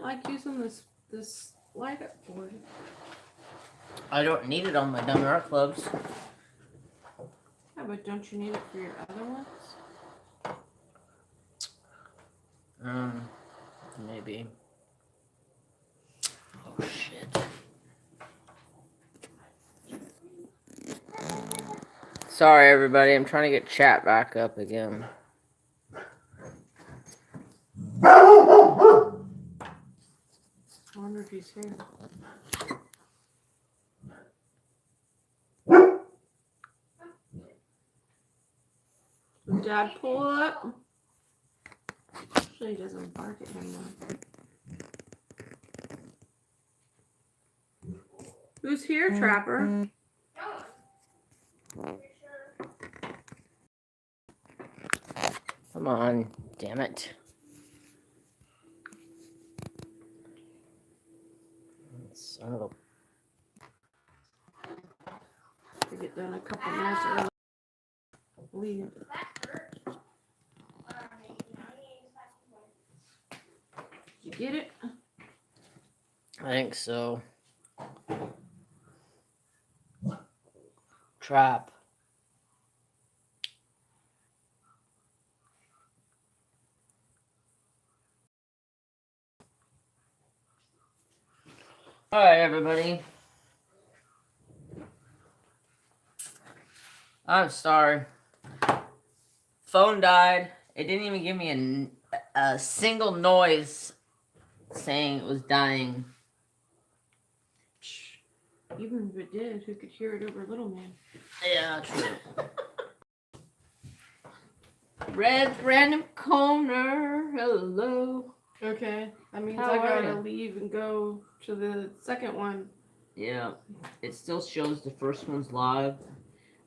like using this light up board? I don't need it on my dumb art clubs. Yeah, but don't you need it for your other ones? Maybe. Oh shit. Sorry everybody, I'm trying to get chat back up again. I wonder if he's here. Did Dad pull up? Usually he doesn't bark at him though. Who's here, Trapper? Come on, damn it. Son of a... We get done a couple minutes early. Leave. Did you get it? I think so. Trap. Alright, everybody. I'm sorry. Phone died. It didn't even give me a single noise saying it was dying. Even if it did, who could hear it over Little Man? Yeah, true. Red Random Corner, hello. Okay, that means How I are gotta you? leave and go to the second one. Yeah, it still shows the first one's live.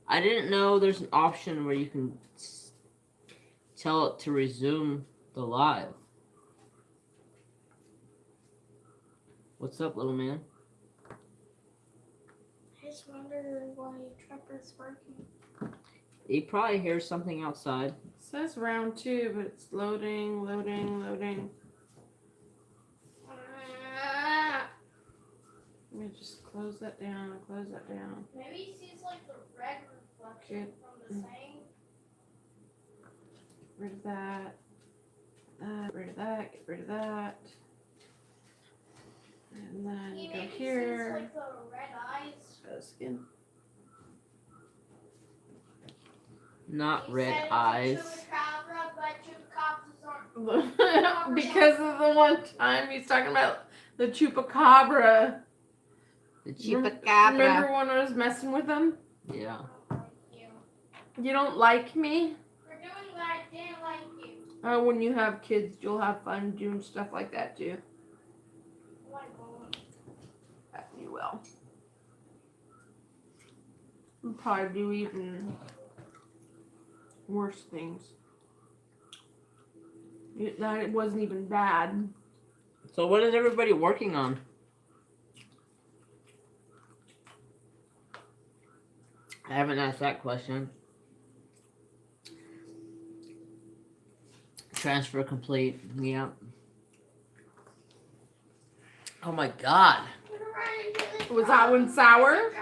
I didn't know there's an option where you can tell it to resume the live. What's up, little man? I just wonder why Trapper's working. He probably hears something outside. It says round 2, but it's loading. Let me just close that down. Maybe he sees like the red reflection from the thing. Get rid of that. Get rid of that. Get rid of that. And then He go maybe here. sees like the red eyes. Skin. Not He red said it's eyes. Chupacabra, but chupacabras aren't. Because of the one time he's talking about the chupacabra. The Remember chupacabra. when I was messing with him? Yeah. You don't like me? For doing that, I didn't like you. When you have kids, you'll have fun doing stuff like that too. Oh my God. You will. You'll probably do even worse things. That it wasn't even bad. So what is everybody working on? I haven't asked that question. Transfer complete. Yeah. Oh my god. Was that one sour?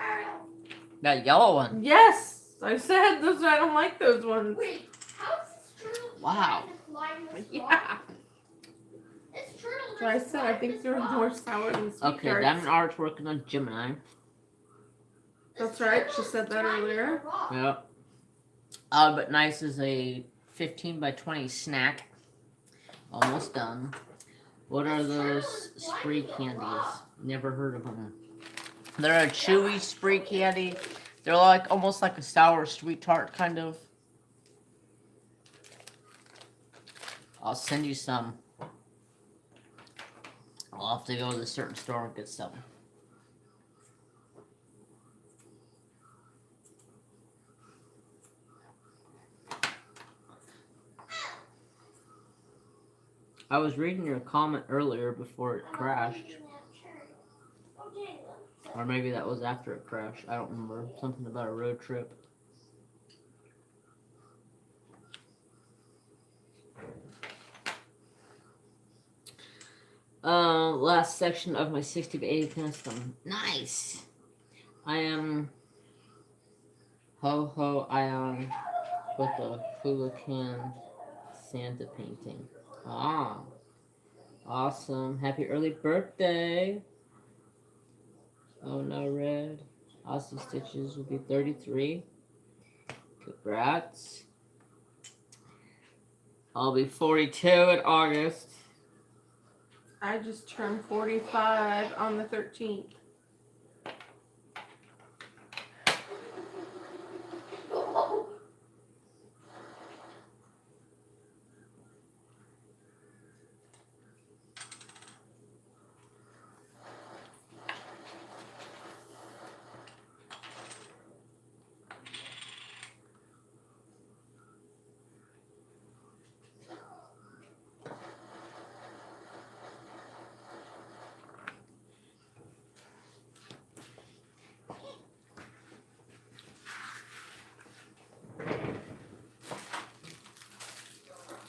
That yellow one. Yes! I said those. I don't like those ones. Wait, how is this turtle Wow. trying to climb this Yeah. rock? This turtle So I just said I climbed think this they're rock. more sour than sweet Okay, tarts. Diamond Art's working on Gemini. That's right, she said that earlier. Yep. But Nice is a 15 by 20 snack. Almost done. What are those spree candies? Never heard of them. They're a chewy spree candy. They're like almost like a sour sweet tart kind of. I'll send you some. I'll have to go to a certain store and get some. I was reading your comment earlier before it crashed. Or maybe that was after it crashed. I don't remember. Something about a road trip. Last section of my 60 to 80 custom. Nice. I am Ho Ho Ion with a Fulacan Santa painting. Ah, awesome. Happy early birthday. Oh no, Red. Aussie Stitches will be 33. Congrats. I'll be 42 in August. I just turned 45 on the 13th.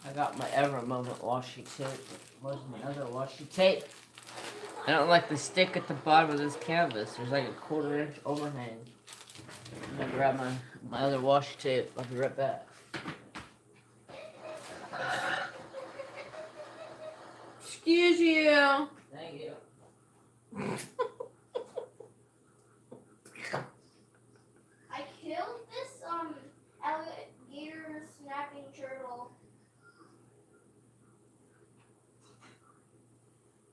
I got my Ever Moment washi tape. Where's my other washi tape? I don't like the stick at the bottom of this canvas. There's like a 1/4 inch overhang. I'm gonna grab my other washi tape. I'll be right back. Excuse you. Thank you. I killed this alligator snapping turtle.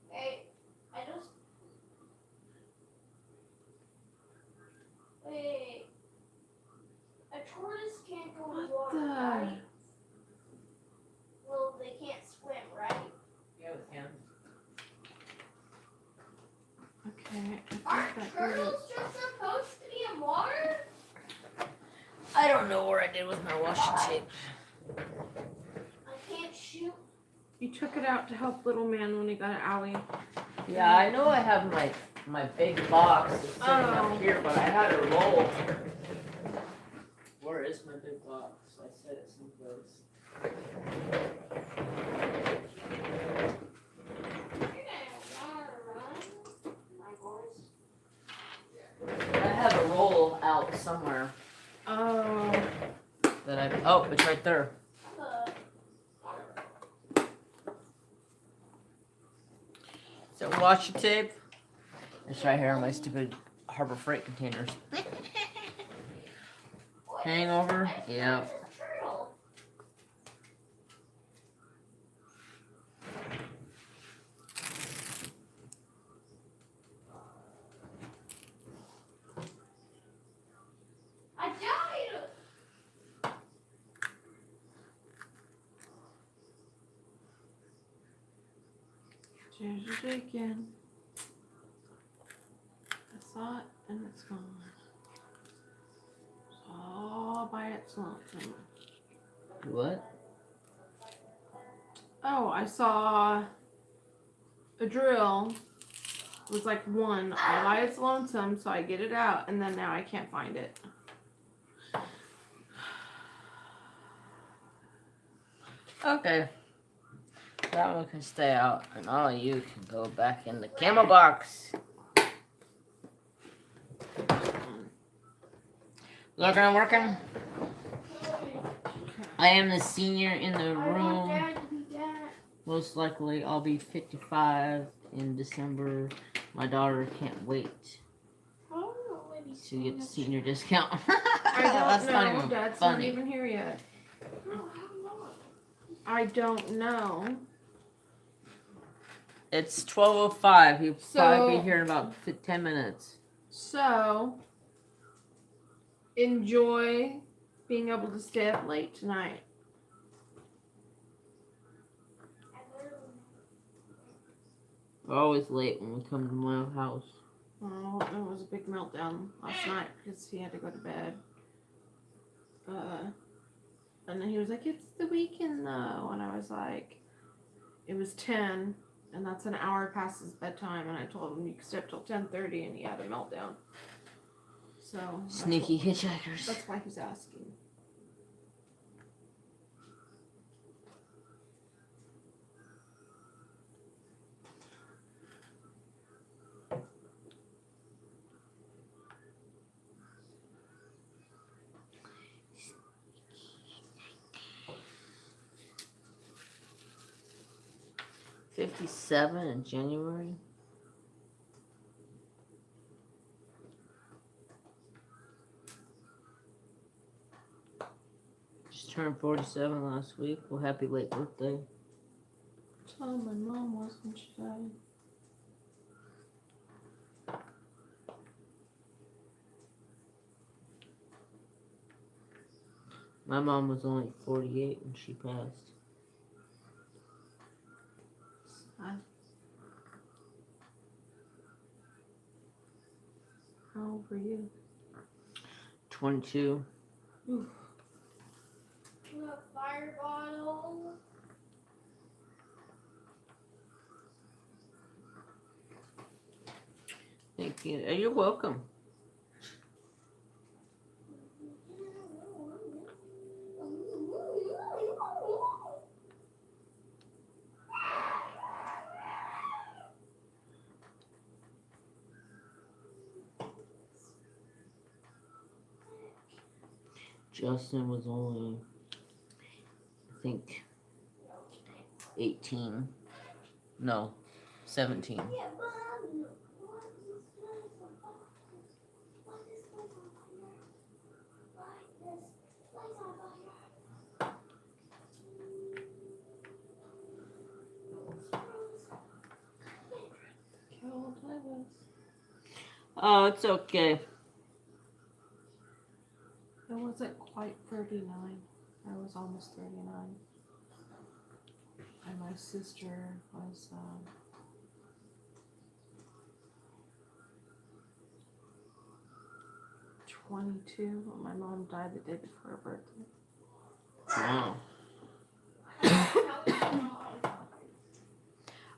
Hey, I just wait. A tortoise can't go What water, the? right? Well, they can't swim, right? Yeah, we can. Okay. Aren't turtles just supposed to be in water? I don't know where I did with my washi tape. I can't shoot. You took it out to help little man when he got an owie. Yeah, I know I have my big box that's sitting Oh. up here, but I had to roll. Where is my big box? I set it someplace. You're gonna wanna run, my boys. I have a roll out somewhere Oh. that I. Oh, it's right there. Is it washi tape? It's right here in my stupid Harbor Freight containers. Hangover? Yeah. Turtle. I died. There's your bacon. I saw it and it's gone. It's all by its lonesome. What? Oh, I saw a drill. It was like one all by its lonesome, so I get it out, and then now I can't find it. Okay. That one can stay out, and all of you can go back in the camo box. Looking and working. I am the senior in the I want room. Dad to be dad. Most likely, I'll be 55 in December. My daughter can't wait Oh, maybe to get the senior discount. I That's don't not know. even Dad's funny. not even here yet. No, how long? I don't know. It's 12:05. He'll probably be So- here in about 10 minutes. So, enjoy being able to stay up late tonight. We're always late when we come to my house. Oh, it was a big meltdown last night because he had to go to bed. And then he was like, "It's the weekend though," and I was like, "It was 10, and that's an hour past his bedtime." And I told him you could stay up till 10:30, and he had a meltdown. So Sneaky hitchhikers. That's why he's asking. 57 in January. Just turned 47 last week. Well, happy late birthday. That's how my mom was when she died. My mom was only 48 when she passed. Sad. How old were you? 22. Oof. A fire bottle. Thank you. You're welcome. Justin was only, I think, 18. No, 17. Yeah, but what is this place on fire? Why is this place on fire? Why is this place on fire? How old I was. Oh, it's okay. I wasn't quite 39. I was almost 39. And my sister was 22 when my mom died the day before her birthday. Wow.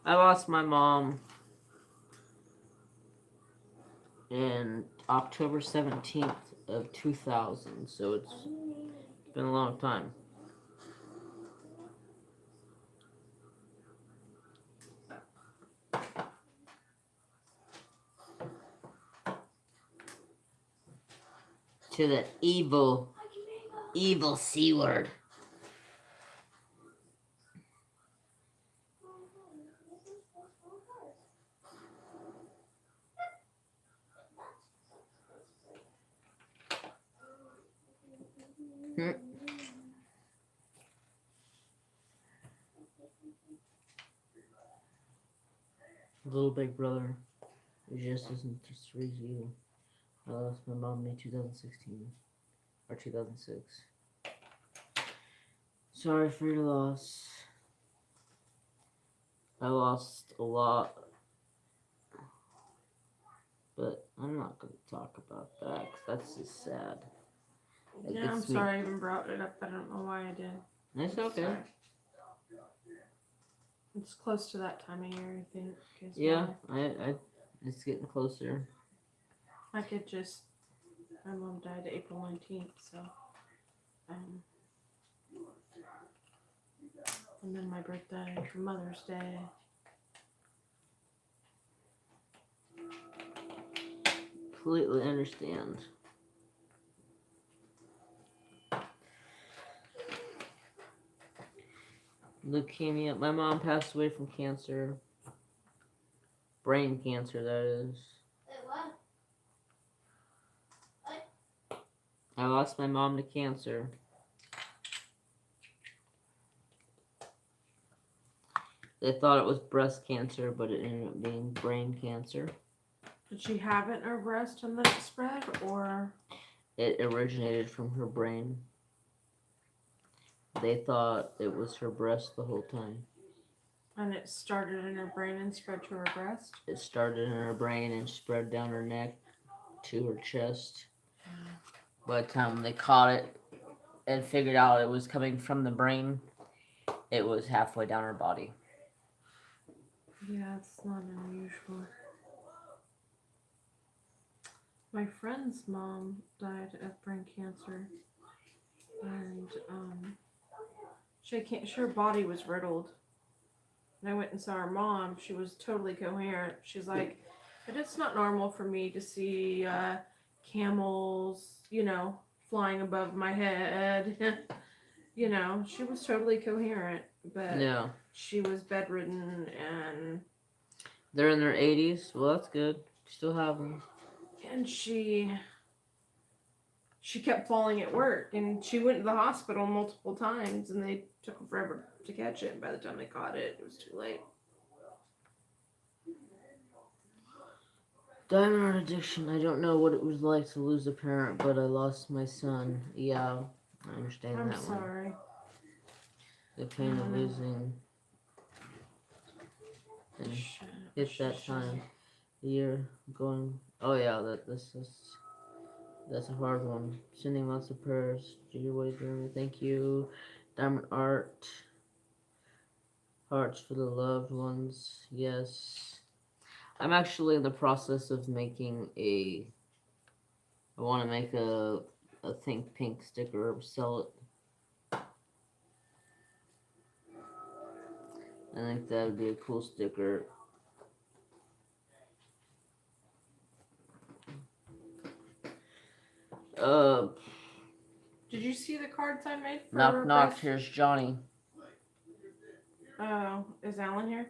I lost my mom in October 17th of 2000, so it's been a long time. To the evil C word. Little big brother. It just isn't just easy. I lost my mom in 2016 or 2006. Sorry for your loss. I lost a lot, but I'm not going to talk about that because that's just sad. It Yeah, I'm gets me- sorry I even brought it up. I don't know why I did. It's okay. Sorry. It's close to that time of year, I think. As Yeah, well. it's getting closer. I could just. My mom died April 19th, so. And then my birthday, Mother's Day. Completely understand. Leukemia. My mom passed away from cancer. Brain cancer, that is. What? I lost my mom to cancer. They thought it was breast cancer, but it ended up being brain cancer. Did she have it in her breast and then it spread, or? It originated from her brain. They thought it was her breast the whole time. And it started in her brain and spread to her breast? It started in her brain and spread down her neck to her chest. By the time they caught it and figured out it was coming from the brain, it was halfway down her body. Yeah, it's not unusual. My friend's mom died of brain cancer, and her body was riddled. And I went and saw her mom. She was totally coherent. She's like, but it's not normal for me to see camels, flying above my head. She was totally coherent, but Yeah. she was bedridden and They're in their 80s. Well, that's good. Still have them. she kept falling at work, and she went to the hospital multiple times, and they took them forever to catch it. And by the time they caught it, it was too late. Diamond art addiction. I don't know what it was like to lose a parent, but I lost my son. Yeah, I understand I'm that one. sorry. The pain of losing. And it's that time. You're going. Oh yeah, that's a hard one. Sending lots of prayers. Dear way, Jeremy. Thank you. Diamond art. Hearts for the loved ones. Yes. I'm actually in the process of making I want to make a Think Pink sticker, sell it. I think that would be a cool sticker. Did you see the cards I made for Knock knock, request? here's Johnny. Oh, is Alan here?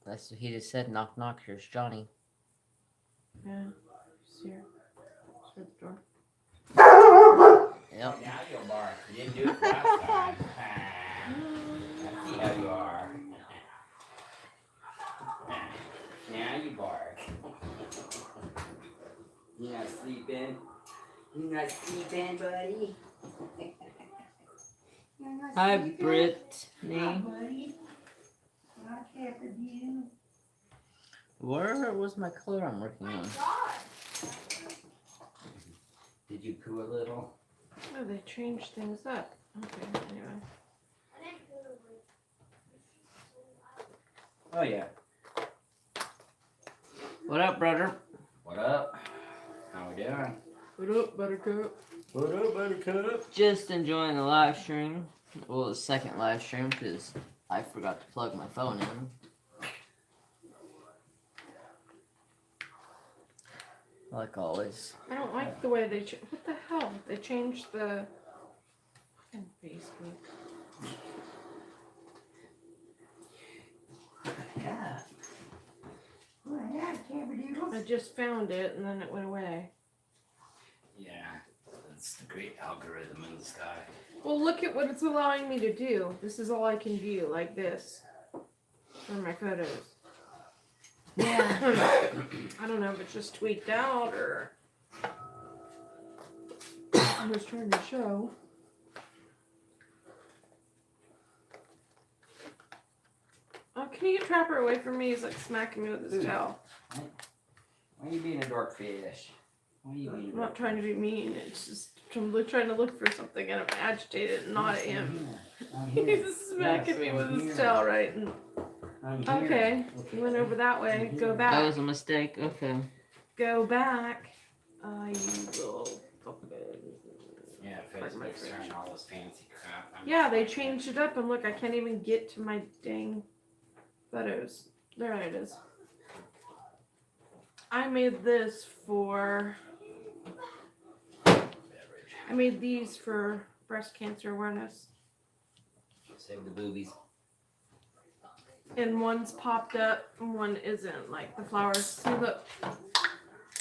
That's what he just said. Knock knock, here's Johnny. Yeah, he's here. He's at the door. Yep. Now you'll bark. You didn't do it last time. I see how you are. Now you bark. You not sleeping? You not sleeping, buddy? You're not Hi, sleeping? Brittany. Hi, buddy. Not care for you. Where was my color I'm working on? Did you poo a little? Oh, they changed things up. Okay, anyway. Oh yeah. What up, brother? What up? How we doing? What up, Buttercup? What up, buttercup? Just enjoying the live stream. Well, the second live stream because I forgot to plug my phone in. Like always. I don't like the way they what the hell? They changed the fucking Facebook. Yeah. I just found it and then it went away. Yeah. That's the great algorithm in the sky. Well, look at what it's allowing me to do. This is all I can view, like this, for my photos. Yeah. I don't know if it's just tweaked out or I was trying to show. Oh, can you get Trapper away from me? He's like smacking me with his tail. Why are you being a dork fish? Why are you being I'm not trying to be mean. It's just I'm trying to look for something and I'm agitated and not at him. He's smacking me with his tail right. And, okay, you went over that way. Go That back. was a mistake. Okay. Go back. You will fucking. Yeah, Pardon my Facebook's French. trying all this fancy crap. Yeah, they changed it up and look, I can't even get to my dang photos. There it is. I made this for. I made these for breast cancer awareness. Save the boobies. And one's popped up and one isn't. Like the flowers. See, look.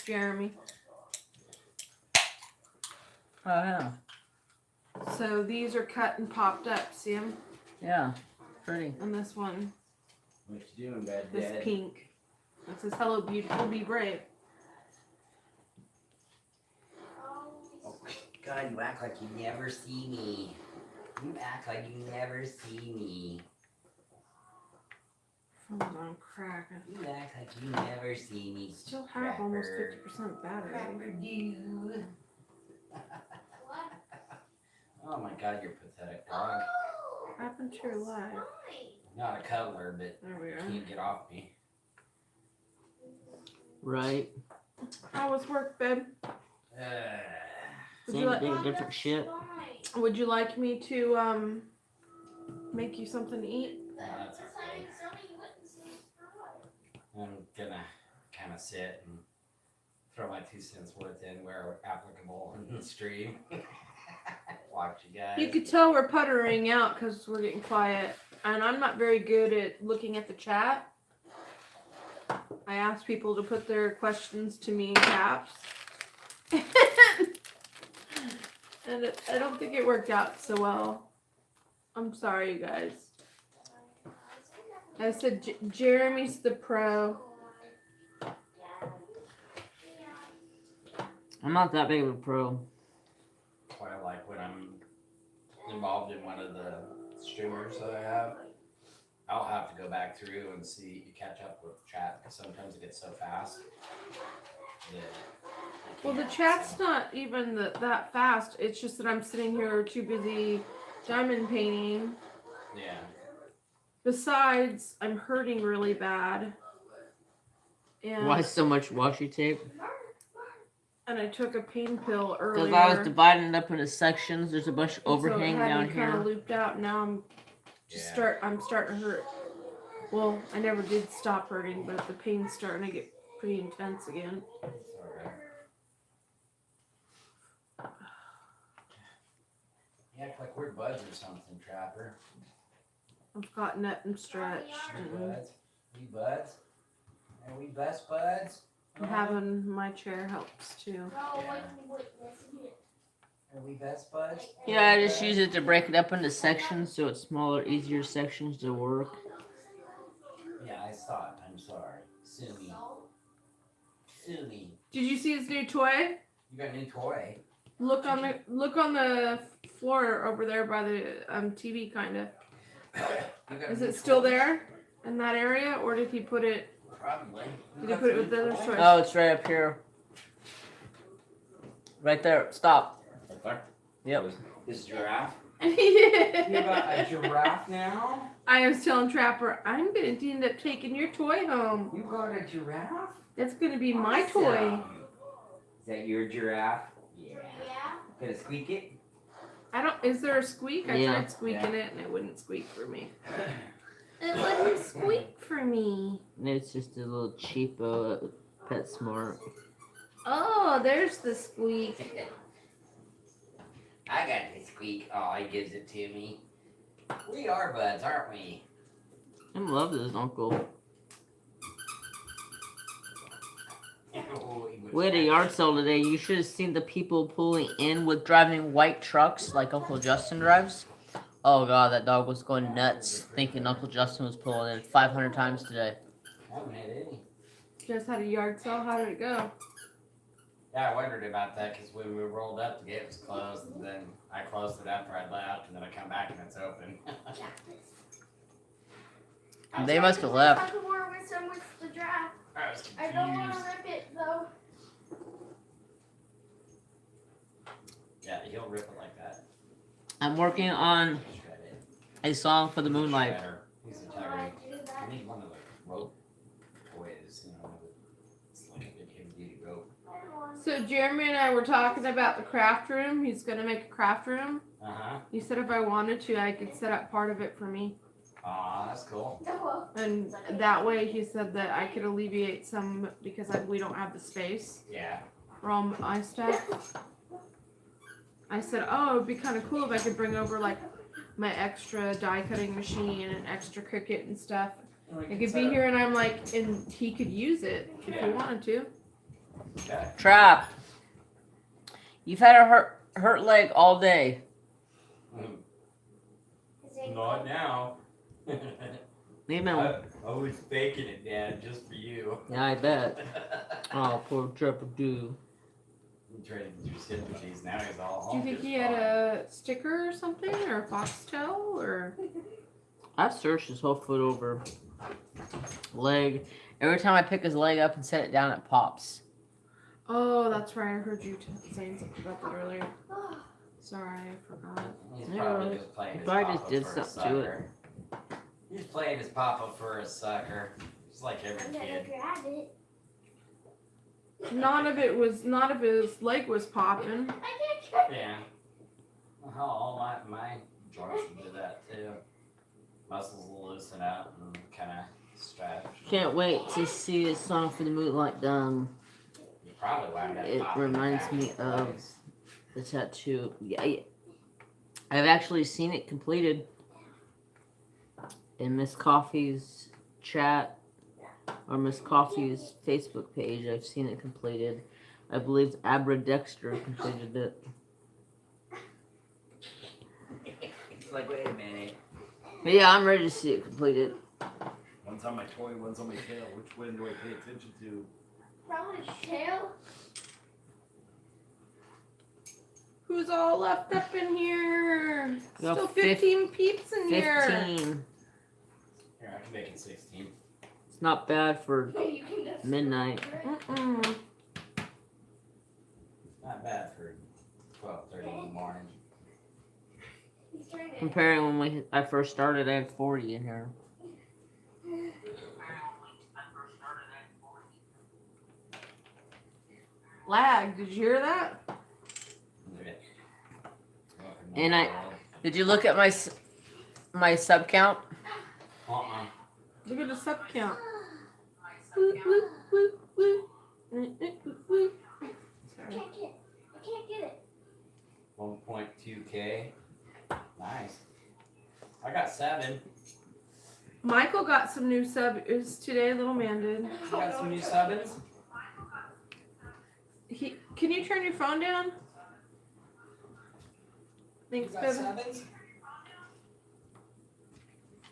Jeremy. Oh yeah. So these are cut and popped up. See them? Yeah. Pretty. And this one, What you doing, bad this dad? pink. It says, "Hello, beautiful, be brave." Oh, God, you act like you never see me. You act like you never see me. Phone's on crack. You act like you never see me. Still have almost Crapper. 50% battery. Crapper dude. Oh my God, you're pathetic, dog. What happened to your life? Not a cuddler, but There we are. can't get off me. Right. How was work, babe? Would you, Same like, day, different shit. would you like me to make you something to eat? That's okay. I'm gonna kind of sit and throw my 2 cents worth in where applicable in the stream. Watch you guys. You could tell we're puttering out because we're getting quiet. and I'm not very good at looking at the chat. I asked people to put their questions to me in caps. And I don't think it worked out so well. I'm sorry, you guys. I said Jeremy's the pro. I'm not that big of a pro. What I like when I'm involved in one of the streamers that I have, I'll have to go back through and catch up with chat because sometimes it gets so fast. Well, the chat's not even that fast. It's just that I'm sitting here too busy diamond painting. Yeah. Besides, I'm hurting really bad. And Why so much washi tape? And I took a pain pill Because earlier. I was dividing it up into sections. There's a bunch of overhang down Kind of here. looped out. Now I'm I'm starting to hurt. Well, I never did stop hurting, but the pain's starting to get pretty intense again. You act like we're buds or something, Trapper. I've gotten up and stretched. We And buds? We buds? Are we best buds? having my chair helps too. Are we best buds? Yeah, I just use it to break it up into sections so it's smaller, easier sections to work. Yeah, I saw it. I'm sorry. Sue me. Sue me. Did you see his new toy? You got a new toy. Look on the floor over there by the TV, kind of. You got a Is new it still toy? there in that area, or did he put it? Probably. Did he put it with the other toys? Oh, it's right up here. Right there. Stop. Right there. Yep. This giraffe. You got a I giraffe now? was telling Trapper, I'm gonna end up taking your toy home. You got a giraffe? That's gonna be my toy. Awesome. Is that your giraffe? Yeah. Gonna squeak it? I don't. Is there a squeak? I Yeah. tried squeaking it and it wouldn't squeak for me. It wouldn't squeak for me. And it's just a little cheapo at PetSmart. Oh, there's the squeak. I got the squeak. Oh, he gives it to me. We are buds, aren't we? I love this uncle. We had a yard sale today. You should have seen the people pulling in with driving white trucks like Uncle Justin drives. Oh god, that dog was going nuts thinking Uncle Justin was pulling in 500 times today. I haven't had any. Just had a yard sale. How did it go? Yeah, I wondered about that because when we rolled up, the gate was closed, and then I closed it after I left, and then I come back and it's open. They must have left. I I was don't want to confused. rip it though. Yeah, he'll rip it like that. I'm working on Shred it. a song for the Moonlight. Shredder. He's a Why tiger. do that? I need one of the rope toys, it's like a big heavy duty rope. I don't want So Jeremy and I were talking about the craft room. He's gonna make a craft room. Uh-huh. He said if I wanted to, I could set up part of it for me. Aw, that's cool. no. And that way, he said that I could alleviate some because we don't have the space Yeah. for all my stuff. I said, oh, it'd be kind of cool if I could bring over like my extra die cutting machine and an extra Cricut and stuff. It could be here, and I'm like, and he could use it if he Yeah. wanted to. Okay. Trap. You've had a hurt leg all day. Not now. Leave me I was faking it, Dad, just for you. Yeah, I bet. Oh, poor Trapper do. I'm trying to do sympathies now. He's all. Do you think he had a sticker or something, or a foxtail, or? I've searched his whole foot over. Leg. Every time I pick his leg up and set it down, it pops. Oh, that's right. I heard you saying something about that earlier. Sorry, I forgot. He's Yeah, probably just playing his probably just papa did for a something to it. sucker. He's playing his papa for a sucker. Just like I'm every gonna kid. grab it. None of his leg was popping. I can't grab it. Yeah. Well, all my joints will do that too. Muscles will loosen up and kind of stretch. Can't wait to see his song for the Moonlight done. You probably wound up It popping reminds back me in of- place. The tattoo. Yeah, I've actually seen it completed. in Miss Coffee's chat or Miss Coffee's Facebook page. I've seen it completed. I believe Abra Dexter completed it. It's like, wait a minute. But yeah, I'm ready to see it completed. One's on my toy, one's on my tail. Which one do I pay attention to? Probably tail. Who's all left up in here? We got Still 15 peeps in here. 15. Here, I can make it 16. It's not bad for Wait, you can just midnight. Mm-mm. Not bad for 12:30 in the morning. He's trying to. Comparing when I first started, I had 40 in here. Lag, did you hear that? And Did you look at my sub count? Look at the sub count. Woo, woo, woo, woo. Woo. I can't get it. 1.2K. Nice. I got 7. Michael got some new subs today, little man did. You got some new 7s? Can you turn your phone down? You Thanks, got baby. 7s?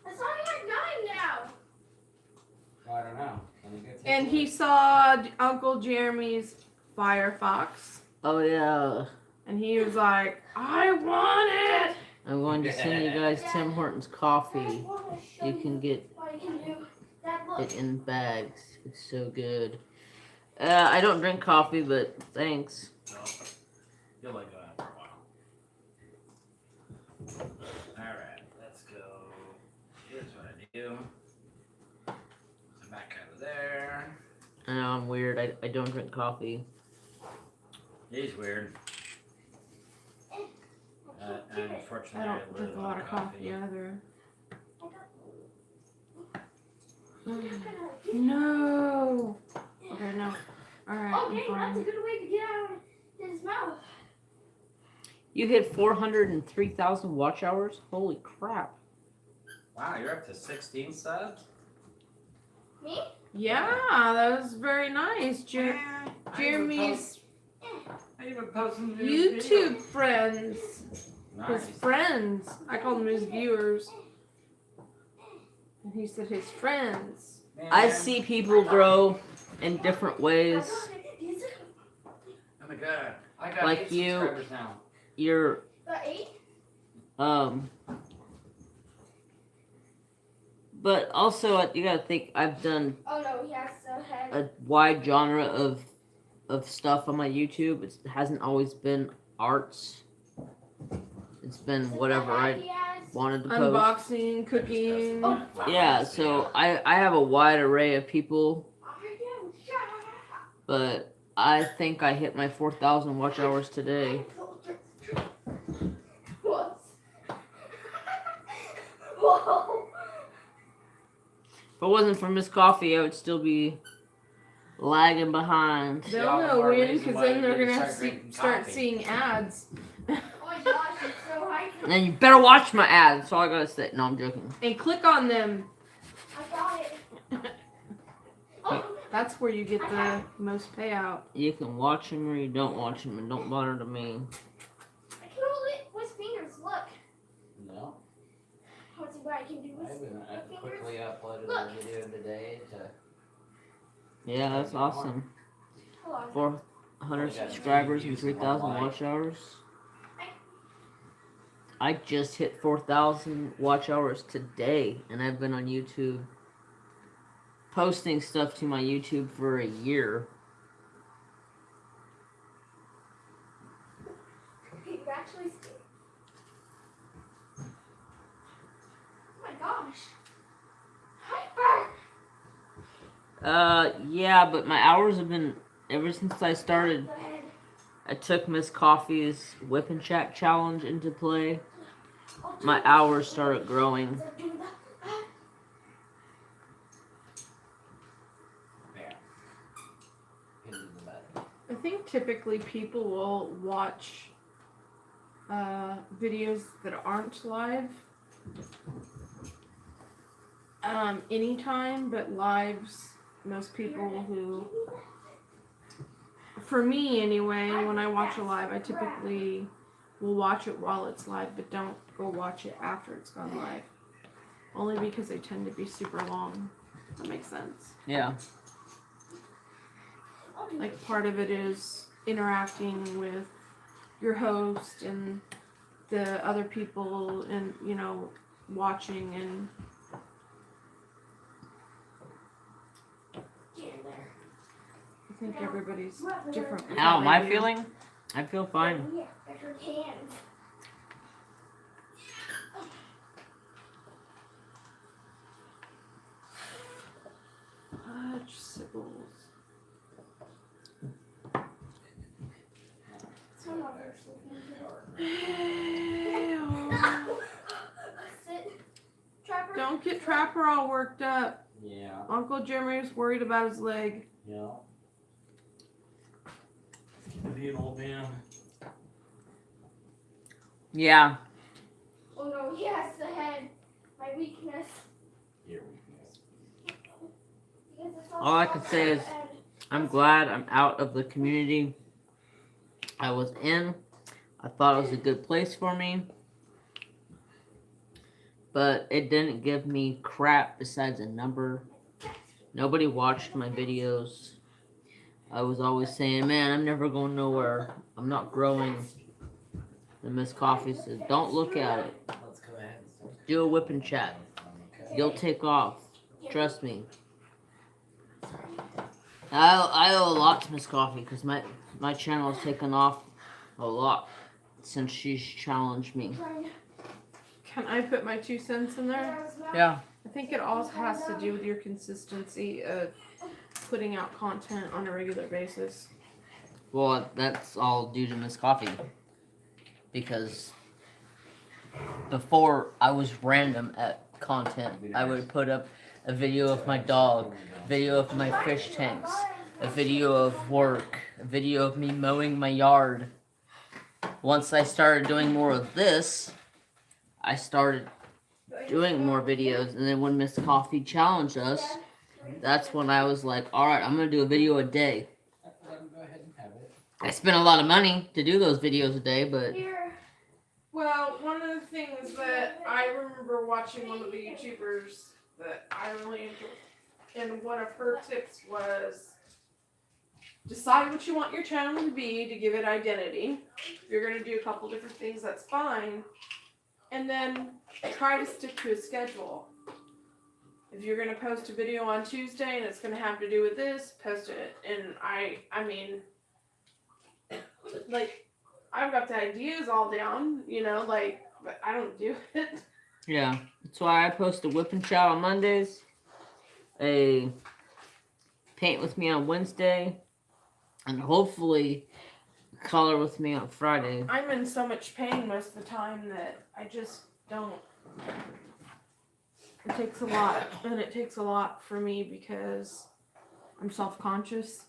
I saw you at 9 now. Oh, I don't know. Let me go take And a he look. saw Uncle Jeremy's Firefox, Oh yeah. and he was like, I want it! I'm going to send you guys Tim Hortons coffee. I wanna show You can get what I can do. Dad, look. it in bags. It's so good. I don't drink coffee, but thanks. No. You'll like that for a while. Alright, let's go. Here's what I do. So back out of there. I know I'm weird. I don't drink coffee. He's weird. Unfortunately, I don't really drink a lot of love coffee either. No! Okay, no. Alright, Oh, I'm dang, that's a fine. good way to get out of his mouth. You hit 403,000 watch hours? Holy crap. Wow, you're up to 16 subs? Me? Yeah, that was very nice. Jeremy's I even posted YouTube friends. His Nice. friends. I called them his viewers. And he said his friends. I see people grow in different ways. Oh my god. I got Like 8 you- subscribers now. You're Got 8? but also you gotta think I've done Oh no, he has so head. a wide genre of stuff on my YouTube. It hasn't always been arts. It's been whatever I wanted to post. Unboxing, cooking. Oh. Yeah, so I have a wide array of people, but I think I hit my 4,000 watch hours today. What? Whoa. If it wasn't for Miss Coffee, I would still be lagging behind. They'll all the know more when, reason because why then you they're need to gonna start drinking start coffee. seeing ads. Oh my gosh, it's so high. And then you better watch my ads. That's all I gotta say. No, I'm joking. And click on them. I got it. Oh, That's where you get the most payout. You can watch them or you don't watch them, and don't bother to me. I can hold it with fingers. Look. No. Let's see what I can do I with haven't I fingers. quickly uploaded Look. a video today to Yeah, that's awesome. Hold on. 400 subscribers and 3,000 watch hours. I just hit 4,000 watch hours today, and I've been on YouTube posting stuff to my YouTube for a year. You actually see. Oh my gosh. Hyper. Yeah, but my hours have been, ever since I started, Go ahead. I took Miss Coffee's Whip and Chat challenge into play. I'll do My it. hours started growing. Instead of doing that. there. Into the bed. I think typically people will watch videos that aren't live Anytime, but lives, most people who, for me anyway, when I watch a live, I typically will watch it while it's live, but don't go watch it after it's gone live. Only because they tend to be super long. That makes sense. Yeah. Like part of it is interacting with your host and the other people and, you know, watching and I think everybody's different. with How am they I do. feeling? I feel fine. Yeah, there's her hands. Fudge Sibyls. Some of her sleeping. Sit. Trapper. Don't get Trapper all worked up. Yeah. Uncle Jeremy's worried about his leg. Yeah. Be an old man. Yeah. Oh no, yes, the head. My weakness. Your weakness. Because it's All I can say is I'm glad I'm out of the community I was in. I thought it was a good place for me. But it didn't give me crap besides a number. Nobody watched my videos. I was always saying, man, I'm never going nowhere. I'm not growing. And Miss Coffee said, don't look at it. Let's go ahead and start. Do a whip and chat. Okay. You'll take off. Trust me. I owe a lot to Miss Coffee because my channel has taken off a lot since she's challenged me. Can I put my 2 cents in there? Yeah. I think it all has to do with your consistency of putting out content on a regular basis. Well, that's all due to Miss Coffee. Because before I was random at content. I would put up a video of my dog, a video of my fish tanks, a video of work, a video of me mowing my yard. Once I started doing more of this, I started doing more videos, and then when Miss Coffee challenged us, that's when I was like, alright, I'm gonna do a video a day. Let him go ahead and have it. I spent a lot of money to do those videos a day, but Well, one of the things that I remember watching one of the YouTubers that I really enjoyed, and one of her tips was decide what you want your channel to be to give it identity. If you're going to do a couple different things, that's fine. And then try to stick to a schedule. If you're going to post a video on Tuesday and it's going to have to do with this, post it. And I mean, like, I've got the ideas all down, you know, like, but I don't do it. yeah. That's why I post a whip and chat on Mondays, a paint with me on Wednesday, and hopefully color with me on Friday. I'm in so much pain most of the time that I just don't. It takes a lot, and it takes a lot for me because I'm self-conscious.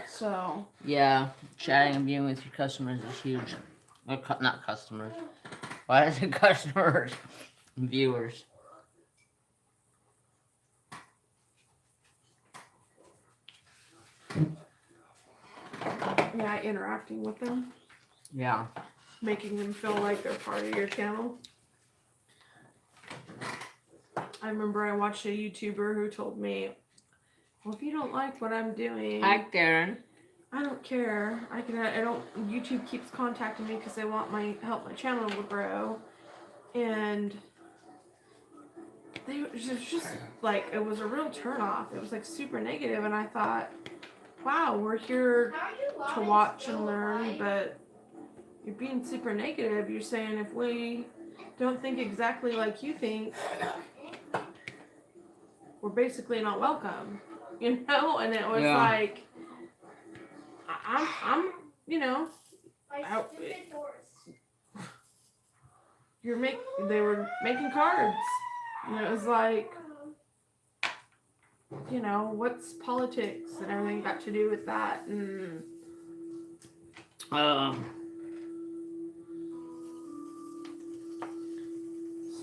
So, Yeah, chatting and being with your customers is huge. Or not customers. Why is it customers? Viewers. yeah, interacting with them, Yeah. making them feel like they're part of your channel. I remember I watched a YouTuber who told me, well, if you don't like what I'm doing, Hi, Karen. I don't care. I don't. YouTube keeps contacting me because they want help my channel to grow, and it was just like it was a real turnoff. It was like super negative, and I thought, wow, we're here to watch and learn, but you're being super negative. You're saying if we don't think exactly like you think, we're basically not welcome, you know. And it was Yeah. like. I'm, you know, My stupid doors. they were making cards. And it was like, you know, what's politics and everything got to do with that? And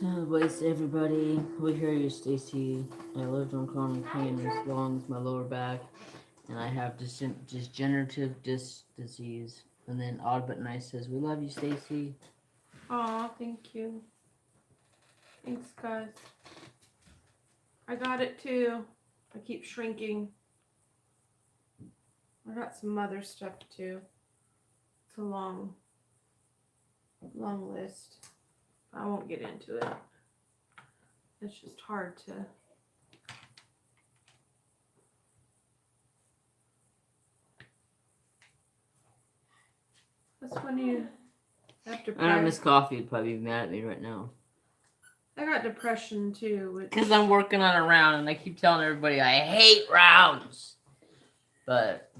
Anyways, everybody, we hear you, Stacy. I lived on chronic pain as long as my lower back, and I have degenerative disc disease. And then Odd But Nice says, "We love you, Stacy." Aw, thank you. Thanks, guys. I got it too. I keep shrinking. I got some other stuff too. It's a long list. I won't get into it. It's just hard to. That's when you have I know Miss depression. Coffee would probably be mad at me right now. I got depression too. Which, Because I'm working on a round, and I keep telling everybody I hate rounds. But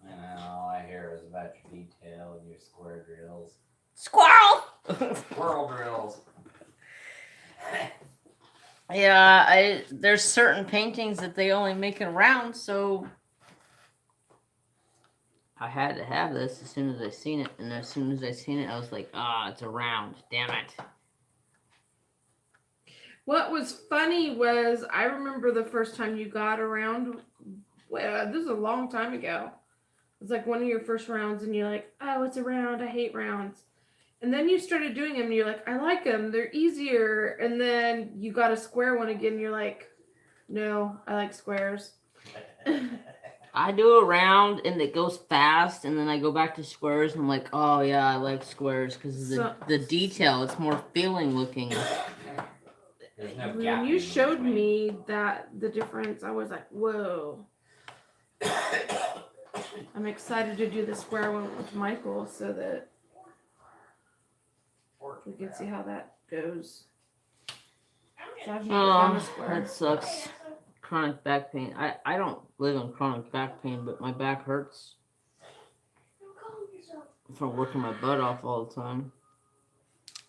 I know, all I hear is about your detail and your square drills. squirrel. Squirrel drills. Yeah, there's certain paintings that they only make in rounds, so I had to have this as soon as I seen it, and as soon as I seen it, I was like, it's a round. Damn it. what was funny was I remember the first time you got around. Well, this is a long time ago. It was like one of your first rounds, and you're like, "Oh, it's a round. I hate rounds." And then you started doing them, and you're like, "I like them. They're easier." And then you got a square one again. And you're like, "No, I like squares." I do a round, and it goes fast, and then I go back to squares, and I'm like, oh yeah, I like squares because the detail. It's more feeling looking. There's no When gap you in showed between. me that the difference, I was like, "Whoa!" I'm excited to do the square one with Michael so that we can see how that goes. So I've never done a Oh, square. that sucks. Chronic back pain. I don't live in chronic back pain, but my back hurts from working my butt off all the time.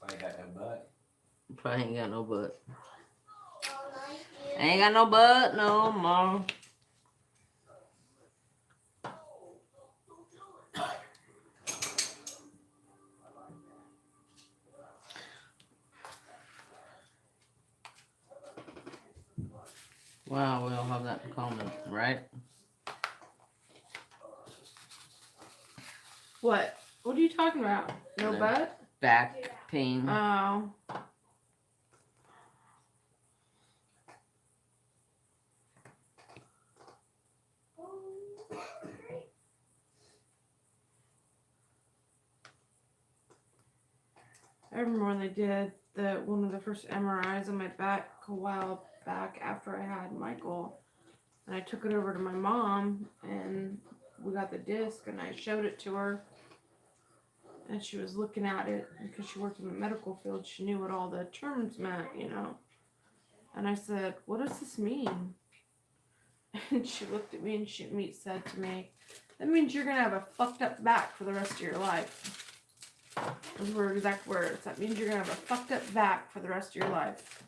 I got no butt. Probably ain't got no butt. Ain't got no butt no more. Wow, we all have that in common, right? What? What are you talking about? No No. butt? Back pain. Oh. I remember when they did one of the first MRIs on my back a while back after I had Michael, and I took it over to my mom, and we got the disc, and I showed it to her, and she was looking at it because she worked in the medical field. She knew what all the terms meant, And I said, "What does this mean?" And she looked at me and she said to me, "That means you're gonna have a fucked up back for the rest of your life." Those were her exact words. That means you're gonna have a fucked up back for the rest of your life.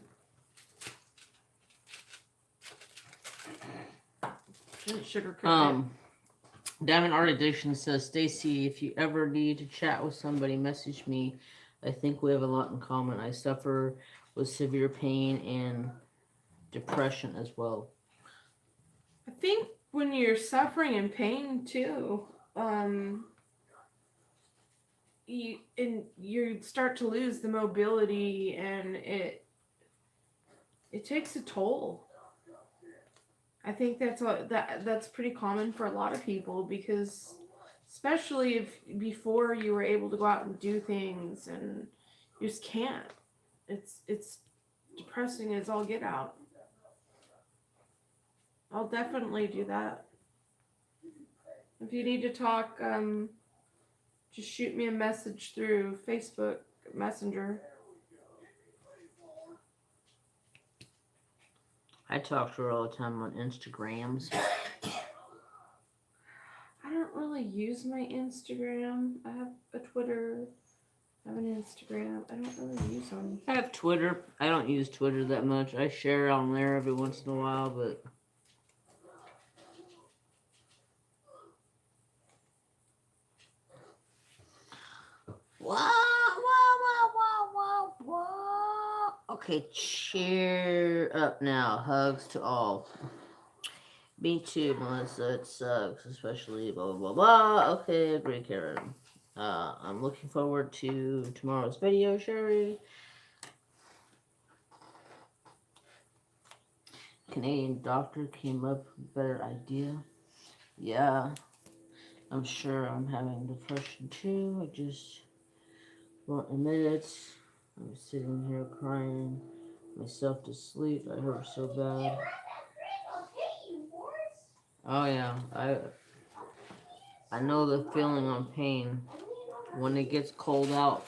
Didn't sugarcoat it. Diamond Art Addiction says, Stacy, if you ever need to chat with somebody, message me. I think we have a lot in common. I suffer with severe pain and depression as well. I think when you're suffering in pain too, you start to lose the mobility, and it takes a toll. I think that's pretty common for a lot of people, because especially if before you were able to go out and do things, and you just can't. It's depressing as all get out. I'll definitely do that. If you need to talk, just shoot me a message through Facebook Messenger. I talk to her all the time on Instagrams. I don't really use my Instagram. I have a Twitter. I have an Instagram. I don't really use them. I have Twitter. I don't use Twitter that much. I share on there every once in a while, but Okay, cheer up now. Hugs to all. Me too, Melissa. It sucks, especially blah blah blah. Okay, agree, Karen. I'm looking forward to tomorrow's video, Sherry. Canadian doctor came up with a better idea. Yeah, I'm sure I'm having depression too. I just won't admit it. I'm sitting here crying myself to sleep. I hurt so bad. Oh yeah, I know the feeling on pain. When it gets cold out,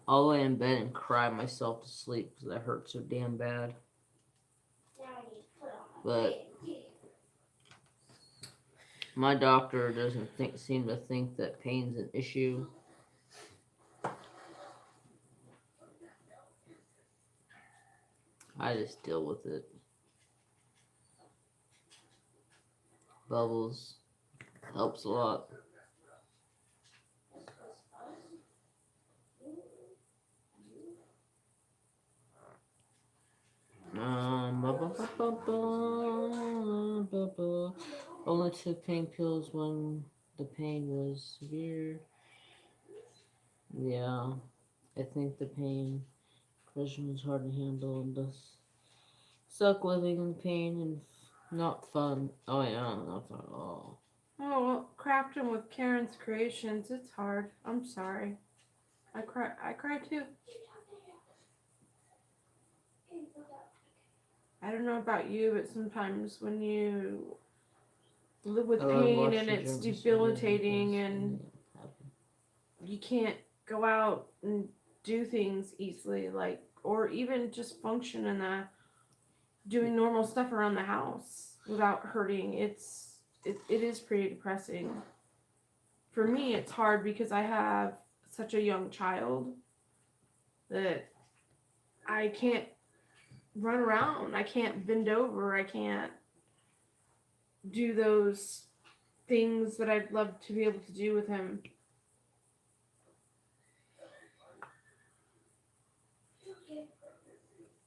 I'll lay in bed and cry myself to sleep because I hurt so damn bad. But my doctor doesn't seem to think that pain's an issue. I just deal with it. Bubbles helps a lot. Only took pain pills when the pain was severe. Yeah, I think the pain depression is hard to handle and does suck living in pain and not fun. Oh yeah, not fun at all. Oh, well, crafting with Karen's creations, it's hard. I'm sorry. I cry too. I don't know about you, but sometimes when you live with pain and it's debilitating and you can't go out and do things easily, like, or even just function in the doing normal stuff around the house without hurting. It is pretty depressing. For me, it's hard because I have such a young child that I can't run around. I can't bend over. I can't do those things that I'd love to be able to do with him.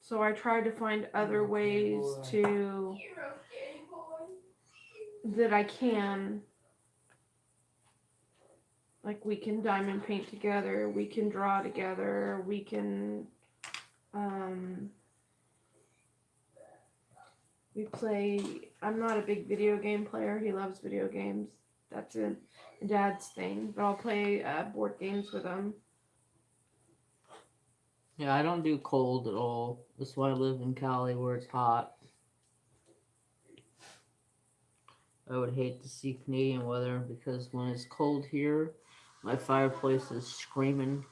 So I try to find other ways to that I can. Like, we can diamond paint together, we can draw together, we can we play. I'm not a big video game player. He loves video games. That's a dad's thing. But I'll play board games with him. Yeah, I don't do cold at all. That's why I live in Cali where it's hot. I would hate to see Canadian weather because when it's cold here, my fireplace is screaming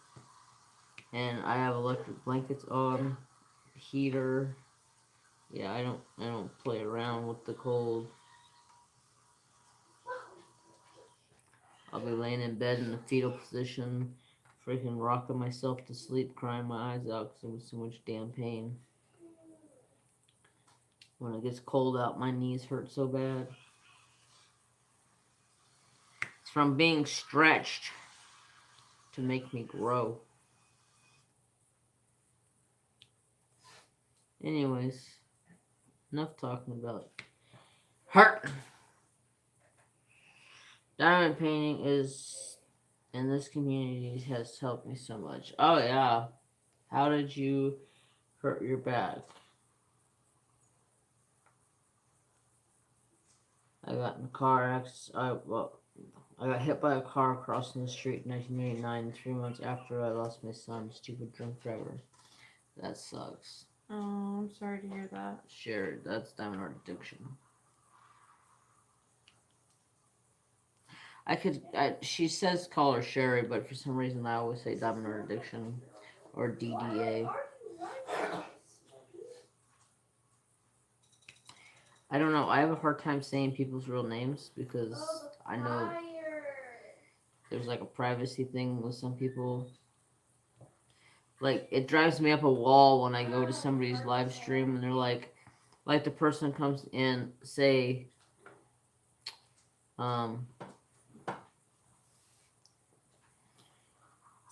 and I have electric blankets on, heater. Yeah, I don't play around with the cold. I'll be laying in bed in the fetal position, freaking rocking myself to sleep, crying my eyes out because I'm in so much damn pain. When it gets cold out, my knees hurt so bad. It's from being stretched to make me grow. Anyways, enough talking about hurt. Diamond painting is in this community has helped me so much. Oh yeah. How did you hurt your back? I got in a car accident. I got hit by a car crossing the street in 1989, 3 months after I lost my son, stupid drunk driver. That sucks. Oh, I'm sorry to hear that. Sure, that's diamond art addiction. She says call her Sherry, but for some reason I always say diamond art addiction or DDA. I don't know. I have a hard time saying people's real names because I know there's like a privacy thing with some people. Like, it drives me up a wall when I go to somebody's live stream and they're like the person comes in, say,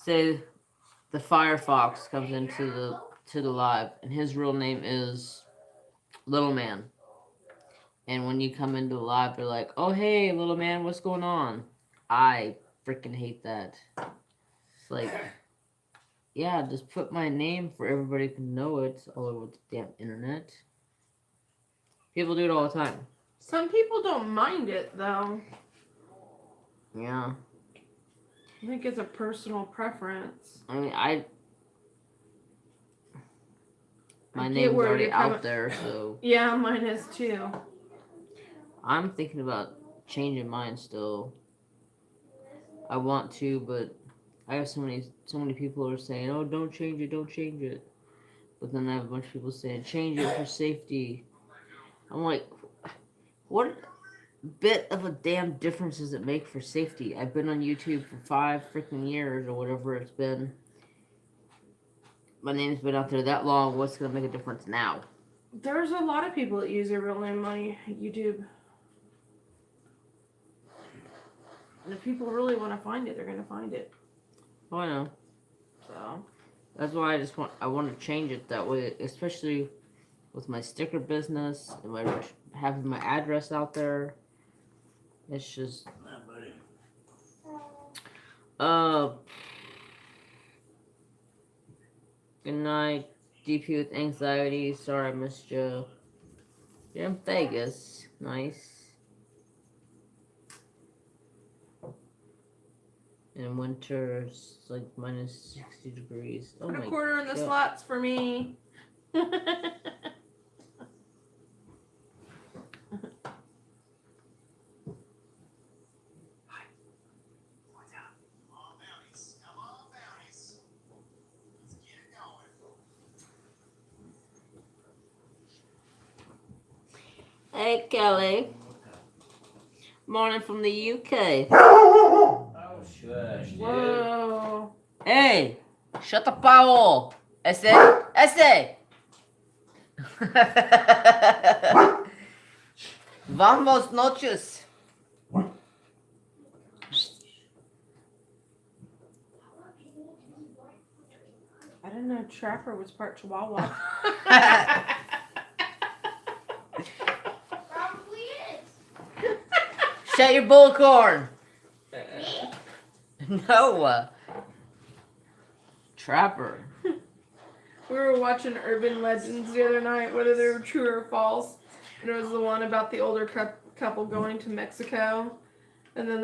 say the Firefox comes into the to the live, and his real name is Little Man. And when you come into the live, they're like, "Oh hey, Little Man, what's going on?" I freaking hate that. It's like, yeah, just put my name for everybody to know it all over the damn internet. People do it all the time. Some people don't mind it though. Yeah. I think it's a personal preference. I mean, my get name's where already you're out coming- there, so Yeah, mine is too. I'm thinking about changing mine still. I want to, but I have so many people who are saying, "Oh, don't change it, don't change it." But then I have a bunch of people saying, "Change it for safety." I'm like, what bit of a damn difference does it make for safety? I've been on YouTube for 5 freaking years or whatever it's been. My name's been out there that long. What's gonna make a difference now? There's a lot of people that use their real name on YouTube. And if people really want to find it, they're gonna find it. Oh, I know. So That's why I want to change it that way, especially with my sticker business and having my address out there. It's just Nah, buddy. Good night, DP with anxiety. Sorry I missed you. You're in Vegas. Nice. In winter, it's like minus 60 degrees. Oh put my a quarter in the God. slots for me. Hey, Kelly. Morning from the UK. Oh, shush, dude. Whoa. Hey, shut the foul. Ese. Vamos noches. I didn't know Trapper was part Chihuahua. Probably is. Shut your bullcorn. No. Trapper. We were watching Urban Legends the other night, whether they were true or false. And it was the one about the older couple going to Mexico. And then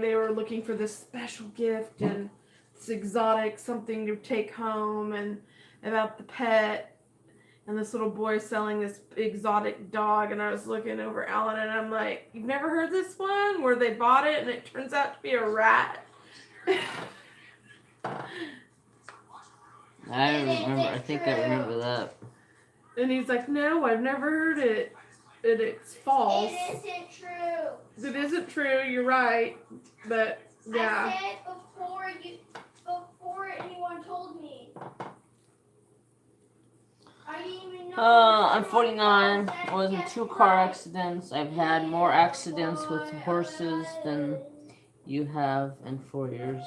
they were looking for this special gift and this exotic something to take home, and about the pet. And this little boy selling this exotic dog. And I was looking over Alan and I'm like, "You've never heard this one? Where they bought it and it turns out to be a rat." I think I remember that. And he's like, "No, I've never heard it. It's false. It isn't true. It isn't true. You're right." But yeah, I said before anyone told me. I didn't even know. I'm 49. I was in 2 car accidents. I've had more accidents with horses than you have in 4 years.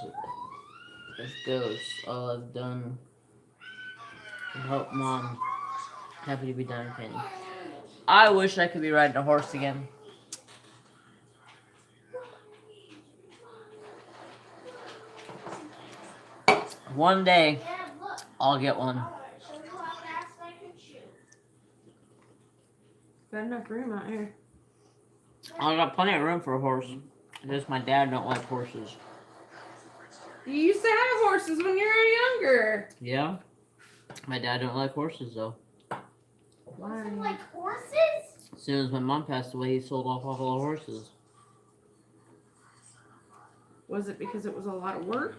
As goes, all I've done to help Mom. Happy to be done, Penny. I wish I could be riding a horse again. One day, Yeah, look. I'll get one. Show you how fast I can shoot. got enough room out here. I got plenty of room for a horse. Just my dad don't like horses. You used to have horses when you were younger. Yeah? My dad don't like horses though. Doesn't like horses? As soon as my mom passed away, he sold off all the horses. Was it because it was a lot of work?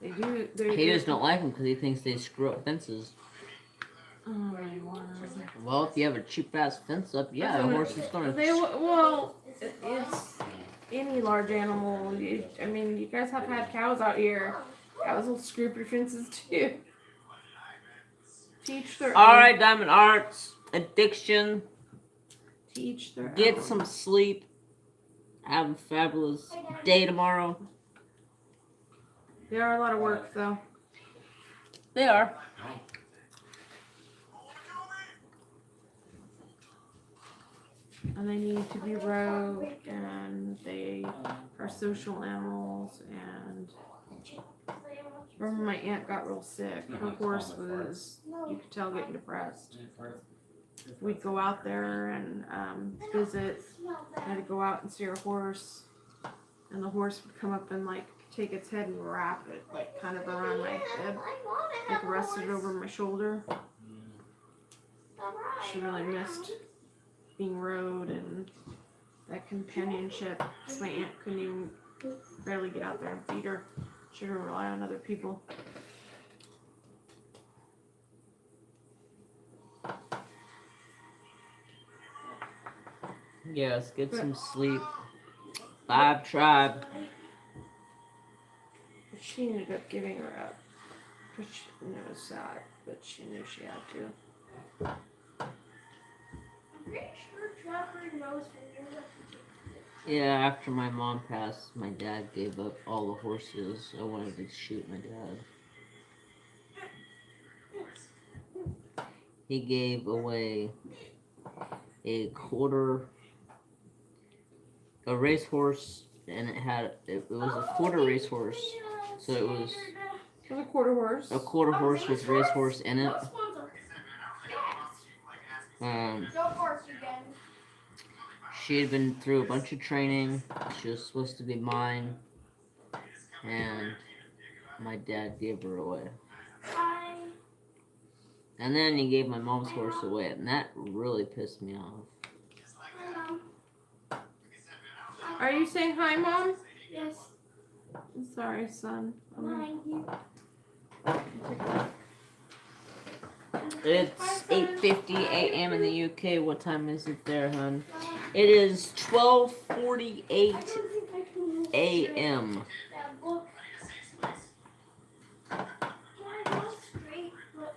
They do. He just don't like them because he thinks they screw up fences. Oh my word. Well, if you have a cheap ass fence up, yeah, a horse is gonna. It's any large animal. I mean, you guys have had cows out here. Cows will screw up your fences too. Teach their All own. right, Diamond Arts, addiction. Teach their Get own. some sleep. Have a fabulous day tomorrow. They are a lot of work though. They are. And they need to be rogue, and they are social animals. And remember, my aunt got real sick. Her horse was, you could tell, getting depressed. We'd go out there and visit. I had to go out and see her horse, and the horse would come up and like take its head and wrap it like kind of around my head, like rest it over my shoulder. She really missed being rode and that companionship. 'Cause my aunt couldn't even barely get out there and feed her. She had to rely on other people. Yes, get some sleep. 5 tribe. But she ended up giving her up. Which it was sad, but she knew she had to. I'm pretty sure Trapper knows when you're Yeah, after my mom passed, my dad gave up all the horses. I wanted to shoot my dad. He gave away a racehorse, and it was a quarter racehorse, so it was It was a quarter horse. a quarter horse with racehorse in it. Don't horse again. She had been through a bunch of training. She was supposed to be mine, and my dad gave her away. Bye. And then he gave my mom's horse away, and that really pissed me off. Hello. Are you saying hi, Mom? Yes. I'm sorry, son. Mind you. It's 8:50 a.m. in the UK. What time is it there, hon? It is 12:48 a.m. Dad, look. Can I go straight? Look.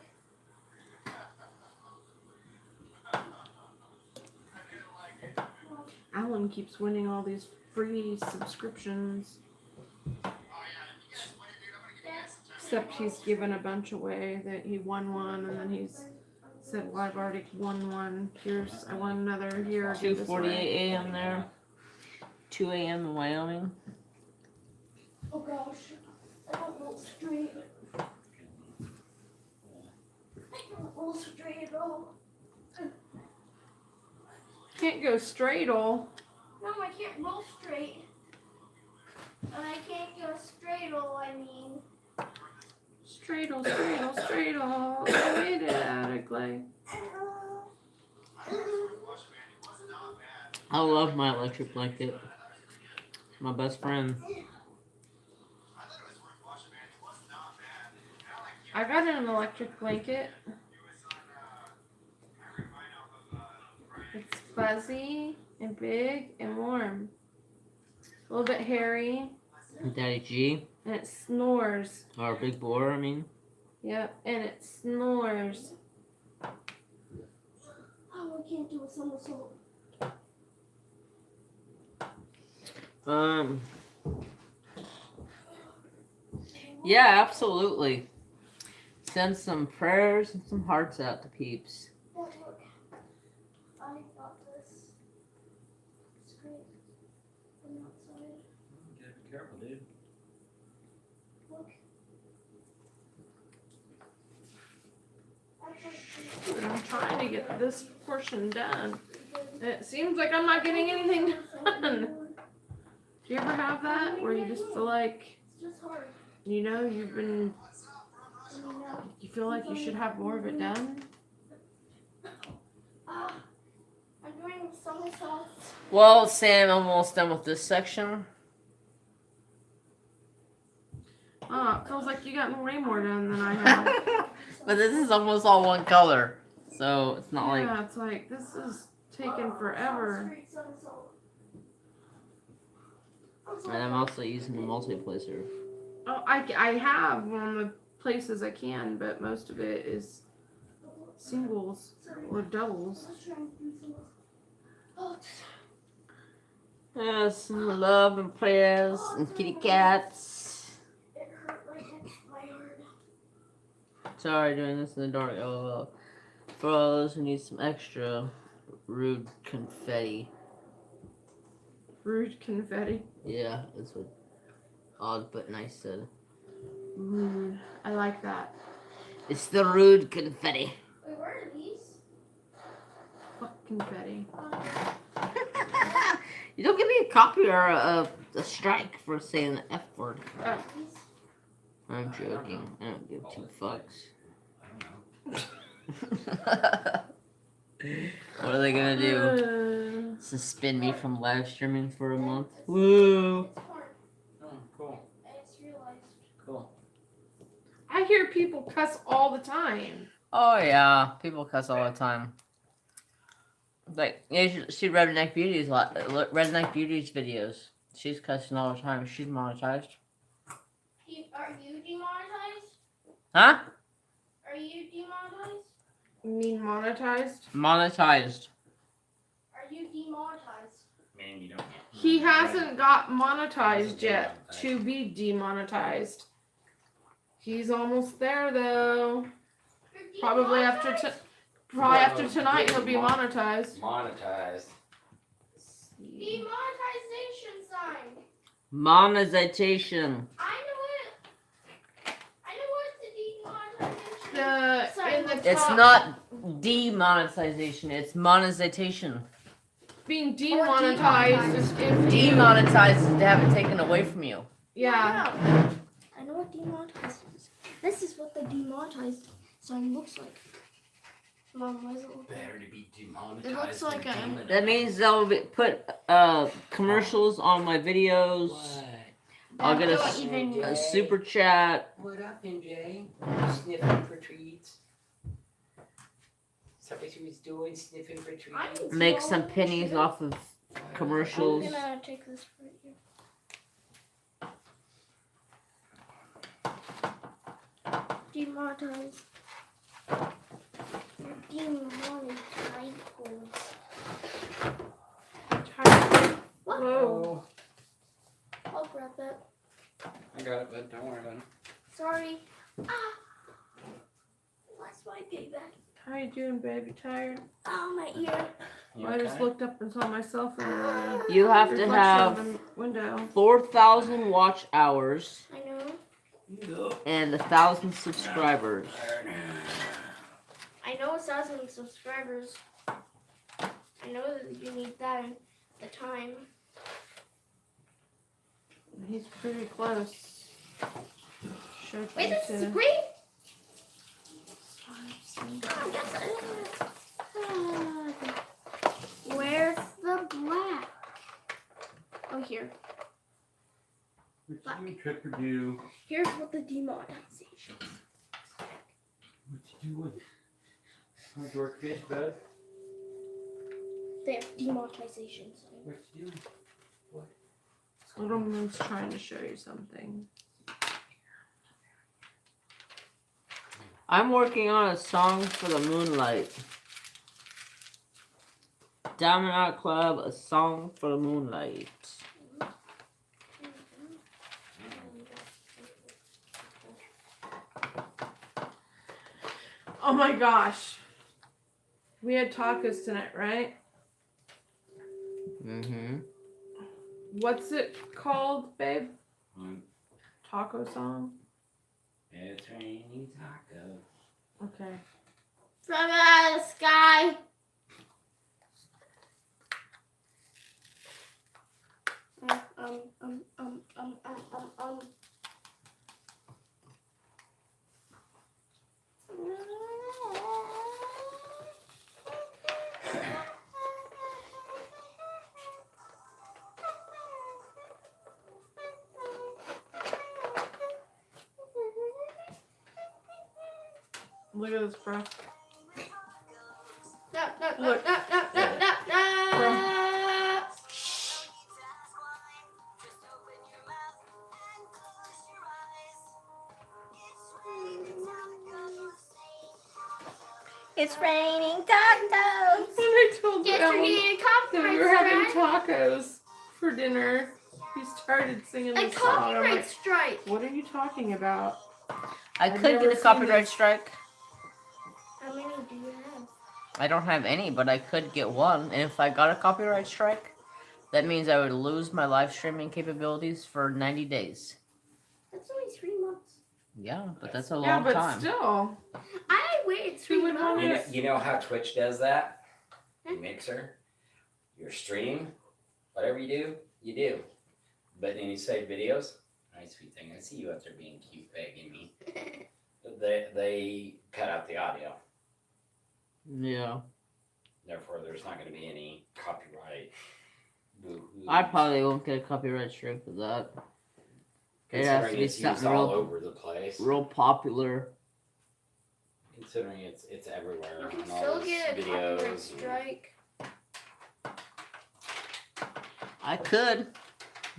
Alan keeps winning all these free subscriptions. Except he's given a bunch away that he won one, and then he's said, well, I've already won one. Here's, I won another. Here, give this 2:48 away. a.m. there. 2 a.m. in Wyoming. Oh gosh. I don't roll straight. I don't roll straight at all. Can't go straight, all. No, I can't roll straight. And I can't go straight all, I mean. Straddle, straddle, straddle. I made it out of clay. I love my electric blanket. It's my best friend. I got an electric blanket. It's fuzzy and big and warm. A little bit hairy. Daddy G, And it snores. our big boar, I mean. Yep, and it snores. Oh, I can't do a somersault. Yeah, absolutely. Send some prayers and some hearts out to peeps. Dad, look. I got this. It's great. From outside. You gotta be careful, dude. Look. And I'm trying to get this portion done. It seems like I'm not getting anything done. Do you ever have that where you just feel like, It's just hard. you know, you've been, You know. you feel like you should have more of it done? I'm doing somersaults. Well, Sam, I'm almost done with this section. Oh, it feels like you got way more done than I have. But this is almost all one color. So it's not like. Yeah, it's like, this is taking forever. Straight somersault. And I'm also using the multiplacer. Oh, I have on the places I can, but most of it is singles or doubles. Let's try and do some. Oh, Yes, love and prayers and kitty cats. it hurt right next to my heart. Sorry, doing this in the dark. LOL. For all those who need some extra rude confetti. Rude confetti. Yeah, that's what Odd But Nice said. Rude. I like that. It's the rude confetti. Wait, where are these? Fuck confetti. You don't give me a copy or a strike for saying the F word. These? I'm joking. I don't give two fucks. I don't know. What are they gonna do? Uh, Suspend me from live streaming for a month? Woo! It's corn. Oh, cool. I just realized. Cool. I hear people cuss all the time. Oh yeah, people cuss all the time. Like you should see Redneck Beauty's Redneck Beauty's videos. She's cussing all the time. She's monetized. Are you demonetized? Huh? Are you demonetized? You mean monetized? Monetized. Are you demonetized? Man, you don't. He hasn't got monetized yet to be demonetized. He's almost there though. You're Probably demonetized? after tonight he'll be monetized. Monetized. Demonetization sign. Monetization. I know what the demonetization In the top, It's not demonetization. It's monetization. being demonetized is if you, Demonetized is to have it taken away from you. yeah. I know what demonetized is. This is what the demonetized sign looks like. Mom, why does it look like? Better to be demonetized. It looks like than a- demonetized. That means they'll put commercials on my videos. What? I'll get Don't even- a super chat. What up, NJ? Sniffing for treats. Is that what she was doing? Sniffing for treats? I'm- Make some pennies off of commercials. I'm gonna take this right here. Demonetized. Demonetized. What? Whoa. I'll grab that. I got it, but don't worry about it. Sorry. Ah. What's my payback? How you doing, baby? Tired? Oh, my ear. You I just okay? looked up and saw myself in the You have to reflection have of the window. 4,000 watch hours I know. and 1,000 subscribers. I know 1,000 subscribers. I know that you need that at the time. He's pretty close. Should Wait, be this is to- great. Oh, yes. Where's the black? Oh, here. What you trick or do? Here's what the demonetization. What you doing? How's work fish, bud? There, demonetization. What you doing? Little Moon's trying to show you something. I'm working on a song for the Moonlight. Diamond Art Club, a song for the Moonlight. Oh my gosh. We had tacos tonight, right? Mm-hmm. What's it called, babe? Mm. Taco song? It's raining taco. Okay. From the sky. Look at this, bro. Look. It's raining tacos. When I told Get Ellen your that we copyright were having strike. tacos for dinner, he started singing A this song. I'm copyright like, strike. what are you talking about? I I've could never get a seen copyright this. strike. How many do you have? I don't have any, but I could get one. And if I got a copyright strike, that means I would lose my live streaming capabilities for 90 days. That's only 3 months. Yeah, but that's a long Yeah, but time. still. I waited 3 would want months. You know how Twitch does that? Mixer, your stream, whatever you do, you do. But then you save videos. Nice sweet thing. I see you out there being cute, begging me. They cut out the audio. Yeah. Therefore, there's not going to be any copyright. Boo-hoos. I probably won't get a copyright strike for that. It has to Considering be it's used something all real, over the place. real popular. Considering it's everywhere You can on all still those get a copyright videos. strike. I could,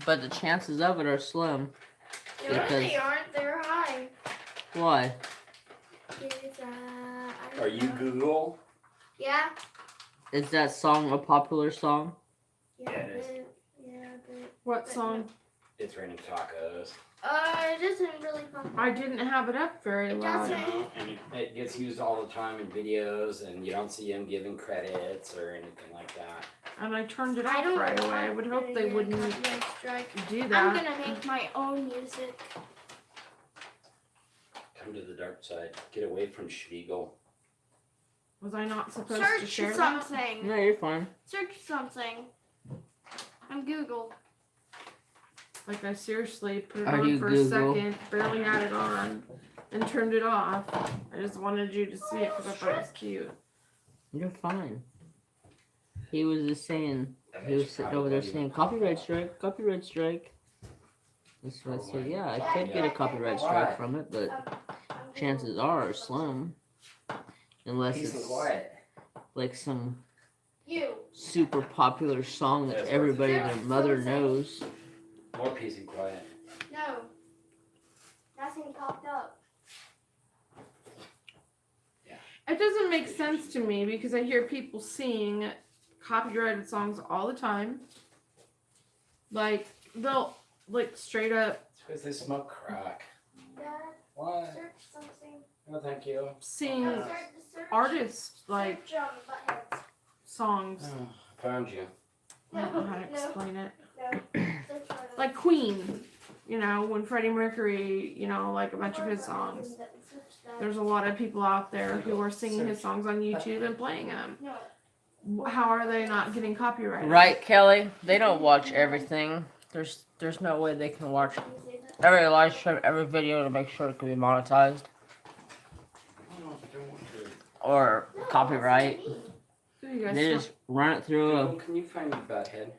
but the chances of it are slim. They Because- really aren't. They're high. Why? It's, I Are don't you know. Google? Yeah. Is that song a popular song? Yeah, Yeah, it is. but What song? It's raining tacos. it isn't really popular. I didn't have it up very It loud. doesn't. And it gets used all the time in videos, and you don't see them giving credits or anything like that. And I turned it I off don't right want away. I would hope to they get a wouldn't copyright strike. do I'm that. gonna make my own music. Come to the dark side. Get away from Schmiegel. Was I not supposed to Search share that? something. No, you're fine. Search something. On Google. Like I seriously put it Are on you for Google? a second, barely had it on, and turned it off. I just wanted you to see it because I thought it was cute. You're fine. He was just saying, he was sitting over there saying, copyright strike, copyright strike. That's what I said, yeah, I could get a copyright strike from it, but chances are slim. Unless Peace and it's quiet. like some You. super popular song that That's everybody and right. their mother knows. More peace and quiet. No. Nothing popped up. It doesn't make sense to me because I hear people sing copyrighted songs all the time. Like they'll like straight up It's because they smoke crack. Dad, What? search something. No, thank you. sing Search artist like search buttheads. songs. Oh, found you. I don't know how to No, explain it. no. Search buttheads. Like Queen, you know, when Freddie Mercury, you know, like a bunch of his songs. Search that. There's a lot of people out there who are singing his songs on YouTube and playing them. No. How are they not getting copyrighted? Right, Kelly? They don't watch everything. There's no way they can watch Can you say that? every live stream, every video to make sure it can be monetized or No, copyright. that's me. Who you guys They just run it through Google, can you find me Butthead?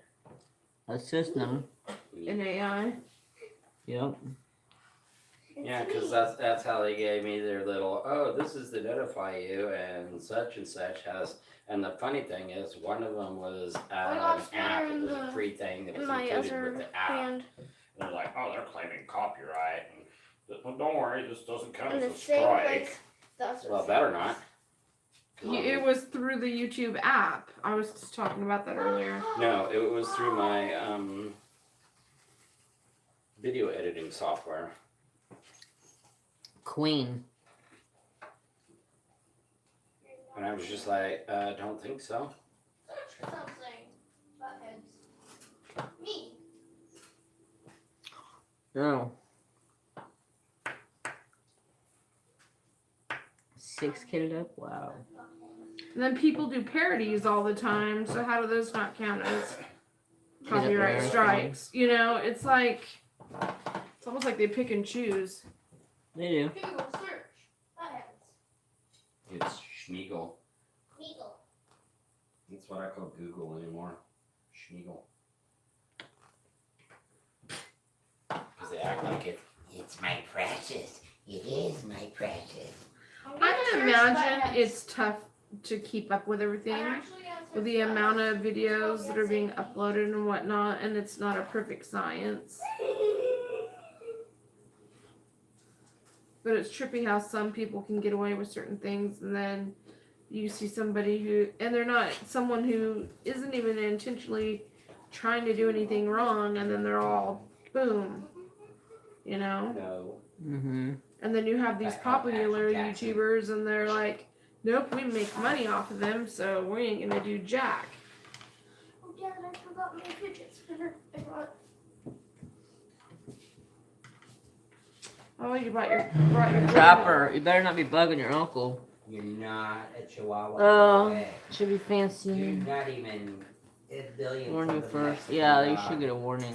a system. in AI? Yep. It's Yeah, because me. that's how they gave me their little, oh, this is to notify you, and such has. And the funny thing is, one of them was I an got app. Twitter It in was a the- free thing that In was my included other with the app. hand. And they're like, oh, they're claiming copyright. And, well, don't worry, this doesn't count In as the a same strike. place. That's Well, better not. It was through the YouTube app. I was just talking about that earlier. No, it was through my video editing software. Queen. And I was just like, don't think so. Search something. Buttheads. Me. No. 6 kitted up? Wow. And then people do parodies all the time, so how do those not count as copyright Marathon. strikes? You know, it's like it's almost like they pick and choose. They do. Google search. Buttheads. It's Schmiegel. Eagle. That's what I call Google anymore. Schmiegel. Because they act like it's my precious. It is my precious. I can imagine it's tough to keep up with everything, with the amount of videos that are being uploaded and whatnot, and it's not a perfect science. But it's trippy how some people can get away with certain things, and then you see somebody who, and they're not someone who isn't even intentionally trying to do anything wrong, and then they're all boom, you know? No, Mm-hmm. And then you have these Back on popular Action Jackson. YouTubers, and they're like, nope, we make money off of them, so we ain't gonna do jack. Oh, Dad, I forgot my fidget spinner. I brought. Oh, you brought your Chopper, you better not be bugging your uncle. You're not a chihuahua. Oh, Way. should be You're fancy. not even a billion. Warn you from the first. Mexican Yeah, you dog. should get a warning.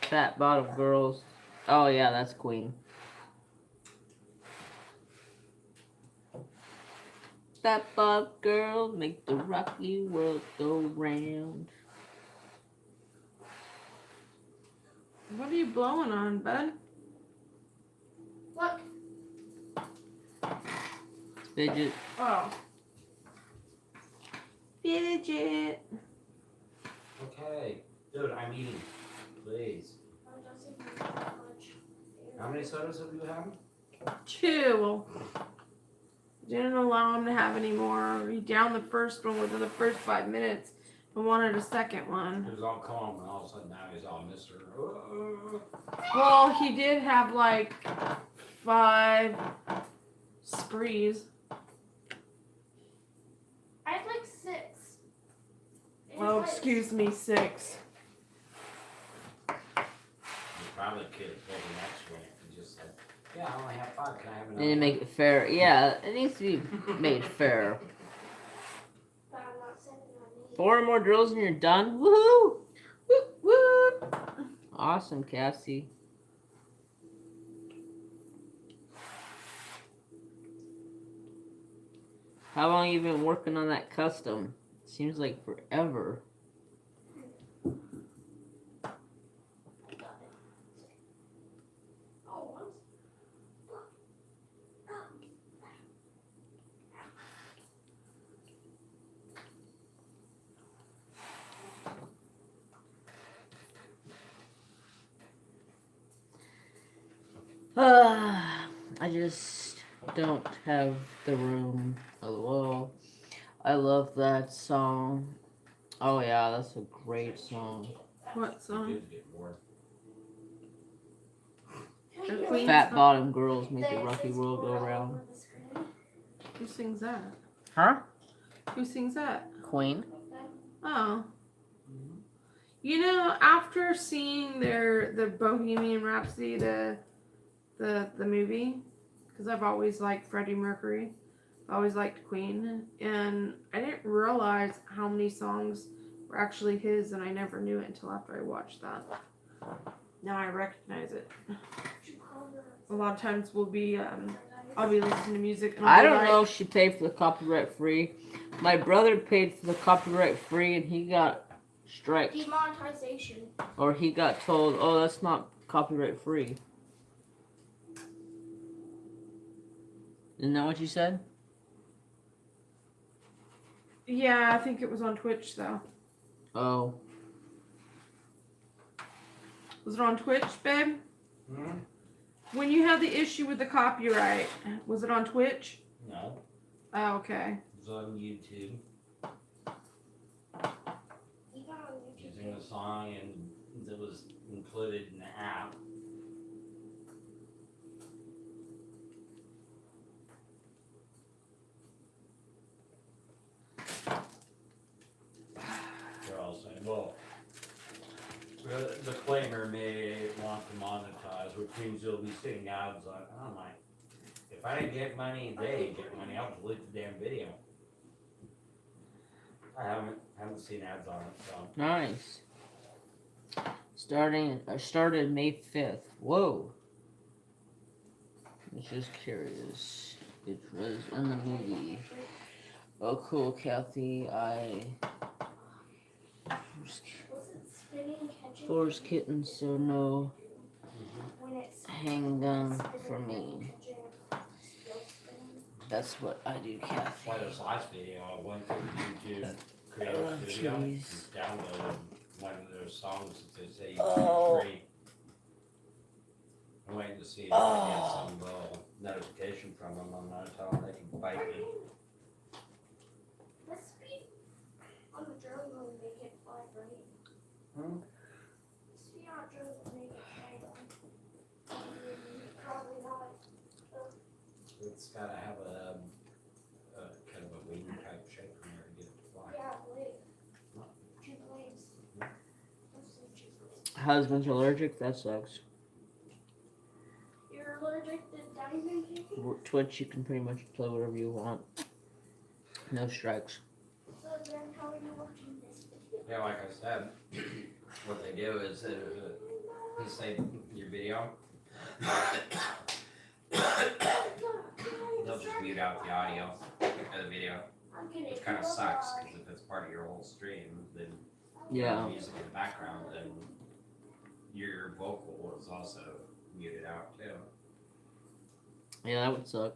Fat bottom girls. Oh yeah, that's Queen. Fat bottom girls make the rocky world go round. What are you blowing on, bud? Look, Fidget. Oh. Fidget. Okay, dude, I'm eating. Please. oh, it doesn't need that much. How many sodas have you had? 2. Didn't allow him to have any more. He downed the first one within the first 5 minutes and wanted a second one. He was all calm, and all of a sudden now he's all Mr. Well, he did have like 5 sprees. I had like 6. Oh, excuse me, 6. He probably could have pulled the next one and just said, yeah, I only have 5. Can I have They another? need to make it fair. Yeah, it needs to be made fair. But I'm not sending on me. 4 more drills and you're done. Woohoo! Whoop, whoop. Awesome, Cassie. How long you been working on that custom? Seems like forever. I got it. Oh, once. I just don't have the room. LOL. I love that song. Oh yeah, that's a great song. What You song? did get bored. The Queen Fat song? bottom girls make the rocky world go round. Who sings that? Huh? Who sings that? Queen? Oh. You know, after seeing the Bohemian Rhapsody, the movie, because I've always liked Freddie Mercury, I always liked Queen, and I didn't realize how many songs were actually his, and I never knew it until after I watched that. Now I recognize it. A lot of times I'll be listening to music, and I I'll be don't like, know if she paid for the copyright free. My brother paid for the copyright free and he got striked. Demonetization. Or he got told, oh, that's not copyright free. Isn't that what you said? Yeah, I think it was on Twitch though. Oh. Was it on Twitch, babe? Hmm? When you had the issue with the copyright, was it on Twitch? No, Oh, okay. it was on YouTube. You got on YouTube. Using the song, and it was included in the app. They're all saying, well, the claimer may want to monetize, which means they'll be seeing ads on. I'm like, if I didn't get money, they ain't get money. I'll delete the damn video. I haven't seen ads on it, so. Nice. Started May 5th. Whoa. I'm just curious. It was in the movie. Oh, cool, Kathy. Was it spinning, catching? Force kittens, so no When it's handgun spinning, for me. catching, still spinning? That's what I do, That's Kathy. why this last video, I went through YouTube Oh, Creative Studio and jeez. downloaded one of their songs that they say you Oh. can free. I'm waiting to see if I get Oh. some little notification from them on that, how they can bite me. The speed on the drone will make it fly, right? Hmm? The speed on the Probably not. It's gotta have a kind of a wing type shape in there to get it to fly. Yeah, blade. 2 blades. Mostly 2 blades. Husband's allergic? That sucks. You're allergic to diamond kicking? Twitch, you can pretty much play whatever you want. No strikes. So then how are you watching this video? Yeah, like I said, what they do is you save your video. They'll just mute out the audio of the video, which kind of sucks because if it's part of your whole stream, then Yeah. music in the background, then your vocal is also muted out too. Yeah, that would suck.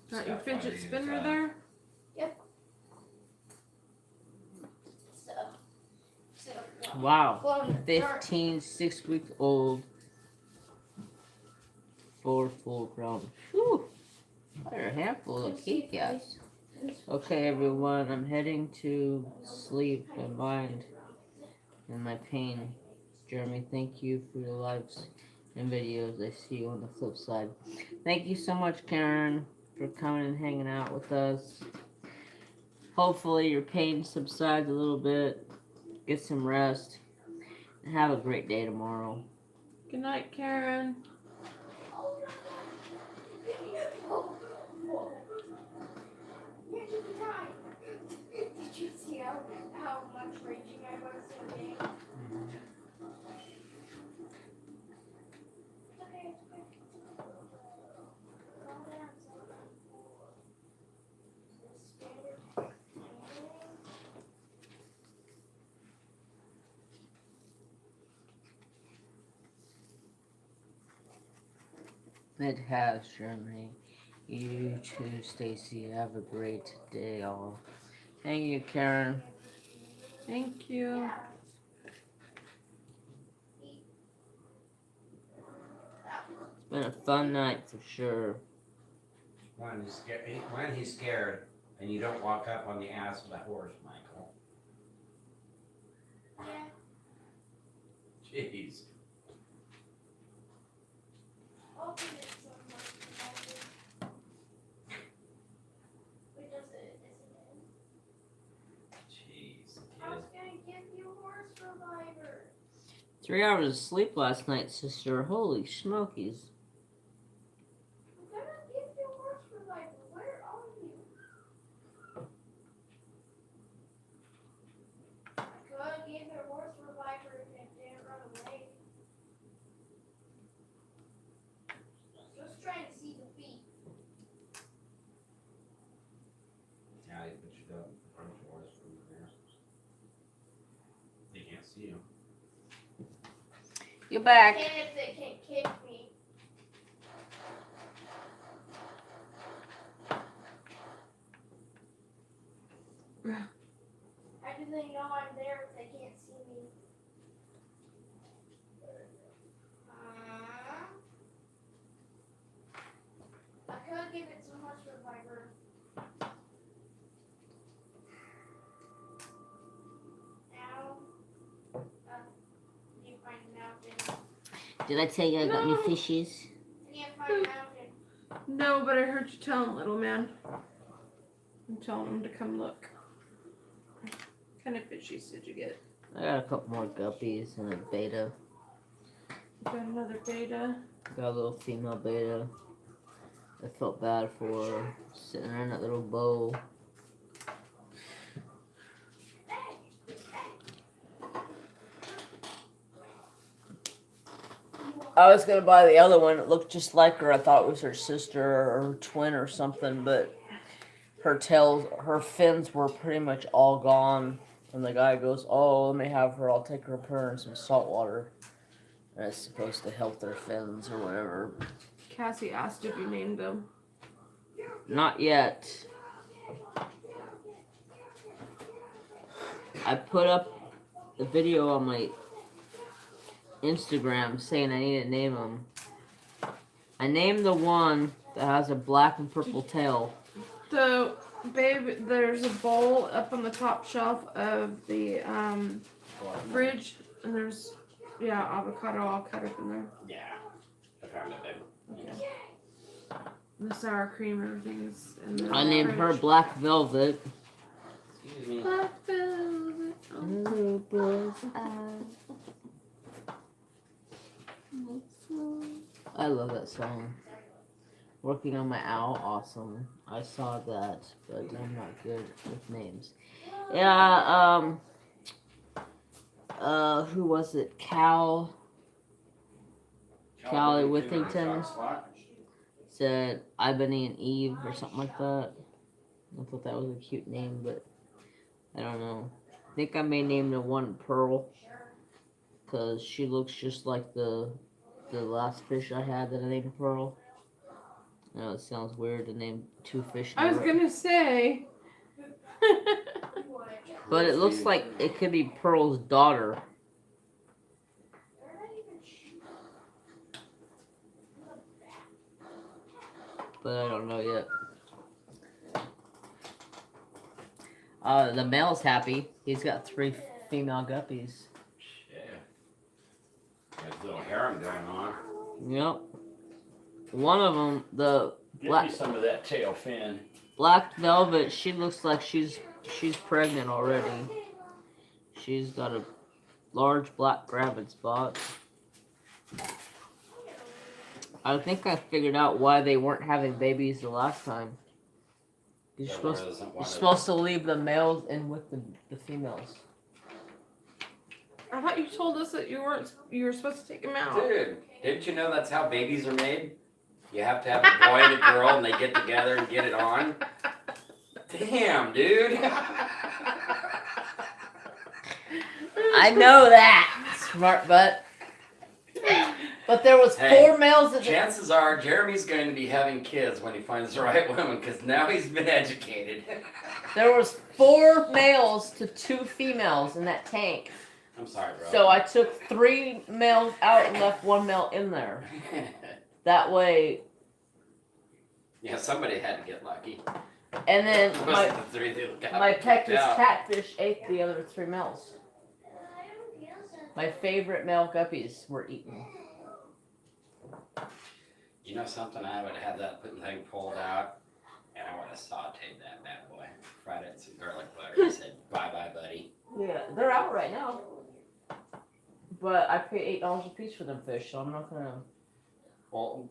Got your Stuff on fidget these, spinner there? So Wow. glow in the dark. 15, 6 weeks old. 4 full grown. Whew. They're a handful of kitty cats. Okay, everyone, I'm heading to sleep. My mind and my pain. Jeremy, thank you for your lives and videos. I see you on the flip side. Thank you so much, Karen, for coming and hanging out with us. Hopefully your pain subsides a little bit. Get some rest. And have a great day tomorrow. Good night, Karen. Here's the time. Did you see how much raging I was in the game? It's okay, it's okay. Calm down, son. Standard. It has, Jeremy. You too, Stacy. Have a great day, all. Thank you, Karen. Thank you. It's been a fun night for sure. When he's scared, and you don't walk up on the ass of a horse, Michael. Yeah. Jeez. I'll give it some more. Wait, does it, isn't it? Jeez, I was kid. gonna give you Horse Survivor. 3 hours of sleep last night, sister. Holy smokies. I'm gonna give you Horse Survivor. Where are you? I could give you Horse Survivor if it didn't run away. Just trying to see the feet. Yeah, you put you up in front of the horse from there. They can't see you. You're back. And if they can kick me. How do they know I'm there if they can't see me? I could give it so much Survivor. Now, you find a mountain. Did I tell you I got new No. fishes? I need to find a mountain. No, but I heard you telling little man. I'm telling him to come look. What kind of fishies did you get? I got a couple more guppies and a beta. You got another beta. Got a little female beta. I felt bad for her sitting there in that little bowl. I was gonna buy the other one. It looked just like her. I thought it was her sister or her twin or something, but her fins were pretty much all gone. And the guy goes, "Oh, let me have her. I'll take her up her in some salt water. And it's supposed to help their fins or whatever." Cassie asked if you named them. Not yet. I put up the video on my Instagram saying I need to name them. I named the one that has a black and purple tail. So, babe, there's a bowl up on the top shelf of the fridge, and there's avocado all cut up in there. Yeah. I found it, babe. Okay. The sour cream, everything's in the I named her fridge. Black Velvet. Excuse me. Black velvet. I love that song. Working on my owl, awesome. I saw that, but I'm not good with names. Yeah, who was it? Callie Whittington said Ebony and Eve or something like that. I thought that was a cute name, but I don't know. I think I may name the one Pearl, because she looks just like the last fish I had that I named Pearl. I know it sounds weird to name two fish. I was gonna say. But it looks like it could be Pearl's daughter. But I don't know yet. The male's happy. He's got 3 female guppies. Yeah. Got a little harem going on. Yep. One of them, the Give Black- me some of that tail fin. Black Velvet, she looks like she's pregnant already. She's got a large black gravid spot. I think I figured out why they weren't having babies the last time. You're supposed to leave the males in with the females. I thought you told us that you were supposed to take him out. Dude, didn't you know that's how babies are made? You have to have a boy and a girl and they get together and get it on? Damn, dude. I know that, smart butt. But there was Hey, 4 males at the Chances are Jeremy's going to be having kids when he finds the right woman because now he's been educated. There was 4 males to 2 females in that tank. I'm sorry, bro. So I took 3 males out and left 1 male in there. That way, Yeah, somebody had to get lucky. and then It my wasn't the three that got my kicked Texas out. catfish ate the other 3 males. My favorite male guppies were eaten. You know something? I would have had that thing pulled out, and I would have sauteed that bad boy, fried it in some garlic butter, and said, "Bye, buddy." Yeah, they're out right now. But I paid $8 a piece for them fish, so I'm not gonna. Well,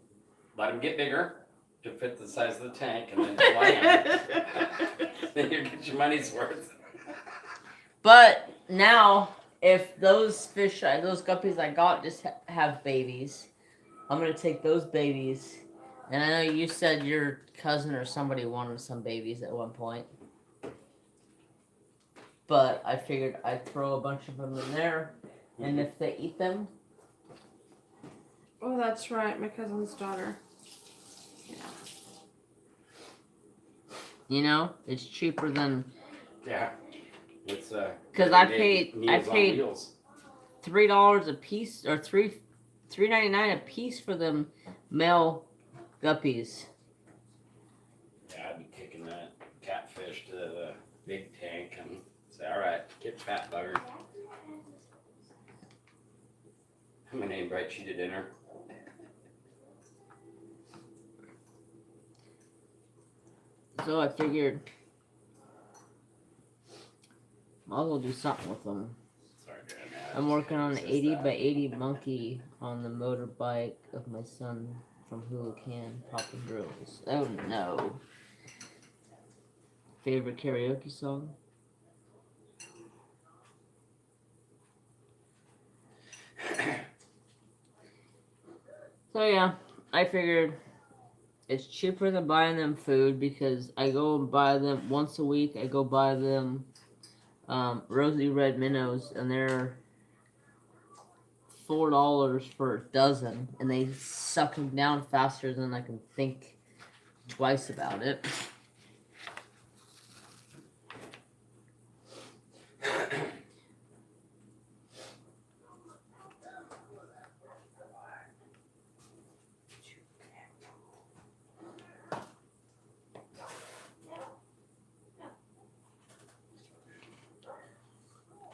let them get bigger to fit the size of the tank, and then fly them. Then you get your money's worth. But now, if those guppies I got just have babies, I'm gonna take those babies. And I know you said your cousin or somebody wanted some babies at one point. But I figured I'd throw a bunch of them in there, and if they eat them, Oh, that's right, my cousin's daughter. Yeah. you know, it's cheaper than Yeah. It's 'Cause I paid $3 a piece or $3.99 a piece for them male guppies. Yeah, I'd be taking that catfish to the big tank and say, "All right, get fat bugger. I'm gonna invite you to dinner." So I figured might as well do something with them. Sorry, Dad. I'm working on an 80 by 80 monkey on the motorbike of my son from Hula Can, Papa Grills. Oh no. Favorite karaoke song? So yeah, I figured it's cheaper than buying them food because I go and buy them once a week. I go buy them rosy red minnows, and they're $4 for a dozen, and they suck them down faster than I can think twice about it.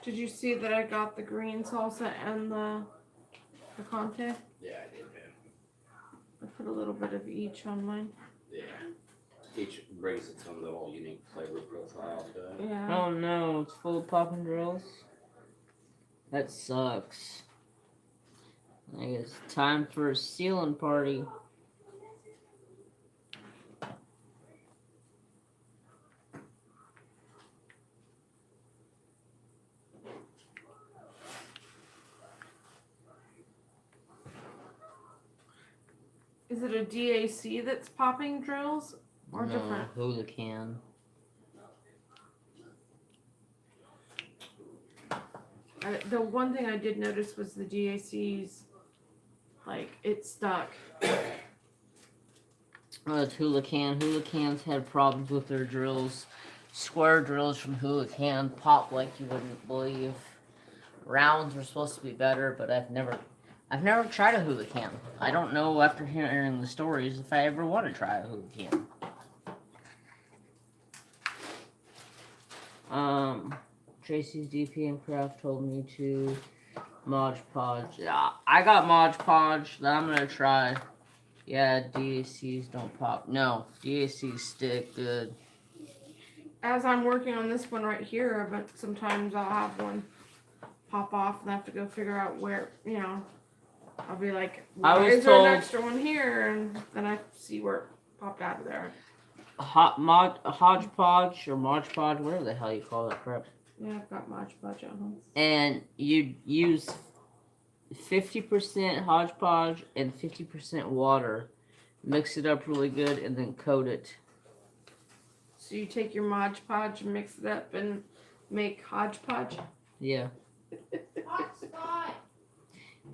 Did you see that I got the green salsa and the picante? Yeah, I did, man. I put a little bit of each on mine. Yeah. Each brings its own little unique flavor profile to it. Yeah. Oh no, it's full of popping drills. That sucks. I guess time for a sealing party. Is it a DAC that's popping drills or No, different? Hula can. The one thing I did notice was the DACs, like it stuck. It's Hula can. Hula cans had problems with their drills. Square drills from Hula can pop like you wouldn't believe. Rounds were supposed to be better, but I've never tried a Hula can. I don't know after hearing the stories if I ever want to try a Hula can. Tracy's DP and Craft told me to Mod Podge. Yeah, I got Mod Podge that I'm gonna try. Yeah, DACs don't pop. No, DACs stick good. As I'm working on this one right here, but sometimes I'll have one pop off and I have to go figure out where, I'll be like, I why was is there told- an extra one here? And then I see where it popped out of there. Hodgepodge or Mod Podge, whatever the hell you call it, crap. Yeah, I've got much budget at home. And you use 50% hodgepodge and 50% water. Mix it up really good and then coat it. So you take your Mod Podge and mix it up and make hodgepodge? Yeah.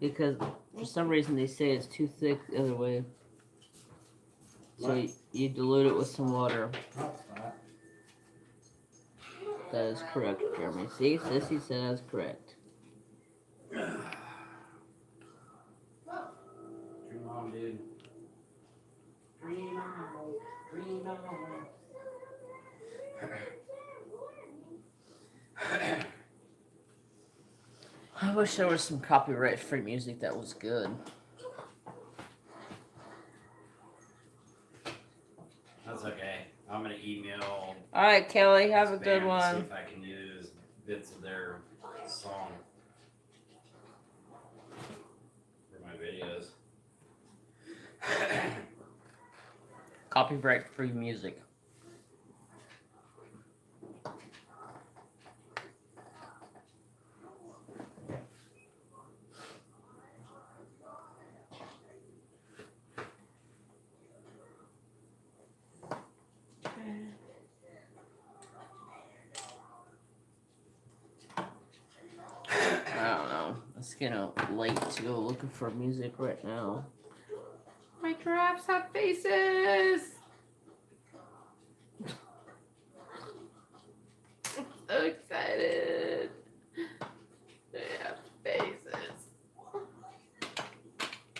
Because for some reason they say it's too thick the other way. So you dilute it with some water. That is correct, Jeremy. See, Sissy said that's correct. Dream on, dude. Dream on. Dream on. I wish there was some copyright-free music that was good. That's okay. I'm gonna email. All right, Kelly, have a Spam good to See one. if I can use bits of their song for my videos. Copyright-free music. I don't know. It's getting late to go looking for music right now. My giraffes have faces! I'm so excited. They have faces.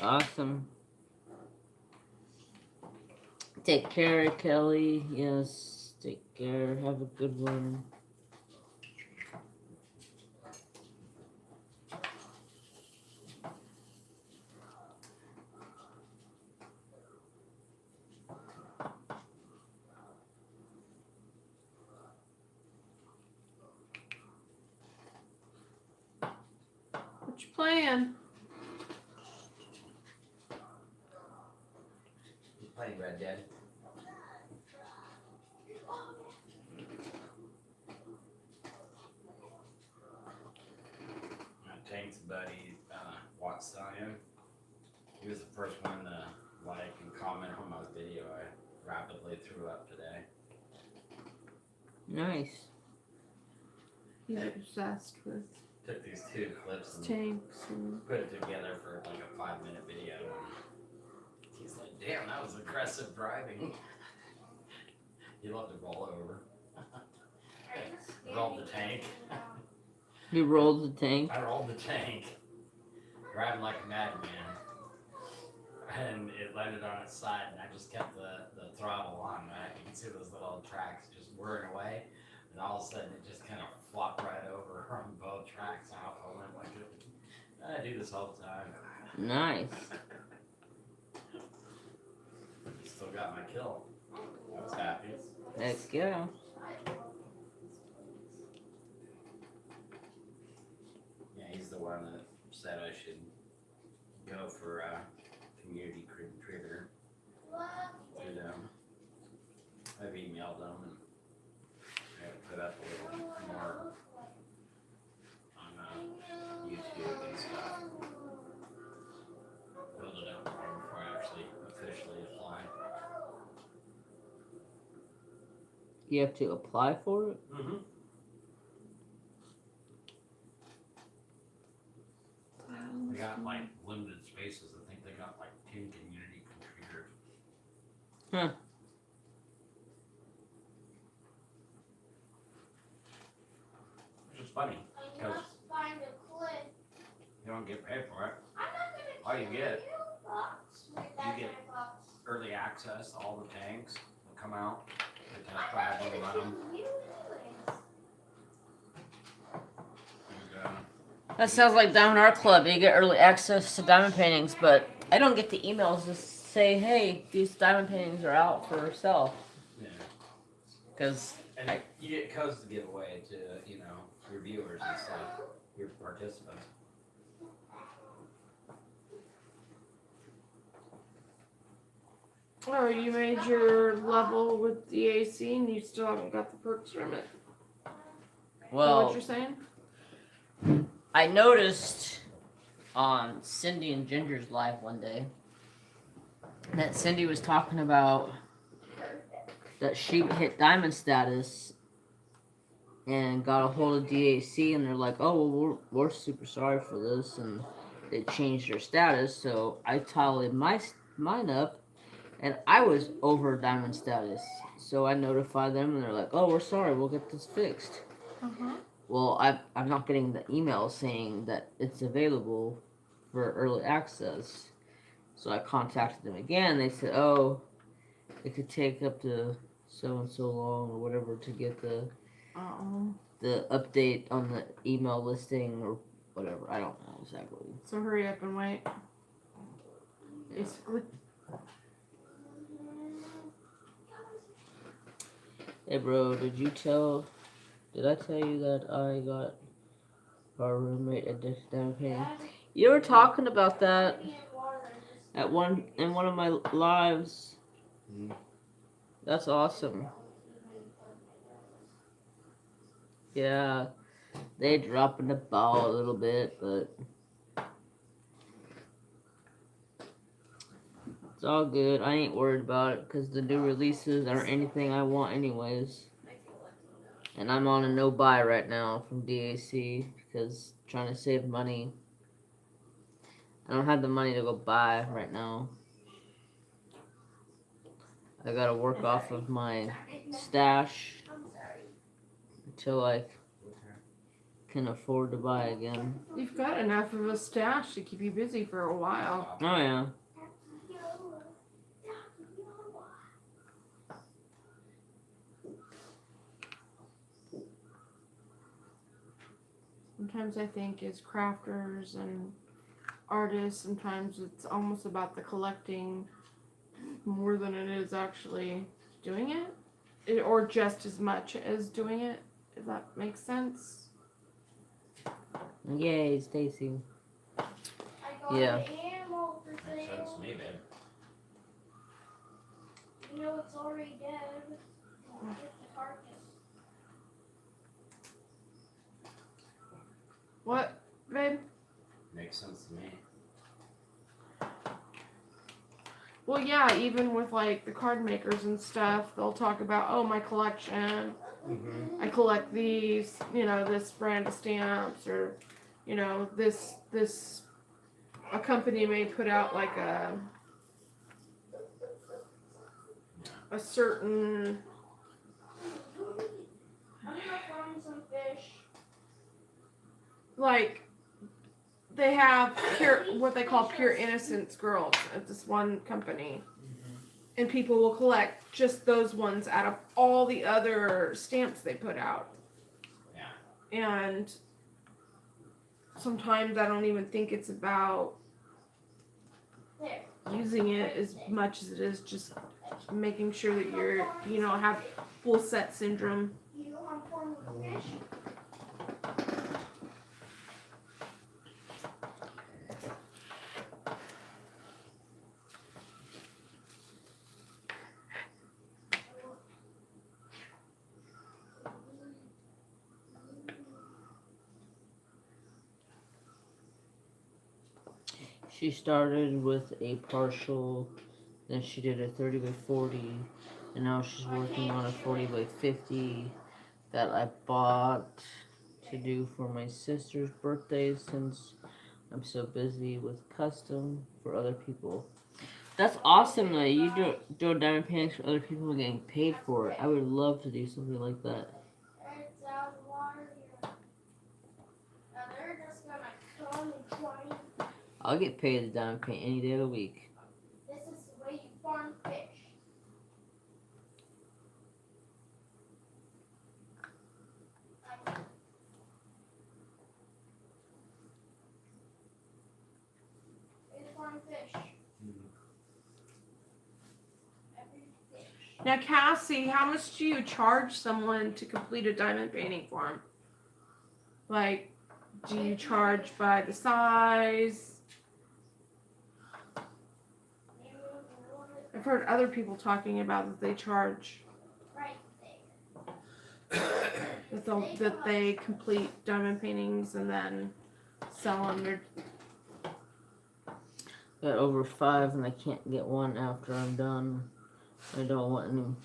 Awesome. Take care, Kelly. Yes, take care. Have a good one. What you playing? You playing Red Dead? Tank's buddy, Watsonian. He was the first one to like and comment on my video I rapidly threw up today. Nice. He's obsessed with Took these two clips and tanks and put it together for like a 5-minute video. And he's like, damn, that was aggressive driving. He loved to roll over. Rolled the tank. You rolled the tank. I rolled the tank. Driving like a madman. And it landed on its side and I just kept the throttle on. Right? You can see those little tracks just whirring away. And all of a sudden it just kind of flopped right over on both tracks off. I went like, I do this all the time. Nice. Still got my kill. I was happy. Heck yeah. Yeah, he's the one that said I should go for a community contributor. You know, I've emailed them and I have put up a little more on YouTube and stuff. Build it up more before I actually officially apply. You have to apply for it? Mm-hmm. They got like limited spaces. I think they got like 10 community contributors. Huh. Which is funny because you don't get paid for it. All you get, early access to all the tanks that come out. They test drive them, run them. And, That sounds like Diamond Art Club. You get early access to diamond paintings, but I don't get the emails that say, hey, these diamond paintings are out for sale. yeah. Because And you get codes to give away to, you know, your viewers and stuff, your participants. Oh, you made your level with the AC and you still haven't got the perks from it. Is that well, what you're saying? I noticed on Cindy and Ginger's live one day that Cindy was talking about that she hit diamond status and got a hold of DAC, and they're like, oh, well, we're super sorry for this, and they changed their status. So I tallied mine up, and I was over diamond status. So I notified them, and they're like, oh, we're sorry, we'll get this fixed. Uh-huh. Well, I'm not getting the email saying that it's available for early access. So I contacted them again. They said, oh, it could take up to so and so long or whatever to get the update on the email listing or whatever. I don't know exactly. So hurry up and wait. Basically. Hey, bro, did I tell you that I got our roommate a diamond painting? You were talking about that in one of my lives. Mm. That's awesome. Yeah, they dropping the ball a little bit, but it's all good. I ain't worried about it because the new releases aren't anything I want anyways. And I'm on a no buy right now from DAC because trying to save money. I don't have the money to go buy right now. I gotta work off of my stash until I can afford to buy again. You've got enough of a stash to keep you busy for a while. Oh yeah. Sometimes I think as crafters and artists, sometimes it's almost about the collecting more than it is actually doing it, or just as much as doing it, if that makes sense. Yay, Stacy. Yeah. Makes sense to me, babe. You know it's already dead. Get the carcass. What, babe? Makes sense to me. Well, yeah, even with like the card makers and stuff, they'll talk about, oh, my collection. Mm-hmm. I collect these, you know, this brand of stamps, or, you know, this. A company may put out like a certain. I'm gonna find some fish. Like, they have what they call pure innocence girls at this one company. and people will collect just those ones out of all the other stamps they put out. Yeah. And sometimes I don't even think it's about There. using it as much as it is just making sure that you're, have full set syndrome. You know I'm forming a fish. She started with a partial, then she did a 30 by 40, and now she's working on a 40 by 50 that I bought to do for my sister's birthday since I'm so busy with custom for other people. That's awesome that you do diamond paintings for other people and getting paid for it. I would love to do something like that. It's out of water here. Now they're just gonna come and join. I'll get paid to diamond paint any day of the week. This is the way you farm fish. Way to farm fish. Every fish. Now, Cassie, how much do you charge someone to complete a diamond painting for them? Like, do you charge by the size? I've heard other people talking about that they charge Right there. that they complete diamond paintings and then sell them. Got over 5 and I can't get one after I'm done. I don't want them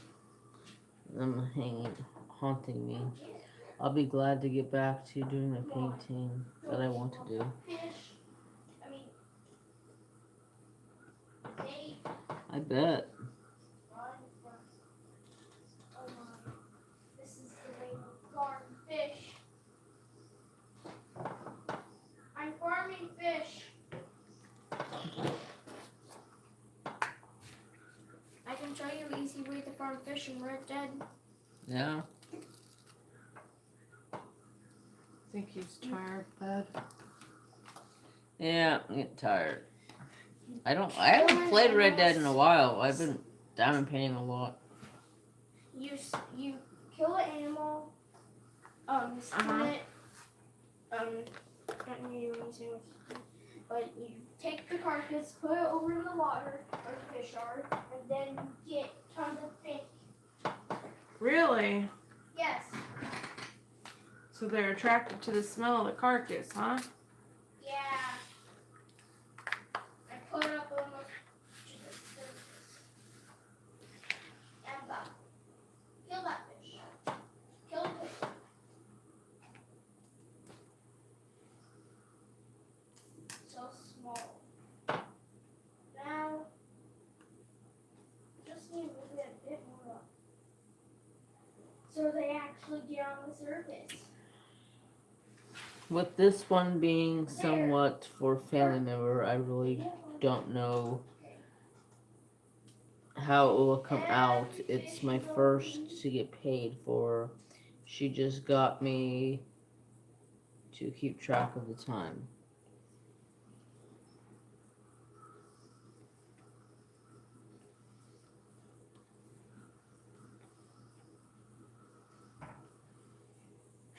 haunting me. I'll be glad to get back to doing the painting that I want to do. Fish. I mean, they I bet. run for. Oh my. This is the way we farm fish. I'm farming fish. I can show you an easy way to farm fish in Red Dead. Yeah. I think he's tired, bud. Yeah, I'm getting tired. I haven't played Red Dead in a while. I've been diamond painting a lot. You kill an animal, skin it, not me doing anything with it, but you take the carcass, put it over in the water where the fish are, and then get tons of fish. Really? Yes. So they're attracted to the smell of the carcass, huh? Yeah. I put it up almost to the surface. And kill that fish. Kill the fish. So small. Now, just need to move it a bit more up. So they actually get on the surface. With this one being somewhat for family member, I really don't know how it will come out. It's my first to get paid for. She just got me to keep track of the time.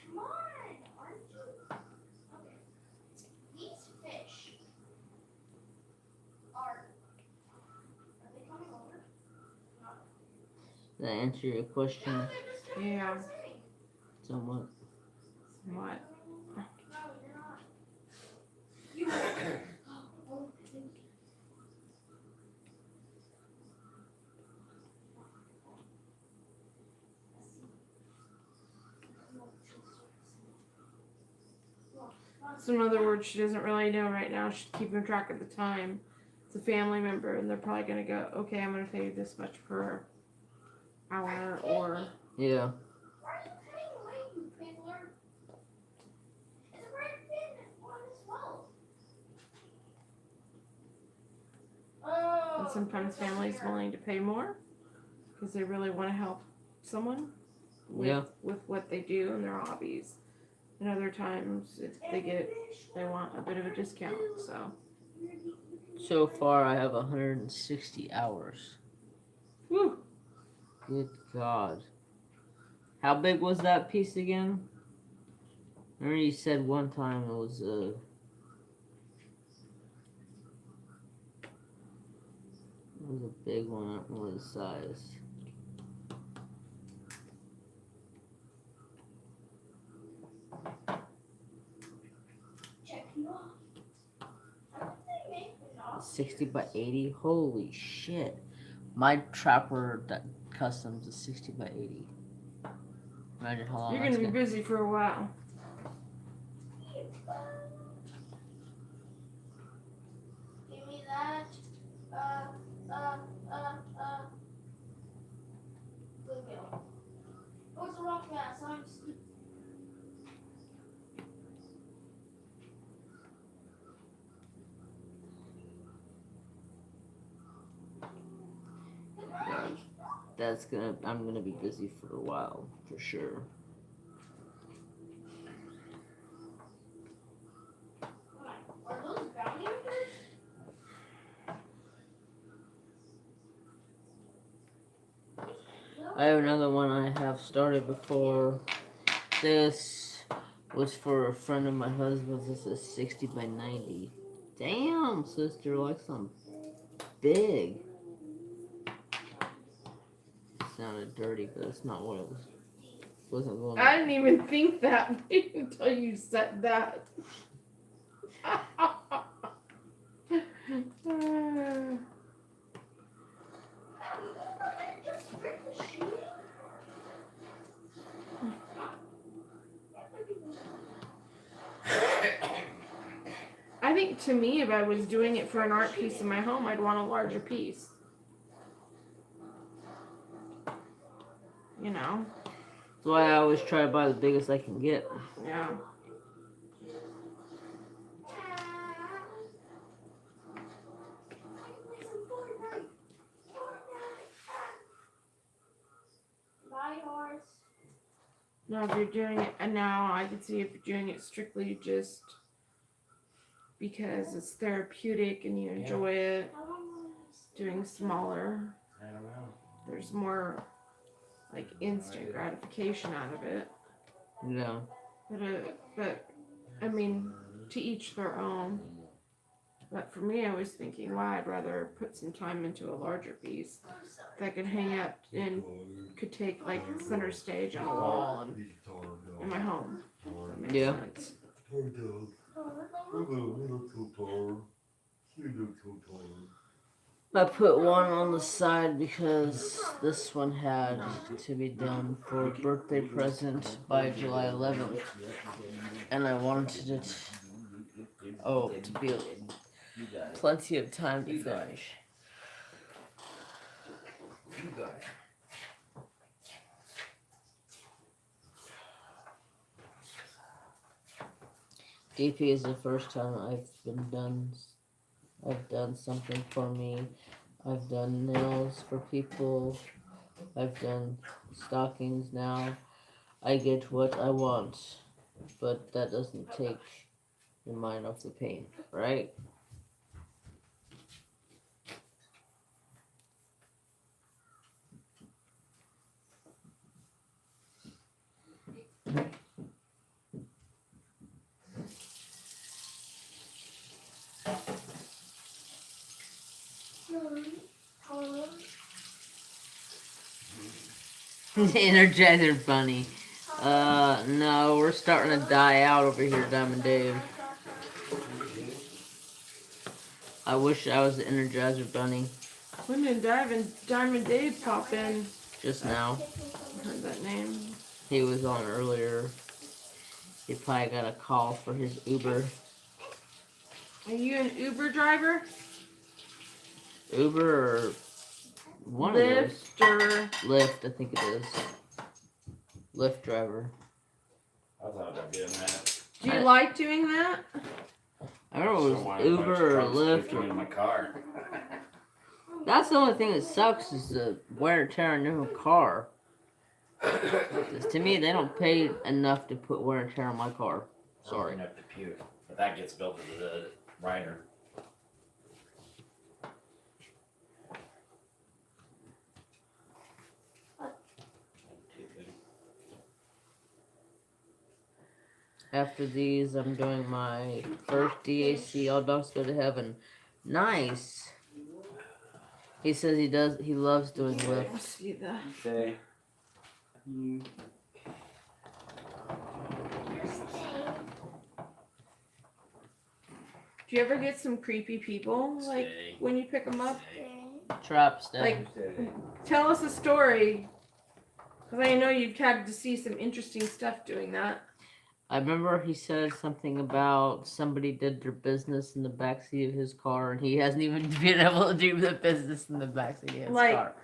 Come on, aren't you? Okay. These fish are they coming over? Did that answer your question No, they're just coming Yeah. over the city. somewhat? What? No, they're not. You. Oh, thank you. So in other words, she doesn't really know right now. She's keeping track of the time. It's a family member, and they're probably gonna go, okay, I'm gonna pay you this much per hour, or Yeah. Why are you cutting away, you fiddler? It's a red fin on his mouth. Oh. it's sometimes families willing to pay more because they really want to help someone Yeah. with what they do and their hobbies. And other times they want a bit of a discount. So far, I have 160 hours. Whew. Good God. How big was that piece again? I remember you said one time it was a big one. I don't know the size. Check you off. How did they make it off? 60 by 80. Holy shit! My Trapper Customs is 60 by 80. Imagine how long You're that's gonna be gonna. busy for a while. Give me that. Bluegill. Where's the rock mass? I'm stupid. I'm gonna be busy for a while for sure. Are those bounty hunters? I have another one I have started before. This was for a friend of my husband's. This is 60 by 90. Damn, sister, like some big. Sounded dirty, but that's not what it was. Wasn't going. I didn't even think that until you said that. I think to me, if I was doing it for an art piece in my home, I'd want a larger piece. You know? That's why I always try to buy the biggest I can get. Yeah. Bye, horse. No, if you're doing it, and now I can see if you're doing it strictly just because it's therapeutic and you enjoy it, doing smaller, I don't know. there's more like instant gratification out of it. Yeah. But I mean, to each their own. But for me, I was thinking, wow, I'd rather put some time into a larger piece that could hang up and could take like center stage on a wall and in my home. That makes Yeah. sense. I put one on the side because this one had to be done for a birthday present by July 11th. And I wanted it to be plenty of time to finish. DP is the first time I've done something for me. I've done nails for people. I've done stockings now. I get what I want, but that doesn't take your mind off the pain, right? Energizer Bunny. No, we're starting to die out over here, Diamond Dave. I wish I was the Energizer Bunny. When did Diamond Dave pop in? Just now. I heard that name. He was on earlier. He probably got a call for his Uber. Are you an Uber driver? Uber or one of those. Lyft or Lyft, I think it is. Lyft driver. I thought about doing that. do you like doing that? I don't know if it was Uber or Lyft in my car. That's the only thing that sucks is the wear and tear on a new car. 'Cause to me, they don't pay enough to put wear and tear on my car. Sorry. Enough to puke, but that gets built into the rider. After these, I'm doing my first DAC. All dogs go to heaven. Nice. He says he does. He loves doing Let's lifts. see the. Okay. You're staying. Do you ever get some creepy people like Stay. when you pick them up? Trap step. Like, tell us a story. Because I know you've had to see some interesting stuff doing that. I remember he said something about somebody did their business in the backseat of his car, and he hasn't even been able to do the business in the backseat of his Like- car.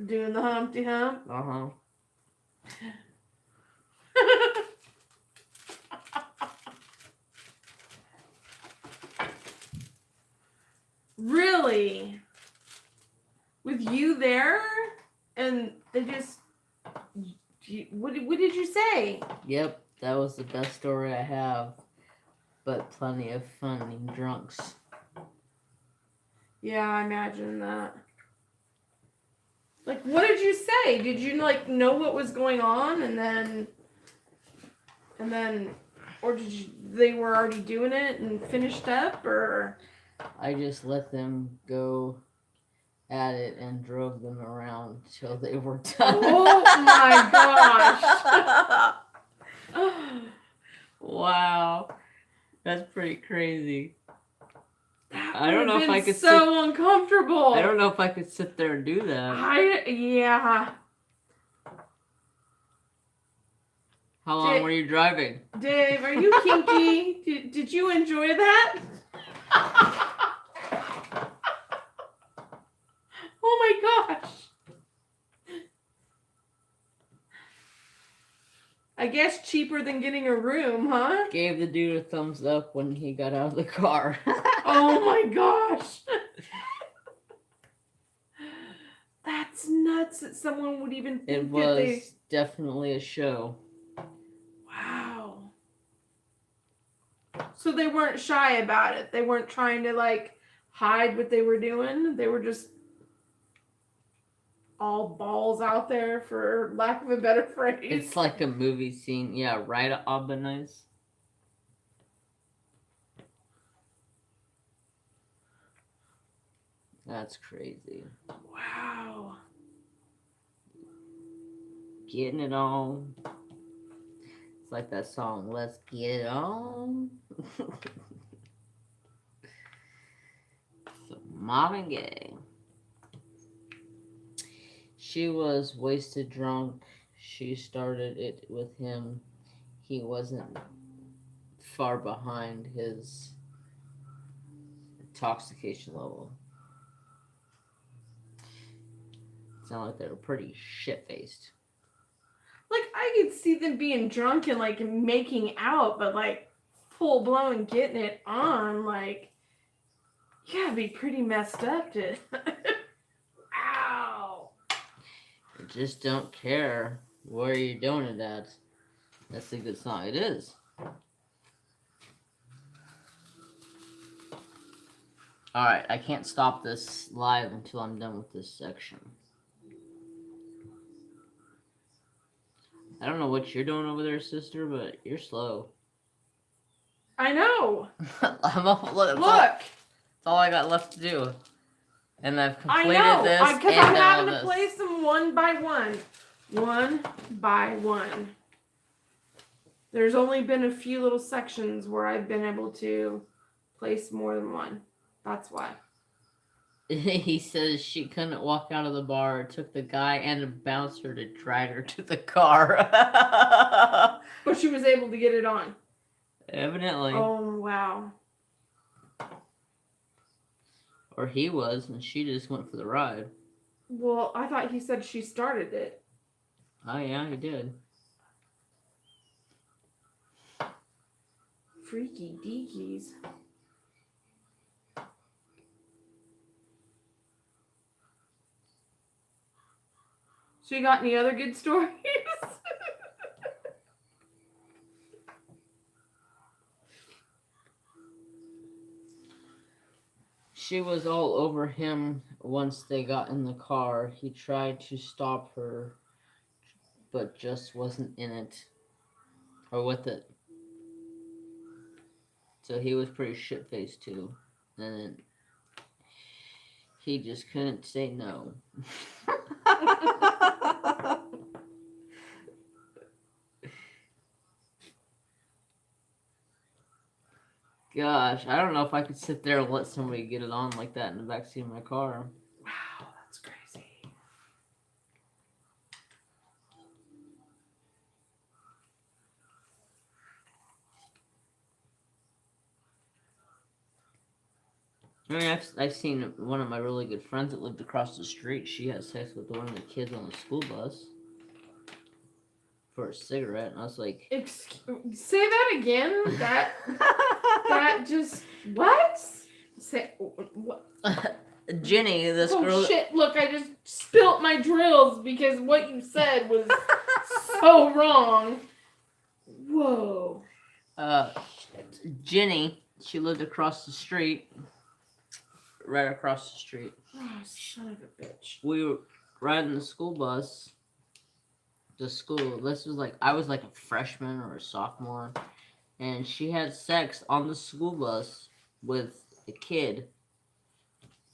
Doing the Humpty Hump. Uh huh. Really? With you there? And they just. What did you say? Yep, that was the best story I have. But plenty of funny drunks. Yeah, I imagine that. Like, what did you say? Did you like know what was going on, and then, or did you? They were already doing it and finished up, or? I just let them go at it and drove them around till they were done. Oh my gosh! Wow, that's pretty crazy. That I don't know would've if I been could so uncomfortable. I don't know if I could sit there and do that. Yeah. How long were you driving? Dave, are you kinky? Did you enjoy that? Oh my gosh. I guess cheaper than getting a room, huh? Gave the dude a thumbs up when he got out of the car. Oh my gosh. That's nuts that someone would even think It that they. was definitely a show. Wow. So they weren't shy about it. They weren't trying to like hide what they were doing. They were just all balls out there, for lack of a better phrase. It's like a movie scene. Yeah, right, Albanize? That's crazy. Wow. Getting it on. It's like that song, Let's Get It On. So, Marvin Gaye. She was wasted drunk. She started it with him. He wasn't far behind his intoxication level. Sound like they were pretty shit-faced. Like, I could see them being drunk and like making out, but like full blown getting it on, like, you gotta be pretty messed up to. Ow. I just don't care where you're doing it at. That's a good song. It is. Alright, I can't stop this live until I'm done with this section. I don't know what you're doing over there, sister, but you're slow. I know. I'm up. Look. Look. That's all I got left to do. And I've I completed know. this Because and I'm done having all to this. place them one by one. One by one. There's only been a few little sections where I've been able to place more than one. That's why. He says she couldn't walk out of the bar. It took the guy and a bouncer to drag her to the car. But she was able to get it on. Evidently. Oh, wow. Or he was, and she just went for the ride. Well, I thought he said she started it. Oh, yeah, he did. Freaky deakies. So you got any other good stories? She was all over him once they got in the car. He tried to stop her, but just wasn't in it or with it. So he was pretty shit faced too. And then he just couldn't say no. Gosh, I don't know if I could sit there and let somebody get it on like that in the backseat of my car. Wow, that's crazy. I mean, I've seen one of my really good friends that lived across the street. She had sex with one of the kids on the school bus for a cigarette, and I was like, Say that again. That just what? Say what? Jenny, this Oh girl. shit! Look, I just spilt my drills because what you said was so wrong. Whoa. Jenny, she lived across the street, right across the street. Oh, son of a bitch. We were riding the school bus to school. This was like, I was like a freshman or a sophomore, and she had sex on the school bus with a kid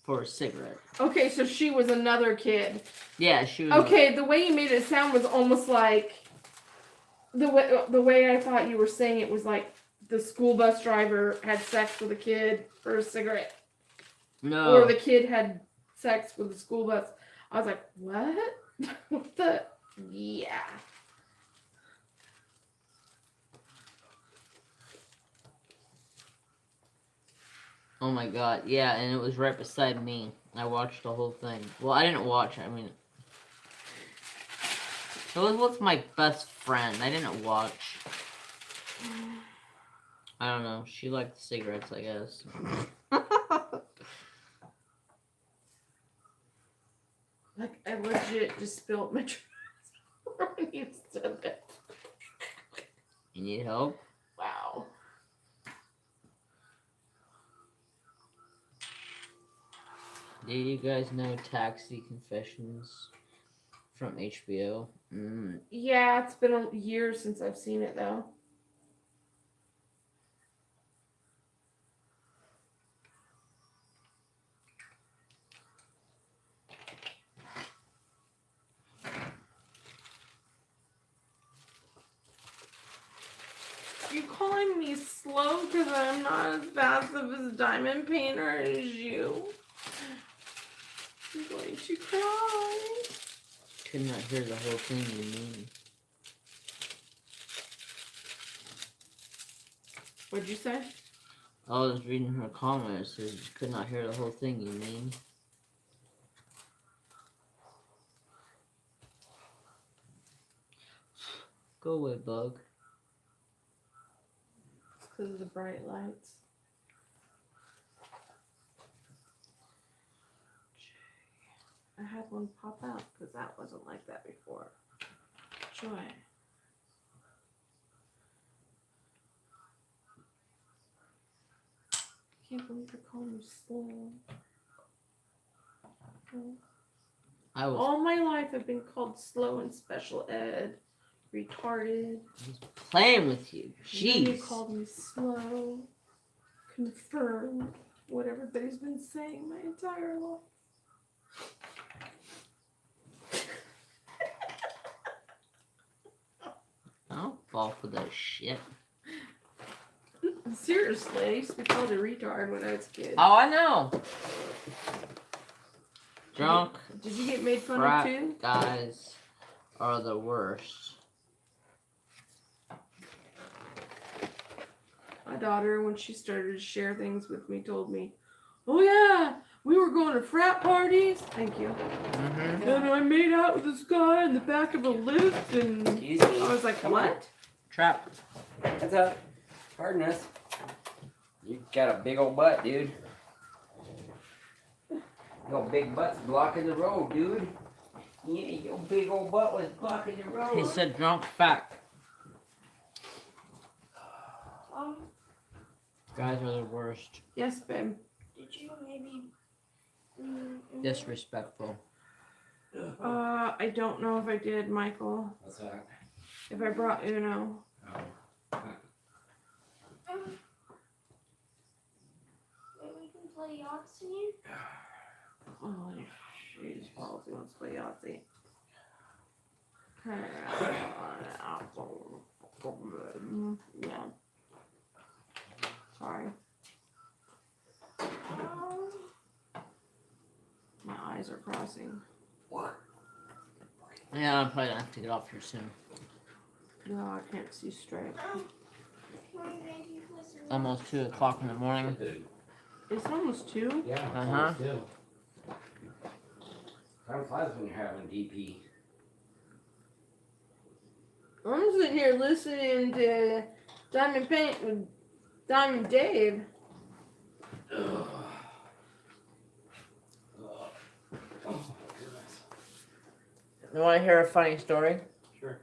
for a cigarette. Okay, so she was another kid. Yeah, she was. Okay, the way you made it sound was almost like the way I thought you were saying it was like the school bus driver had sex with a kid for a cigarette. No. Or the kid had sex with the school bus. I was like, what? What the? Yeah. Oh my god, yeah, and it was right beside me. I watched the whole thing. Well, I didn't watch it, I mean... It was with my best friend. I didn't watch. I don't know. She liked the cigarettes, I guess. Like, I legit just spilled my drink when you said that. You need help? Wow. Do you guys know Taxi Confessions from HBO? Yeah, it's been a year since I've seen it, though. You calling me slow because I'm not as fast of a diamond painter as you? I'm going to cry. Could not hear the whole thing you mean. What'd you say? I was reading her comments. It says, could not hear the whole thing you mean. Go away, bug. It's because of the bright lights. I had one pop out because that wasn't like that before. Joy. I can't believe you're calling me slow. I was All my life I've been called slow in special ed, retarded. playing with you. And then you Jeez. called me slow. Confirmed what everybody's been saying my entire life. I don't fall for that shit. Seriously, I used to be called a retard when I was a kid. Oh, I know. Drunk Did you get made fun of frat too? guys are the worst. My daughter, when she started to share things with me, told me, "Oh yeah, we were going to frat parties." Thank you. Mm-hmm. And I made out with this guy in the back of a lift, and Excuse me. I was like, Come on. "What?" Trap. What's up? Pardon us. You got a big old butt, dude. Your big butt's blocking the road, dude. Yeah, your big old butt was blocking the road. He said drunk fat. Guys are the worst. Yes, babe. Did you maybe? Disrespectful. I don't know if I did, Michael. What's that? If I brought Uno. Oh. Maybe we can play Yahtzee. Oh, jeez, Policy wants to play Yahtzee. Yeah. Sorry. My eyes are crossing. Yeah, I'm probably gonna have to get off here soon. No, I can't see straight. Can we maybe play some? Almost 2 o'clock in the morning. It's almost 2. Yeah. Uh-huh. Time flies when you're having DP. I'm sitting here listening to Diamond Paint with Diamond Dave. Ugh. Oh my goodness. You want to hear a funny story? Sure.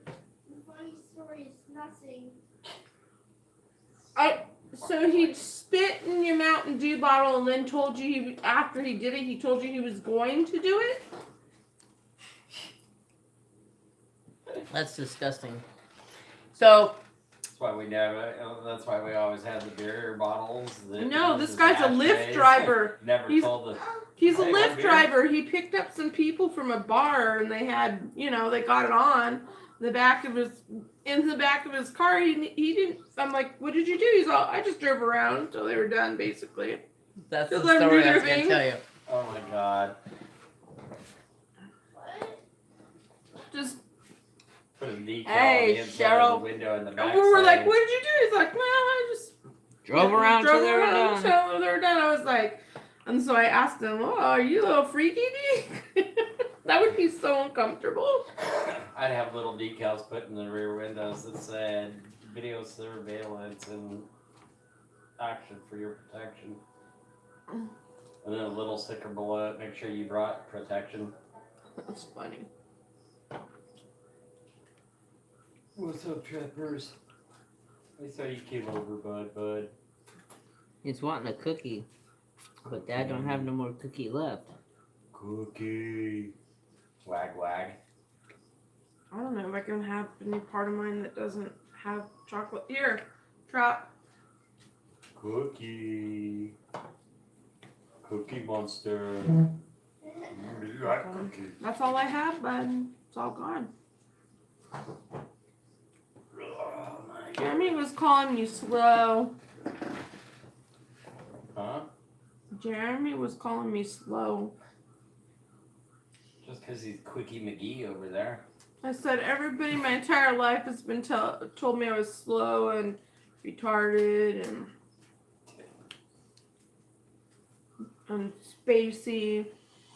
The funny story is nothing. So he spit in your Mountain Dew bottle and then told you after he did it, he told you he was going to do it? That's disgusting. So, That's why we never. That's why we always had the beer bottles. No, this guy's a Lyft driver. Never He's- told the. He's a Hey, one Lyft beer. driver. He picked up some people from a bar and they had, they got it on the back of his car. He didn't. I'm like, what did you do? He's all, I just drove around until they were done, basically. that's the Just let him story do I was their going to thing. tell you. Oh my god! What? Just, Put a decal Hey, on the inside Cheryl. of the window in the back. we were like, saying, what did you do? He's like, well, I just Drove around till drove they were around done. till they were done. I was like, and so I asked him, oh, are you a little freaky? That would be so uncomfortable. I'd have little decals put in the rear windows that said video surveillance and action for your protection. And then a little sticker below it, make sure you brought protection. That's funny. What's up, trappers? I saw you came over, bud. He's wanting a cookie. But Dad don't have no more cookie left. Cookie. Wag. I don't know if I can have any part of mine that doesn't have chocolate. Here, Trap. Cookie. Cookie monster. You like cookie? That's all I have, bud. It's all gone. Oh my. Jeremy was calling you slow. Huh? Jeremy was calling me slow. Just because he's Quickie McGee over there. I said everybody my entire life has been told me I was slow and retarded and spacey,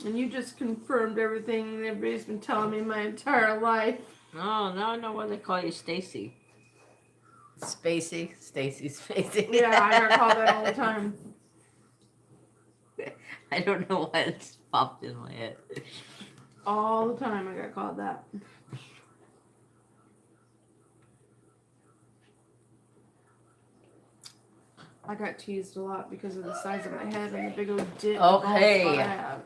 and you just confirmed everything that everybody's been telling me my entire life. No, I know why they call you Stacy. Spacey. Yeah, I got called that all the time. I don't know why it's popped in my head. All the time I got called that. I got teased a lot because of the size of my head and the big old dick. Okay. I have.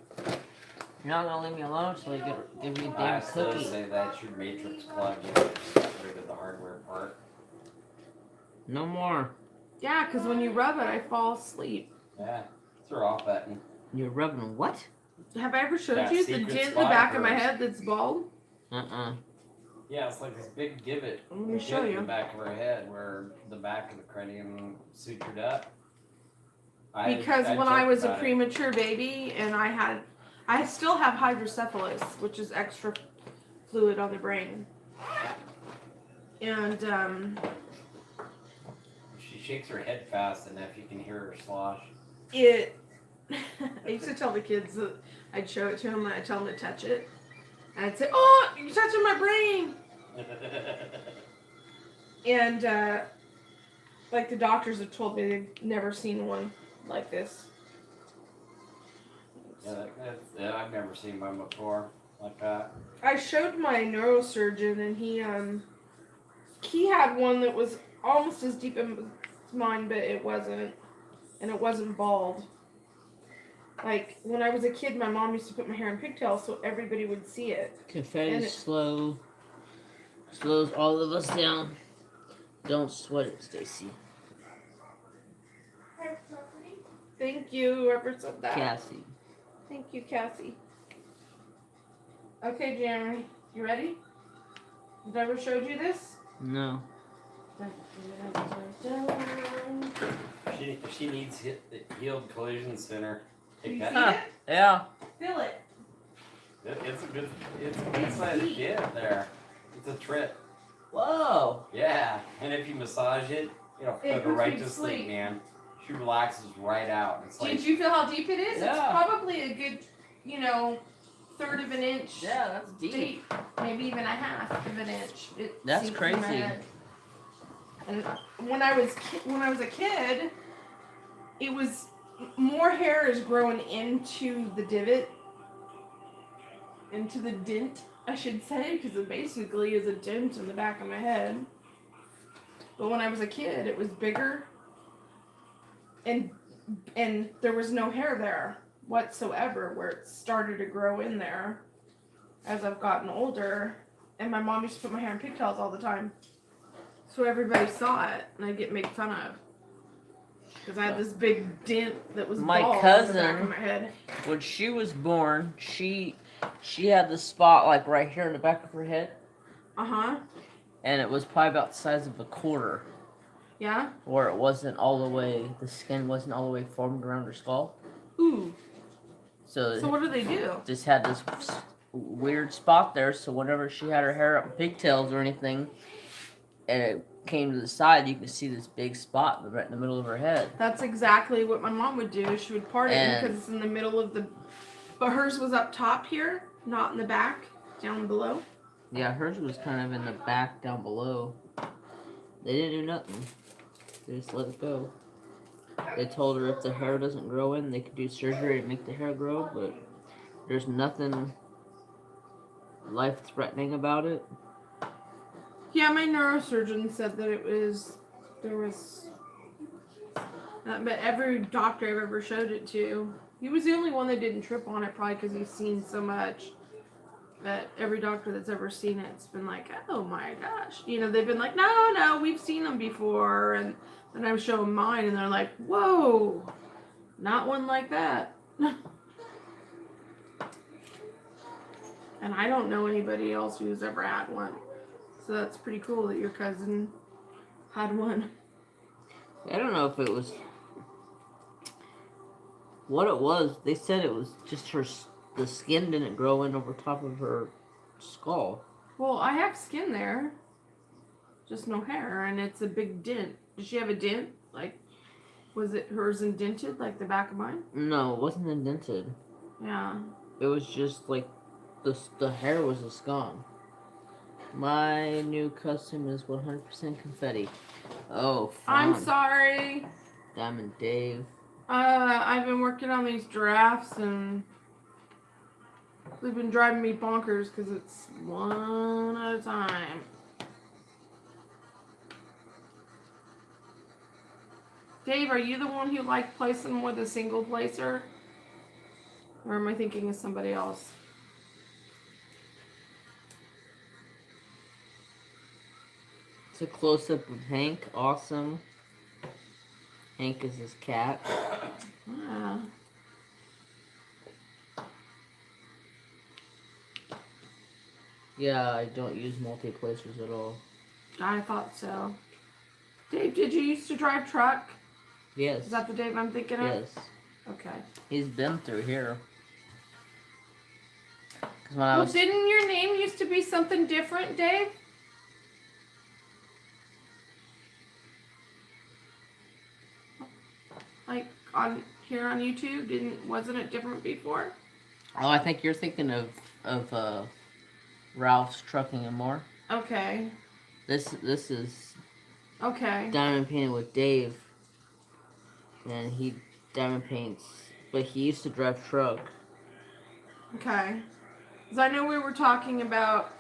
You're not gonna leave me alone till I give you a I damn still cookie. say that's your matrix plug. You have to get rid of the hardware part. No more. Yeah, because when you rub it, I fall asleep. Yeah, it's a off button. You're rubbing what? Have I ever showed That you the secret dent in the spot back of my hurts. head that's bald? Yeah, it's like this big divot. Let me show In you. the back of her head where the back of the cranium sutured up. Because when I joked was a about it. premature baby and I still have hydrocephalus, which is extra fluid on the brain. And She shakes her head fast enough you can hear her slosh. I used to tell the kids that I'd show it to them and I'd tell them to touch it. And I'd say, oh, you're touching my brain. And Like the doctors have told me they've never seen one like this. Yeah, I've never seen one before like that. I showed my neurosurgeon and he had one that was almost as deep as mine, but it wasn't, and it wasn't bald. Like when I was a kid, my mom used to put my hair in pigtails so everybody would see it. Confetti And it- slows all of us down. Don't sweat it, Stacy. Thank you, whoever said that. Cassie. Thank you, Cassie. Okay, Jeremy, you ready? Did I ever showed you this? No. She needs the Healed Collision Center. Do you Take see that. it? Yeah. Feel it. It's a good size deep. gift there. It's a trip. Whoa. Yeah, and if you massage it, it'll put her puts right me to to sleep, sleep. man. She relaxes right out. It's Did like you feel how deep it is? Yeah. It's probably a good, third of an inch Yeah, that's deep. deep. Maybe even a half of an inch. It That's sinks in my crazy. head. And when I was a kid, it was more hair is growing into the divot, into the dent, I should say, because it basically is a dent in the back of my head. But when I was a kid, it was bigger, and there was no hair there whatsoever where it started to grow in there as I've gotten older. And my mom used to put my hair in pigtails all the time. So everybody saw it, and I'd get made fun of. Because I had this big dent that was My bald in the back of cousin- my head. When she was born, she had the spot like right here in the back of her head, Uh-huh. and it was probably about the size of a quarter, Yeah? where it wasn't all the way, the skin wasn't all the way formed around her skull. Ooh. So, So what do they do? just had this weird spot there. So whenever she had her hair up in pigtails or anything, and it came to the side, you could see this big spot right in the middle of her head. That's exactly what my mom would do. She would part it And- because it's in the middle of the... But hers was up top here, not in the back, down below. Yeah, hers was kind of in the back down below. They didn't do nothing. They just let it go. They told her if the hair doesn't grow in, they could do surgery to make the hair grow, but there's nothing life-threatening about it. Yeah, my neurosurgeon said that but every doctor I've ever showed it to, he was the only one that didn't trip on it, probably because he's seen so much. That every doctor that's ever seen it's been like, oh my gosh. They've been like, no, we've seen them before. And then I would show them mine, and they're like, whoa, not one like that. And I don't know anybody else who's ever had one. So that's pretty cool that your cousin had one. I don't know if it was what it was. They said it was just the skin didn't grow in over top of her skull. Well, I have skin there, just no hair, and it's a big dent. Did she have a dent? Like, was it hers indented like the back of mine? No, it wasn't indented. Yeah. It was just like the hair was just gone. My new custom is 100% confetti. Oh, fun. I'm sorry. Diamond Dave. I've been working on these drafts, and they've been driving me bonkers because it's one at a time. Dave, are you the one who liked placing with a single placer? Or am I thinking of somebody else? It's a close up of Hank. Awesome. Hank is his cat. Yeah. Yeah, I don't use multi-placers at all. I thought so. Dave, did you used to drive truck? Yes. Is that the Dave I'm thinking of? Yes. Okay. He's been through here. 'Cause when I Well, was didn't your name used to be something different, Dave? Like on here on YouTube, wasn't it different before? oh, I think you're thinking of Ralph's Trucking and More. Okay. This is Okay. diamond painted with Dave, and he diamond paints, but he used to drive truck. Okay. Because I know we were talking about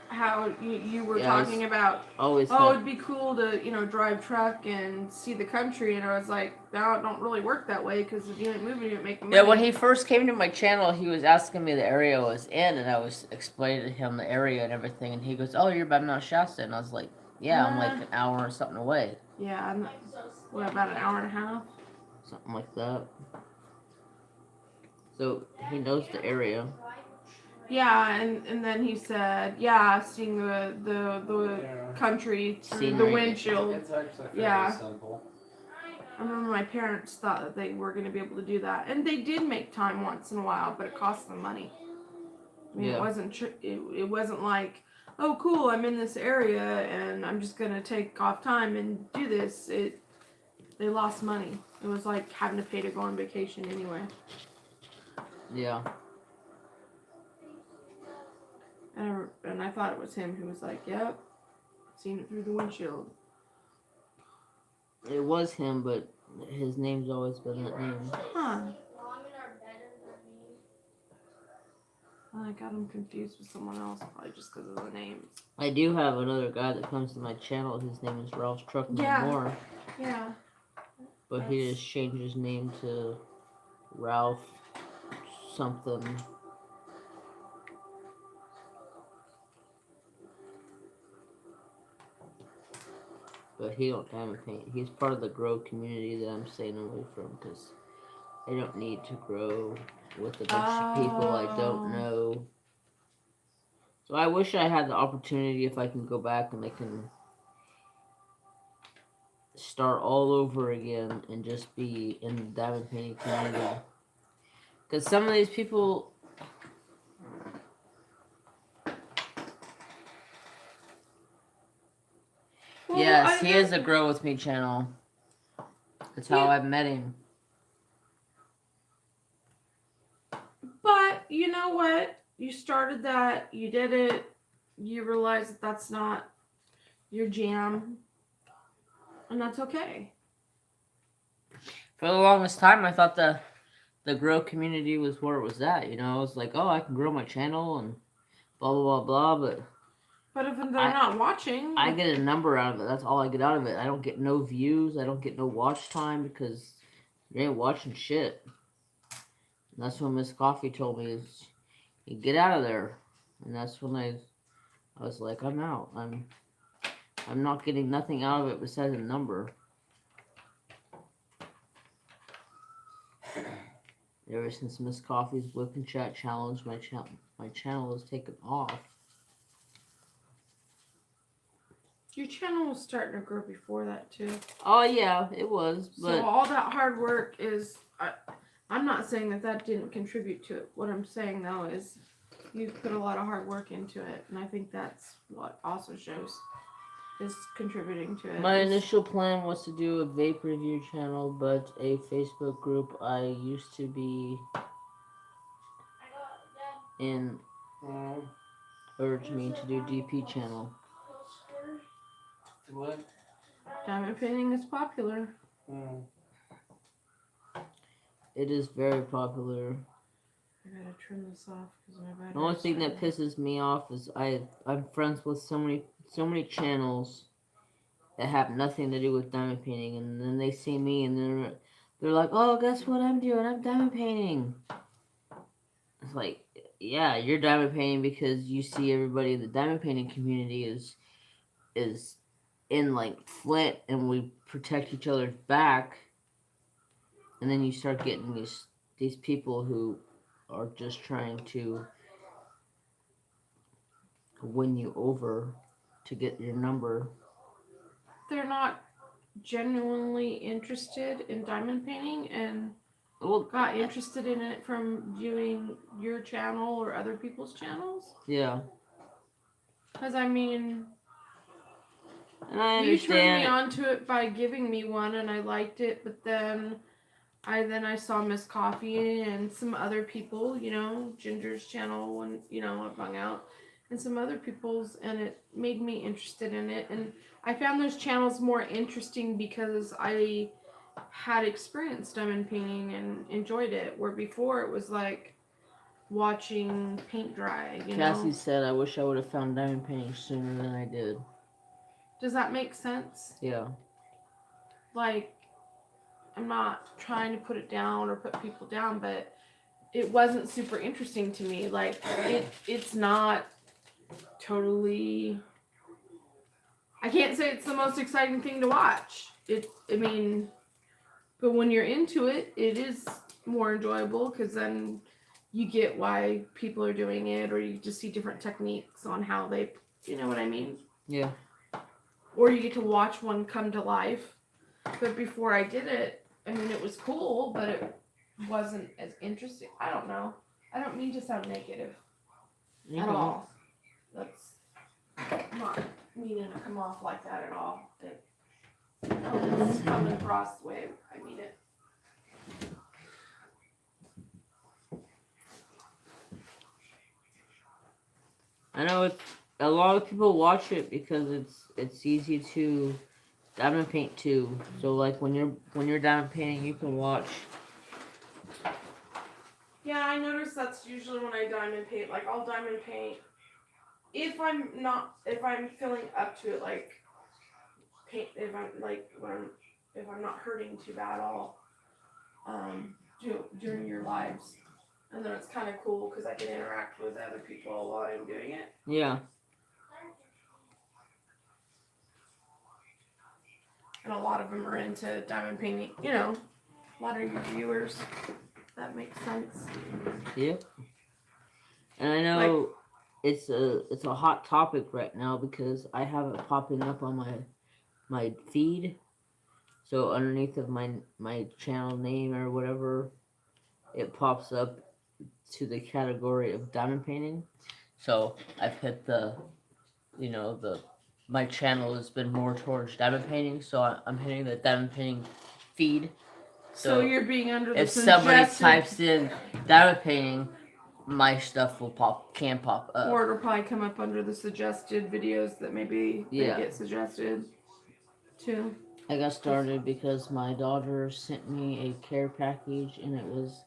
how you were Yeah, I talking about, always oh, had, it'd be cool to, drive truck and see the country. And I was like, no, it don't really work that way because if you ain't moving, you ain't making money. yeah, when he first came to my channel, he was asking me the area I was in, and I was explaining to him the area and everything, and he goes, "Oh, you're by Mount Shasta," and I was like, "Yeah, I'm like an hour or something away, Yeah, I'm, what, about an hour and a half? something like that." So he knows the area. Yeah, and then he said, yeah, seeing the Yeah. country through the Scenery. windshield. It's actually fairly Yeah. simple. I remember my parents thought that they were going to be able to do that, and they did make time once in a while, but it cost them money. I mean, Yeah. it wasn't like, oh, cool, I'm in this area and I'm just going to take off time and do this. They lost money. It was like having to pay to go on vacation anyway. Yeah. And I thought it was him who was like, yep, seen it through the windshield. It was him, but his name's always been that name. Huh. I got him confused with someone else, probably just because of the names. I do have another guy that comes to my channel. His name is Ralph's Truck No Yeah. More, Yeah. but he just changed his name to Ralph something. But he don't diamond paint. He's part of the grow community that I'm staying away from because I don't need to grow with a bunch of people I don't know. So I wish I had the opportunity if I can go back and I can start all over again and just be in the diamond painting community. Because some of these people, Well, yes, he is a Grow With Me channel. That's how I met him. But you know what? You started that, you did it, you realize that that's not your jam, and that's okay. For the longest time, I thought the grow community was where it was at. You know, I was like, oh, I can grow my channel and blah blah blah blah. But if they're not watching, I get a number out of it. That's all I get out of it. I don't get no views. I don't get no watch time because you ain't watching shit. And that's when Miss Coffee told me is, you get out of there. And that's when I was like, I'm out. I'm not getting nothing out of it besides a number. Ever since Miss Coffee's Whip and Chat challenge, my channel has taken off. your channel was starting to grow before that too. Oh yeah, it was. But So all that hard work is, I'm not saying that didn't contribute to it. What I'm saying though is, you put a lot of hard work into it, and I think that's what also shows is contributing to it. my initial plan was to do a vape review channel, but a Facebook group I used to be in urged me to do DP channel. What? Diamond painting is popular. It is very popular. I gotta turn this off because my battery. The only thing that pisses me off is I'm friends with so many channels that have nothing to do with diamond painting, and then they see me and they're like, oh, guess what I'm doing? I'm diamond painting. It's like, yeah, you're diamond painting because you see everybody in the diamond painting community is in like Flint, and we protect each other's back, and then you start getting these people who are just trying to win you over to get your number. They're not genuinely interested in diamond painting and Well, got interested in it from viewing your channel or other people's channels. yeah, Because I mean, and I you turned me understand. onto it by giving me one, and I liked it. But then I saw Miss Coffee and some other people, Ginger's channel when I hung out, and some other people's, and it made me interested in it. And I found those channels more interesting because I had experienced diamond painting and enjoyed it, where before it was like watching paint dry, you Cassie know? said, I wish I would have found diamond painting sooner than I did. Does that make sense? Yeah. Like, I'm not trying to put it down or put people down, but it wasn't super interesting to me. Like, it's not totally, I can't say it's the most exciting thing to watch. But when you're into it, it is more enjoyable, because then you get why people are doing it, or you just see different techniques on how they, you know what I mean? Yeah. Or you get to watch one come to life. But before I did it, I mean, it was cool, but it wasn't as interesting. I don't know. I don't mean to sound negative You at can- all. That's not meaning to come off like that at all. It's coming across the way I mean it. I know a lot of people watch it because it's easy to diamond paint too. So like when you're diamond painting, you can watch. Yeah, I notice that's usually when I diamond paint. Like, I'll diamond paint if I'm feeling up to it. Like, paint if I'm not hurting too bad. I'll do during your lives, and then it's kind of cool because I can interact with other people while I'm doing it. Yeah. And a lot of them are into diamond painting. You know, a lot of your viewers. That makes sense. Yep. And I know it's a hot topic right now because I have it popping up on my feed. So underneath of my channel name or whatever, it pops up to the category of diamond painting. So I've hit my channel has been more towards diamond painting, so I'm hitting the diamond painting feed. So you're being under the If somebody suggested, types in diamond painting, my stuff will pop up. or it'll probably come up under the suggested videos that maybe they get suggested too. I got started because my daughter sent me a care package and it was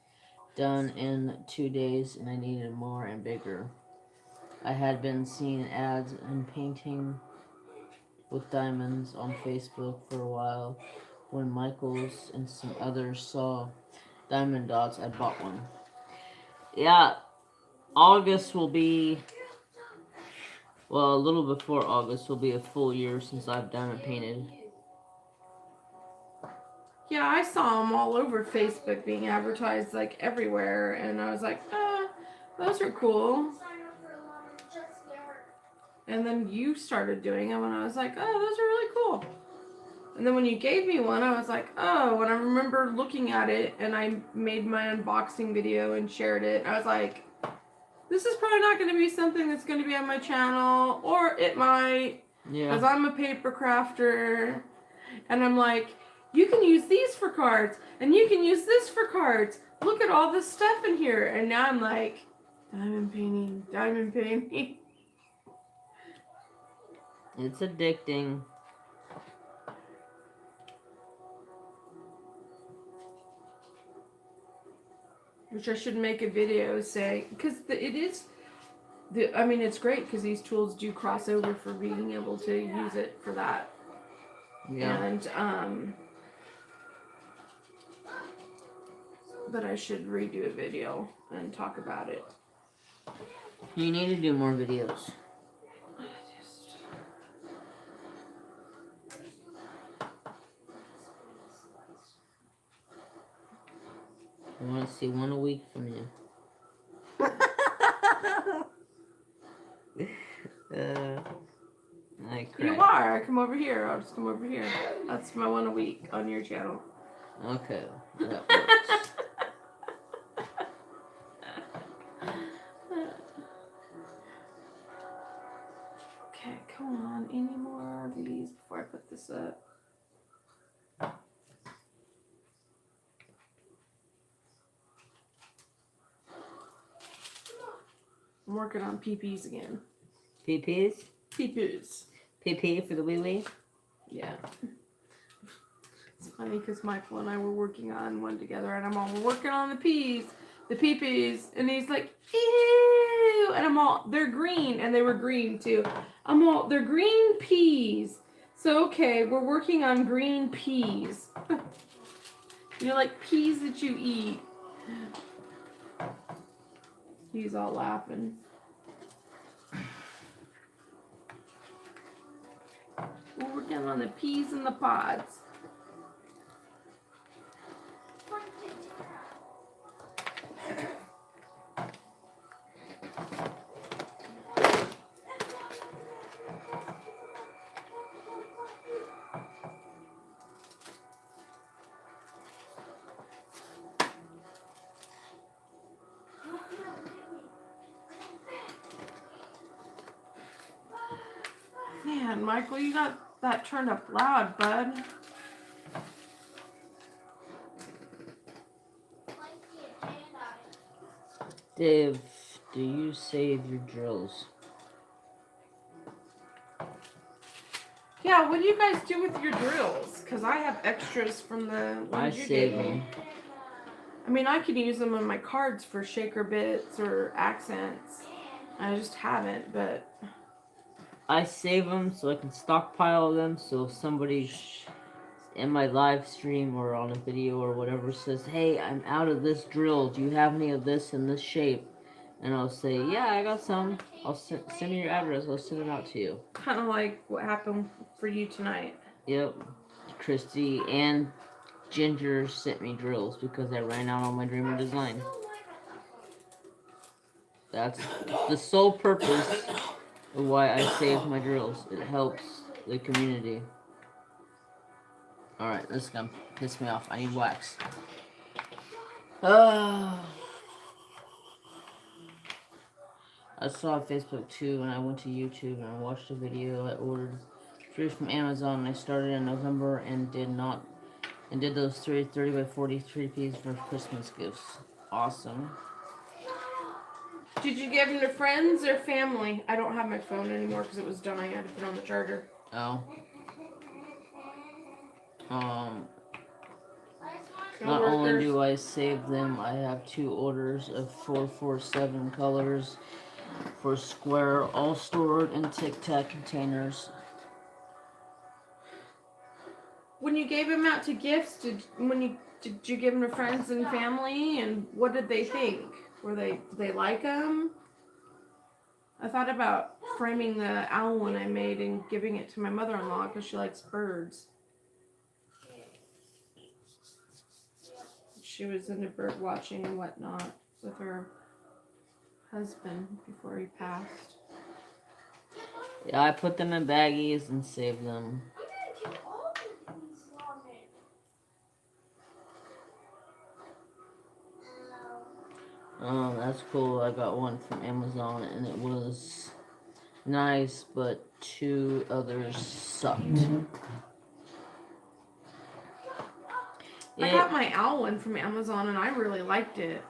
done in 2 days and I needed more and bigger. I had been seeing ads and painting with diamonds on Facebook for a while. When Michaels and some others saw diamond dots, I bought one. Yeah, August will be, well, a little before August will be a full year since I've diamond painted. Yeah, I saw them all over Facebook being advertised like everywhere, and I was like, those are cool. And then you started doing them, and I was like, oh, those are really cool. And then when you gave me one, I was like, oh, and I remember looking at it, and I made my unboxing video and shared it. I was like, this is probably not going to be something that's going to be on my channel, or it might, because I'm a paper crafter, and I'm like, you can use these for cards, and you can use this for cards. Look at all this stuff in here. And now I'm like, diamond painting, diamond painting. It's addicting. Which I should make a video saying, because it's great because these tools do cross over for being able to use it for that. Yeah. And, but I should redo a video and talk about it. You need to do more videos. I want to see one a week from you. I cry. You are. I come over here. I'll just come over here. That's my one a week on your channel. Okay, that works. Okay, come on. Any more of these before I put this up? I'm working on PPs again. PP? Peepoos. PP for the wee wee? Yeah. It's funny because Michael and I were working on one together, and I'm all, we're working on the peepees, and he's like, ew, and I'm all, they're green, and they were green too. I'm all, they're green peas. So okay, we're working on green peas. Like peas that you eat. He's all laughing. We're working on the peas in the pods. Man, Michael, you got that turned up loud, bud. Dave, do you save your drills? Yeah, what do you guys do with your drills? Because I have extras from the I ones you save gave me. them. I mean, I could use them on my cards for shaker bits or accents. I just haven't, but I save them so I can stockpile them. So if somebody in my live stream or on a video or whatever says, "Hey, I'm out of this drill. Do you have any of this in this shape?" And I'll say, "Yeah, I got some. I'll send me your address. I'll send it out to you." kind of like what happened for you tonight. Yep. Christy and Ginger sent me drills because I ran out on my Dreamer design. That's the sole purpose of why I save my drills. It helps the community. Alright, this is gonna piss me off. I need wax. I saw Facebook too, and I went to YouTube and I watched a video. I ordered trees from Amazon, and I started in November and did those 30 by 43 pieces for Christmas gifts. Awesome. Did you give them to friends or family? I don't have my phone anymore because it was dying. I had to put it on the charger. Oh. No Not only workers. do I save them, I have 2 orders of 447 colors for square, all stored in Tic Tac containers. When you gave them out to gifts, did you give them to friends and family, and what did they think? Did they like them? I thought about framing the owl one I made and giving it to my mother-in-law because she likes birds. She was into bird watching and whatnot with her husband before he passed. Yeah, I put them in baggies and save them. Oh, that's cool. I got one from Amazon and it was nice, but 2 others sucked. I got my owl one from Amazon and I really liked it.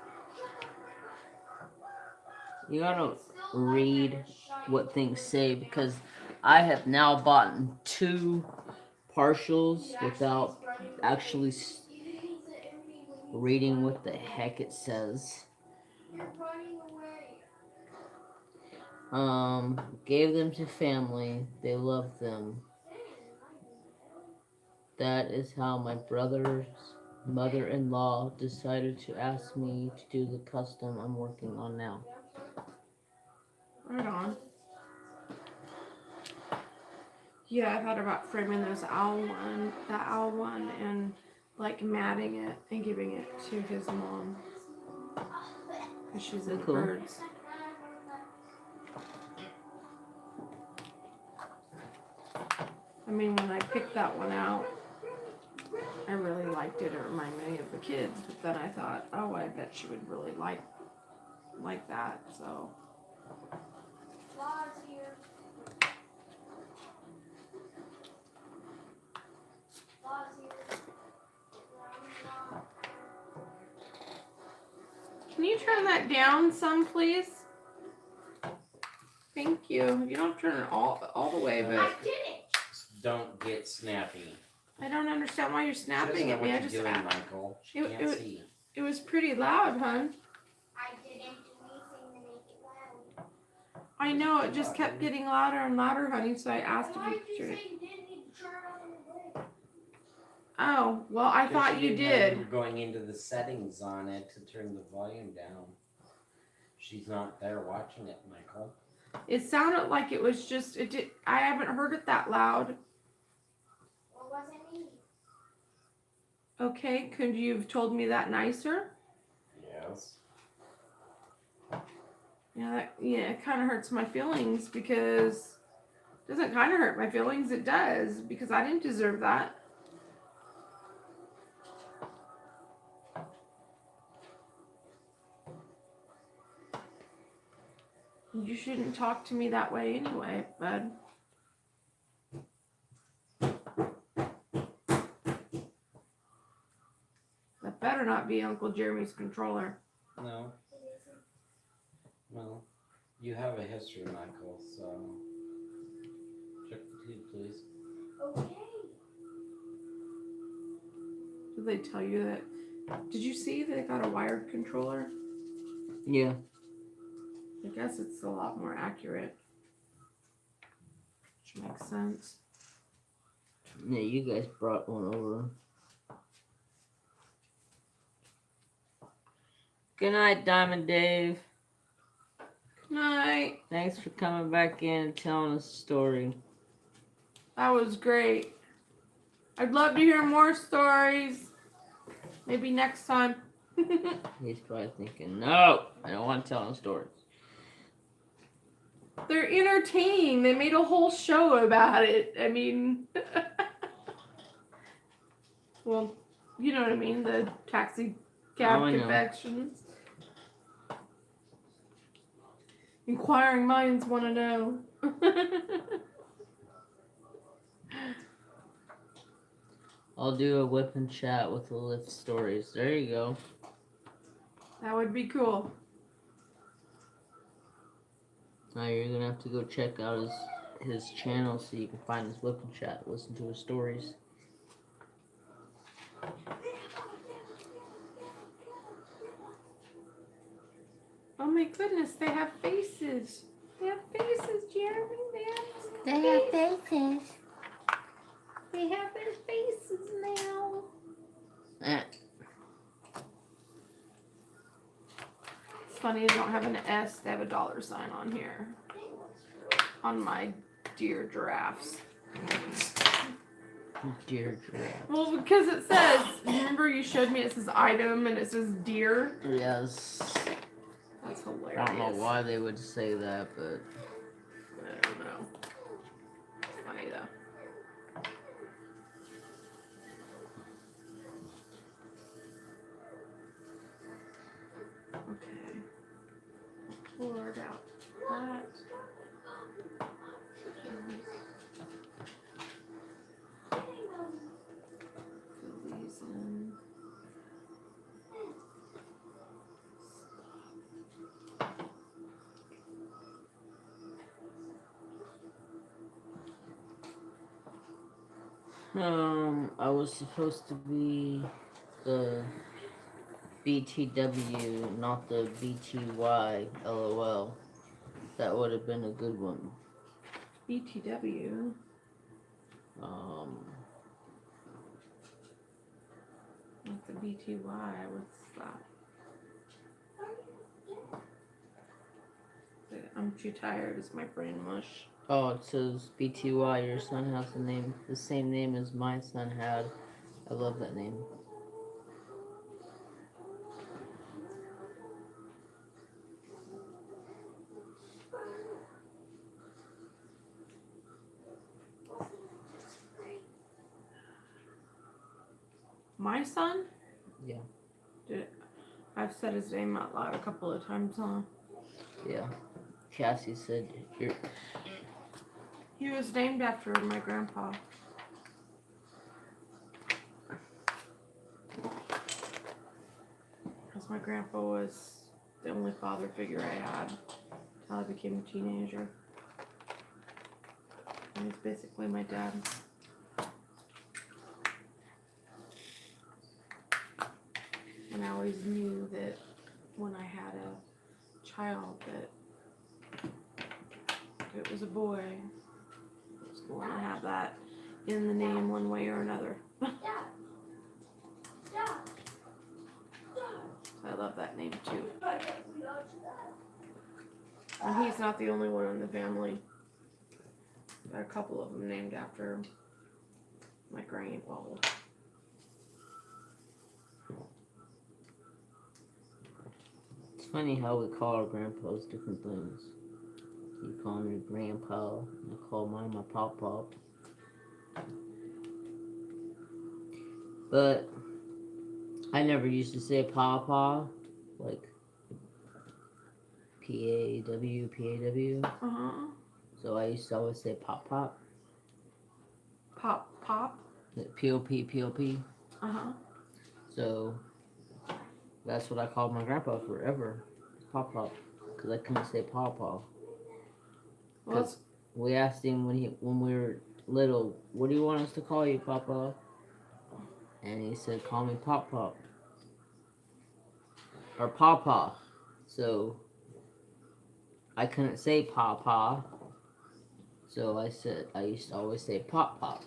You gotta read what things say because I have now bought 2 partials without actually reading what the heck it says. Gave them to family. They loved them. That is how my brother's mother-in-law decided to ask me to do the custom I'm working on now. Right on. Yeah, I thought about framing that owl one, and like matting it and giving it to his mom. Because she's into Cool. birds. I mean, when I picked that one out, I really liked it. It reminded me of the kids. But then I thought, oh, I bet she would really like that. So. Can you turn that down some, please? Thank you. you. You don't turn it all the way, I but didn't. Don't get snappy. I don't understand why you're She doesn't snapping know at what me. I you're just doing, asked. Michael. She It- can't see. It was pretty loud, hun. I didn't do anything to make it loud. I know it just kept getting louder and louder, honey. So I asked Why if did you you turned say it. you didn't need to turn it on the way? Oh, well, I thought you did. Going into the settings on it to turn the volume down. She's not there watching it, Michael. It sounded like it was just it did. I haven't heard it that loud. Well, it wasn't me. Okay, could you have told me that nicer? Yes. Yeah, it kind of hurts my feelings because it doesn't kind of hurt my feelings. It does because I didn't deserve that. You shouldn't talk to me that way anyway, bud. That better not be Uncle Jeremy's controller. No. It isn't. Well, you have a history, Michael, so check the tube, please. Okay. Did they tell you that? Did you see they got a wired controller? Yeah. I guess it's a lot more accurate. Which makes sense. Yeah, you guys brought one over. Good night, Diamond Dave. Good night. Thanks for coming back in and telling us a story. That was great. I'd love to hear more stories. Maybe next time. He's probably thinking, no, I don't want to tell him stories. They're entertaining. They made a whole show about it. I mean, well, you know what I mean. The taxi cab Oh, I know. confections. Inquiring minds want to know. I'll do a whip and chat with the Lyft stories. There you go. That would be cool. Now you're gonna have to go check out his channel so you can find his whip and chat, listen to his stories. Oh my goodness, they have faces. They have faces, Jeremy. They have faces. They have their faces now. It's funny they don't have an S, they have a $sign on here. On my dear giraffes. Dear giraffe. Well, because it says, remember you showed me it says item and it says deer? Yes. That's I hilarious. don't know why they would say that, but I don't know. It's funny though. Okay. Poured out that. Fill these in. I was supposed to be the BTW, not the BTY, LOL. That would have been a good one. BTW. Not the BTY. What's that? I'm too tired. Is my brain mush? Oh, it says BTY. Your son has the same name as my son had. I love that name. My son? Yeah. I've said his name out loud a couple of times, huh? Yeah. Cassie said you're. He was named after my grandpa. Because my grandpa was the only father figure I had until I became a teenager. He's basically my dad. And I always knew that when I had a child that if it was a boy, I was going to have that in the name one way or another. I love that name too. And he's not the only one in the family. Got a couple of them named after my well, It's funny how we call our grandpas different things. You call me grandpa, I call mine my pop. But I never used to say papa, like P-A-W. uh-huh. So I used to always say pop. Pop. P-O-P. Uh-huh. So that's what I called my grandpa forever. Pop. Because I couldn't say papa. Well, Because we asked him when we were little, what do you want us to call you, Papa? And he said, call me Pop. Or Papa. So I couldn't say Papa. So I used to always say Pop.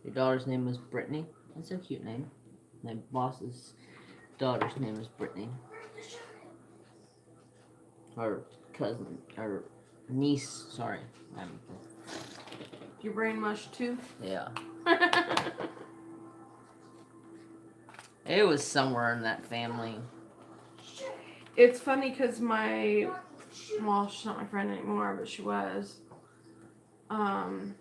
Your daughter's name was Brittany. That's a cute name. My boss's daughter's name is Brittany. Or cousin, or niece, sorry. your brain mush too? Yeah. It was somewhere in that family. It's funny because she's not my friend anymore, but she was. Her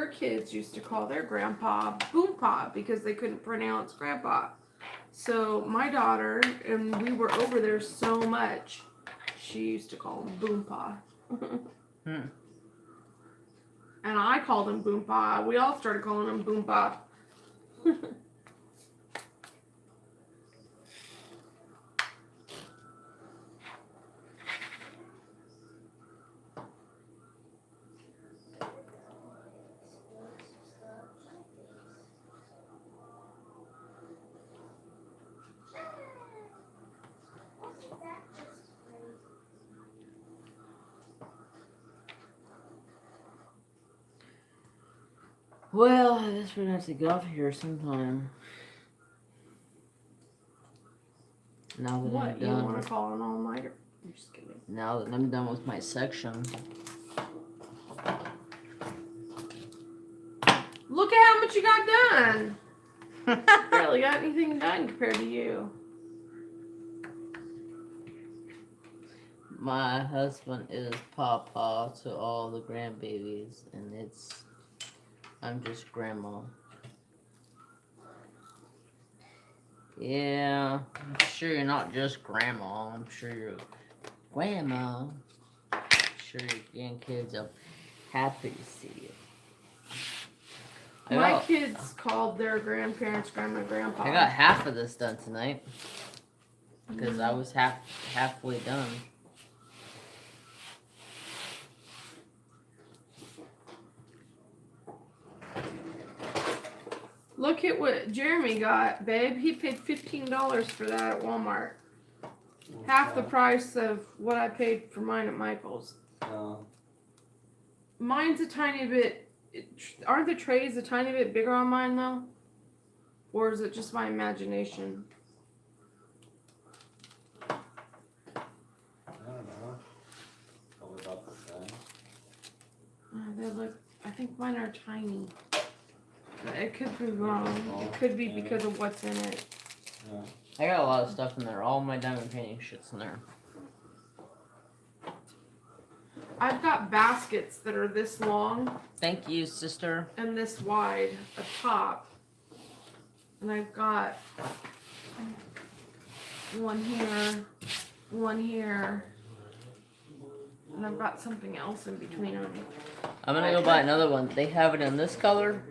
kids used to call their grandpa Boompa because they couldn't pronounce grandpa. So my daughter, and we were over there so much, she used to call him Boompa. Hmm. And I called him Boompa. We all started calling him Boompa. Well, I guess we're gonna have to get off here sometime. Now that What, I'm you done. want to call an all-nighter? I'm just kidding. Now that I'm done with my section. Look at how much you got done. Barely got anything done compared to you. My husband is Papa to all the grandbabies, and I'm just Grandma. Yeah, I'm sure you're not just Grandma. I'm sure you're Grandma. I'm sure your grandkids are happy to see you. My kids called their grandparents grandma and grandpa. I got half of this done tonight because I was halfway done. Look at what Jeremy got, babe. He paid $15 for that at Walmart. Half the price of what I paid for mine at Michael's. Mine's a tiny bit. Aren't the trays a tiny bit bigger on mine though? Or is it just my imagination? I don't know. Probably about the same. They look. I think mine are tiny. It could be wrong. It could be because of what's in it. Yeah. I got a lot of stuff in there. All my diamond painting shit's in there. I've got baskets that are this long Thank you, sister. and this wide up top. And I've got one here, and I've got something else in between them. I'm gonna go buy another one. They have it in this color,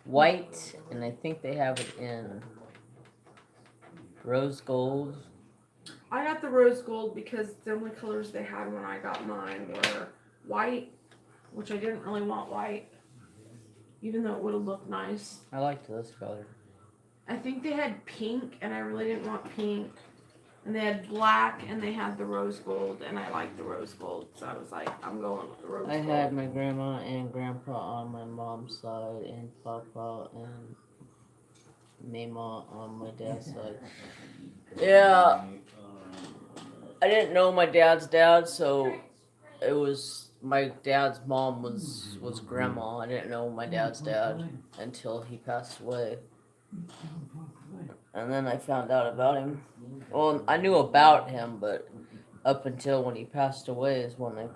white, and I think they have it in rose gold. I got the rose gold because the only colors they had when I got mine were white which I didn't really want white, even though it would have looked nice. I liked this color. I think they had pink, and I really didn't want pink. And they had black, and they had the rose gold, and I liked the rose gold, so I was like, I'm going with the rose I gold. had my grandma and grandpa on my mom's side, and papa and Mama on my dad's side. Yeah, I didn't know my dad's dad, so it was my dad's mom was grandma. I didn't know my dad's dad until he passed away. And then I found out about him. Well, I knew about him, but up until when he passed away is when the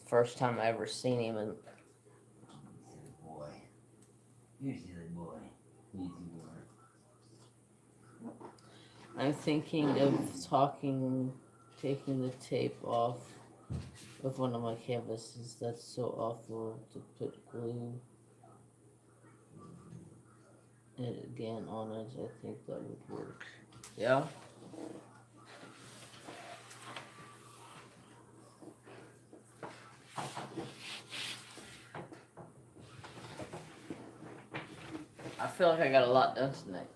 first time I ever seen him. And Boy. You're a silly boy. Easy boy. I'm thinking of taking the tape off of one of my canvases. That's so awful to put glue it again on it. I think that would work. Yeah. I feel like I got a lot done tonight.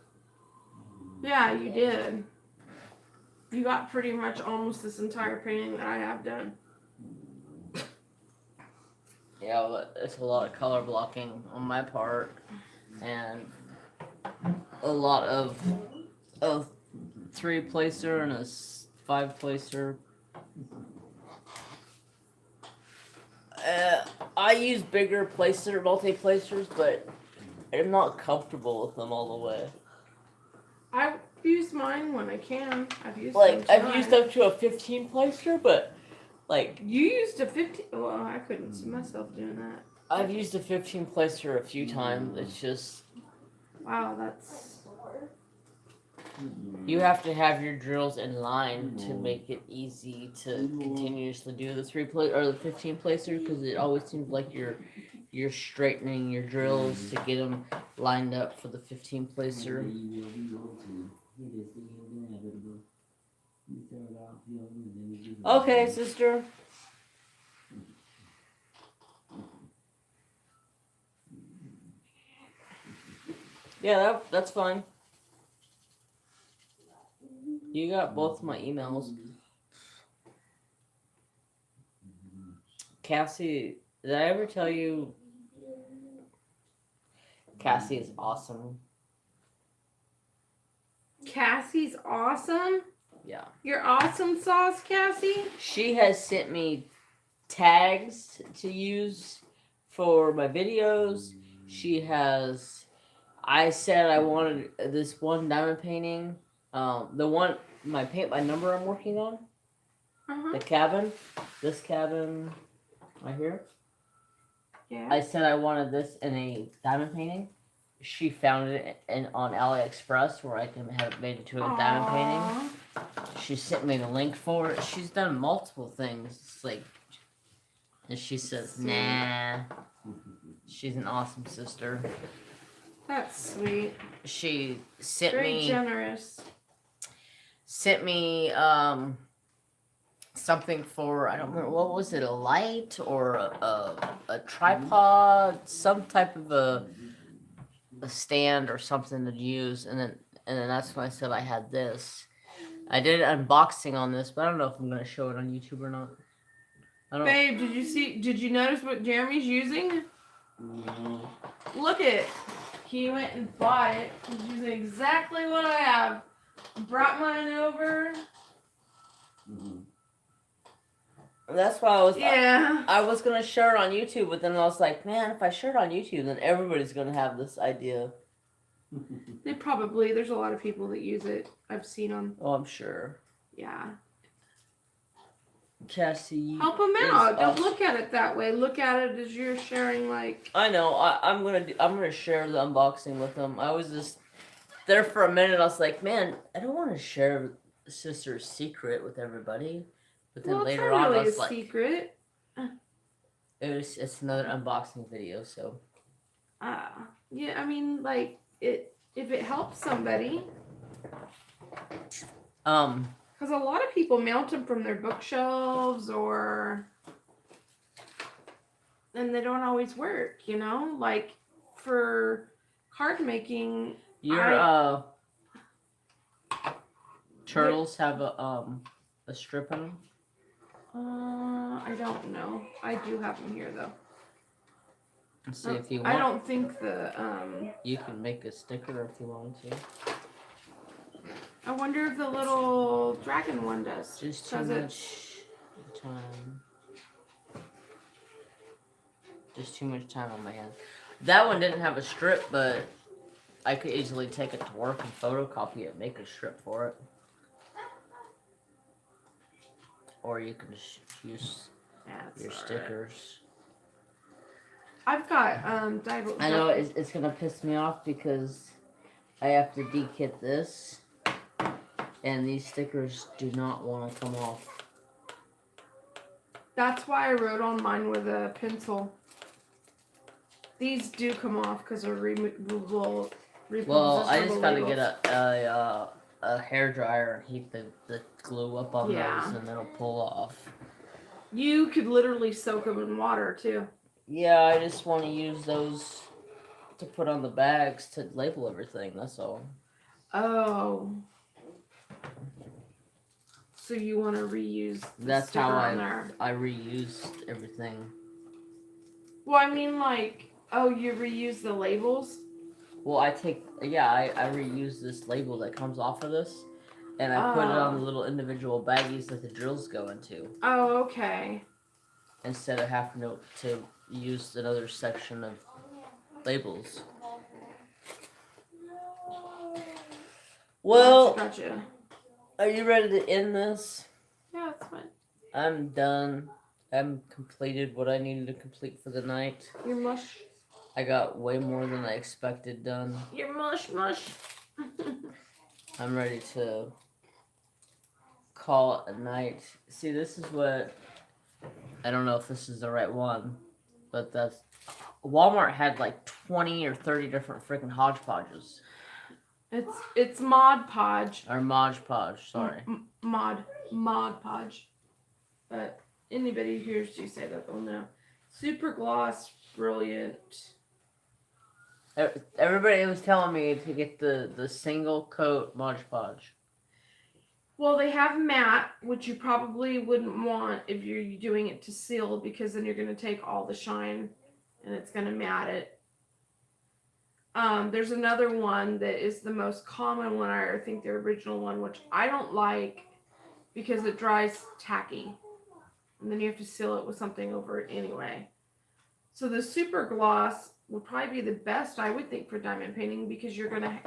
Yeah, you did. You got pretty much almost this entire painting that I have done. Yeah, but it's a lot of color blocking on my part, and a lot of 3-placer and a 5-placer. I use bigger placer, multi-placers, but I'm not comfortable with them all the way. I use mine when I can. I've used Like, them I've used tonight. up to a 15-placer, but like, You used a 50. Well, I couldn't see myself doing that. I've used a 15-placer a few times. It's just, Wow, that's. you have to have your drills in line to make it easy to continuously do the 3-placer or the 15-placer, because it always seems like you're straightening your drills to get them lined up for the 15-placer. Okay, sister. Yeah, that's fine. You got both my emails. Cassie, did I ever tell you Cassie is awesome? Cassie's awesome. Yeah. You're awesome sauce, Cassie. She has sent me tags to use for my videos. I said I wanted this one diamond painting. My paint by number I'm working on. Uh-huh. The cabin. This cabin right here. Yeah. I said I wanted this in a diamond painting. She found it on AliExpress where I can have it made into a diamond painting. She sent me the link for it. She's done multiple things. It's like, and she says, nah. She's an awesome sister. That's sweet. She sent Very generous. something for, I don't remember, what was it, a light or a tripod, some type of a stand or something to use, and then that's when I said I had this. I did an unboxing on this, but I don't know if I'm gonna show it on YouTube or not. I don't. Babe, did you notice what Jeremy's using? No. Look it. He went and bought it. He's using exactly what I have. Brought mine over. That's why I was. Yeah. I was gonna share it on YouTube, but then I was like, man, if I share it on YouTube, then everybody's gonna have this idea. There's a lot of people that use it. I've seen them. Oh, I'm sure. Yeah. Cassie. Help them is out. Don't awesome. look at it that way. Look at it as you're sharing, like. I know. I'm gonna share the unboxing with them. I was just there for a minute. I was like, man, I don't want to share sister's secret with everybody. But then Well, it's later not on, I really was a like, secret. it's another unboxing video. So Yeah, I mean, like, if it helps somebody. Because a lot of people mount them from their bookshelves or and they don't always work, you know? Like for card making, Your turtles have a strip in them. I don't know. I do have them here though. Let's see if you I want. don't think You can make a sticker if you want to. I wonder if the little dragon one does. Just too Does much time. Just too much time on my hands. That one didn't have a strip, but I could easily take it to work and photocopy it, make a strip for it. Or you can just use That's your all right. stickers. I've got I know it's gonna piss me off because I have to dekit this, and these stickers do not want to come off. That's why I wrote on mine with a pencil. These do come off because they're removable. Well, I just gotta labels. get a hair dryer and heat the glue up on Yeah. those, and it'll pull off. You could literally soak them in water too. Yeah, I just want to use those to put on the bags to label everything. That's all. Oh. So you want to reuse the That's sticker how on there? I reused everything. Well, I mean, like, oh, you reuse the labels? Well, I reuse this label that comes off of this, and I put it on the Oh. little individual baggies that the drills go into, Oh, okay. instead of having to use another section of labels. Well, Gotcha. are you ready to end this? Yeah, that's fine. I'm done. I'm completed what I needed to complete for the night. Your mush. I got way more than I expected done. Your mush. I'm ready to call it a night. See, this is what I don't know if this is the right one, but that's Walmart had like 20 or 30 different freaking hodgepodges It's Mod Podge. or Mod Podge. Sorry. Mod Podge. But anybody who hears you say that, they'll know. Super gloss, brilliant. Everybody was telling me to get the single coat Mod Podge. Well, they have matte, which you probably wouldn't want if you're doing it to seal, because then you're going to take all the shine and it's going to matte it. There's another one that is the most common one, I think the original one, which I don't like because it dries tacky. And then you have to seal it with something over it anyway. So the super gloss would probably be the best, I would think, for diamond painting, because you're going to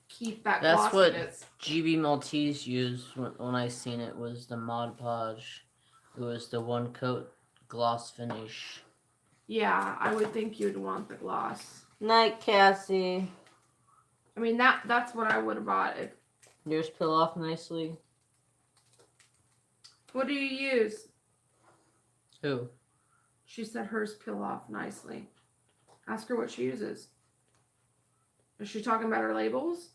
keep that That's what glossiness. GB Maltese used when I seen it, was the Mod Podge. It was the one coat gloss finish. Yeah, I would think you'd want the gloss. Night, Cassie. I mean, that's what I would have bought. Yours peel off nicely. What do you use? Who? She said hers peel off nicely. Ask her what she uses. Is she talking about her labels?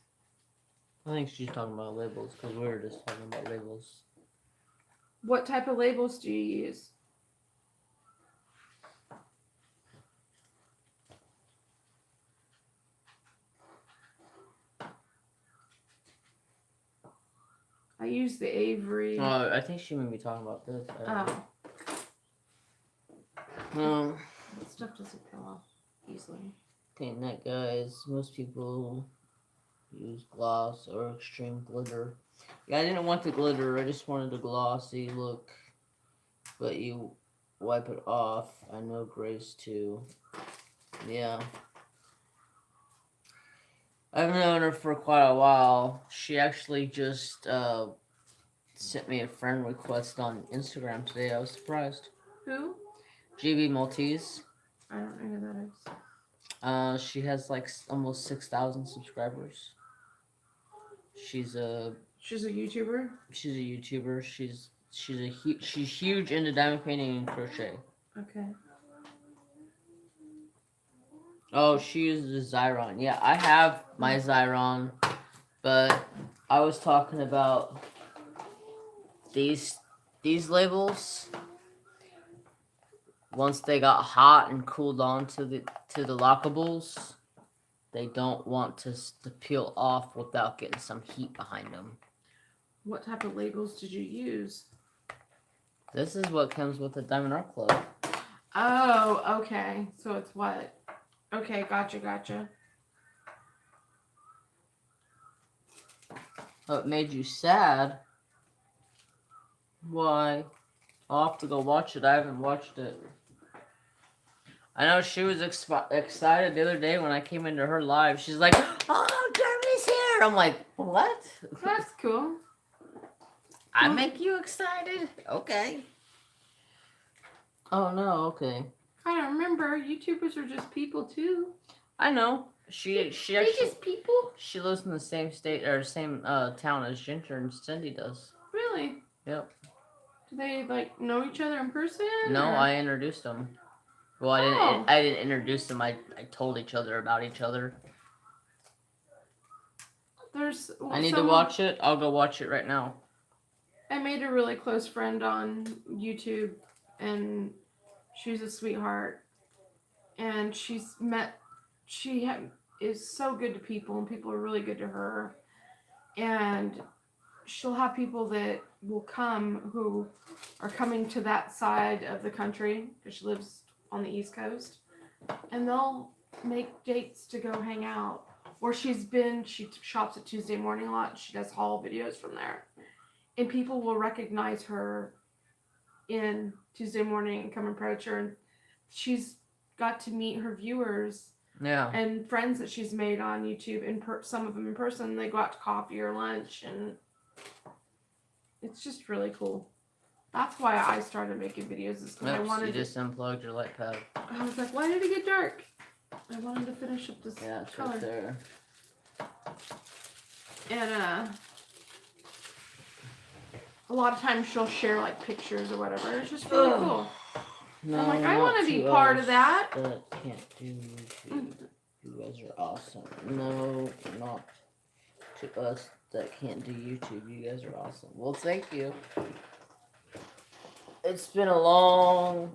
I think she's talking about labels because we were just talking about labels. What type of labels do you use? I use the Avery. Oh, I think she may be talking about this. Oh, that stuff doesn't peel off easily. Okay, net guys. Most people use gloss or extreme glitter. Yeah, I didn't want the glitter. I just wanted a glossy look. But you wipe it off. I know Grace too. Yeah. I've known her for quite a while. She actually just sent me a friend request on Instagram today. I was surprised. Who? GB Maltese. I don't know who that is. She has like almost 6,000 subscribers. She's a YouTuber? She's a YouTuber. She's huge into diamond painting and crochet. Okay. Oh, she uses Xyron. Yeah, I have my Xyron, but I was talking about these labels. once they got hot and cooled on to the lockables, they don't want to peel off without getting some heat behind them. What type of labels did you use? This is what comes with the Diamond Art Club. Oh, okay. So it's what? Okay, gotcha. What made you sad? Why? I'll have to go watch it. I haven't watched it. I know she was excited the other day when I came into her live. She's like, "Oh, Jeremy's here!" I'm like, "What?" That's cool. I make you excited? Okay. Oh no. Okay. I don't remember. YouTubers are just people too. I know. She They're actually just people. she lives in the same state or same town as Ginger and Cindy does. Really? Yep. Do they like know each other in person? No, or- I introduced them. Well, Oh. I didn't introduce them. I told each other about each other. There's. Well, I need to someone- watch it. I'll go watch it right now. I made a really close friend on YouTube, and she's a sweetheart. And she is so good to people, and people are really good to her. And she'll have people that will come who are coming to that side of the country because she lives on the East Coast, and they'll make dates to go hang out. Or she shops at Tuesday Morning a lot. She does haul videos from there. And people will recognize her in Tuesday Morning and come and approach her. And she's got to meet her viewers Yeah. and friends that she's made on YouTube, and some of them in person. They go out to coffee or lunch, and it's just really cool. That's why I started making videos. Is because I Oops, wanted you just unplugged your light pad. I was like, why did it get dark? I wanted to finish up this Yeah, it's color. right there. And a lot of times she'll share like pictures or whatever. It's just really Ugh. cool. No, I'm like, I not want to be to part us of that. That can't do YouTube. You guys are awesome. No, not to us that can't do YouTube. You guys are awesome. Well, thank you. It's been a long,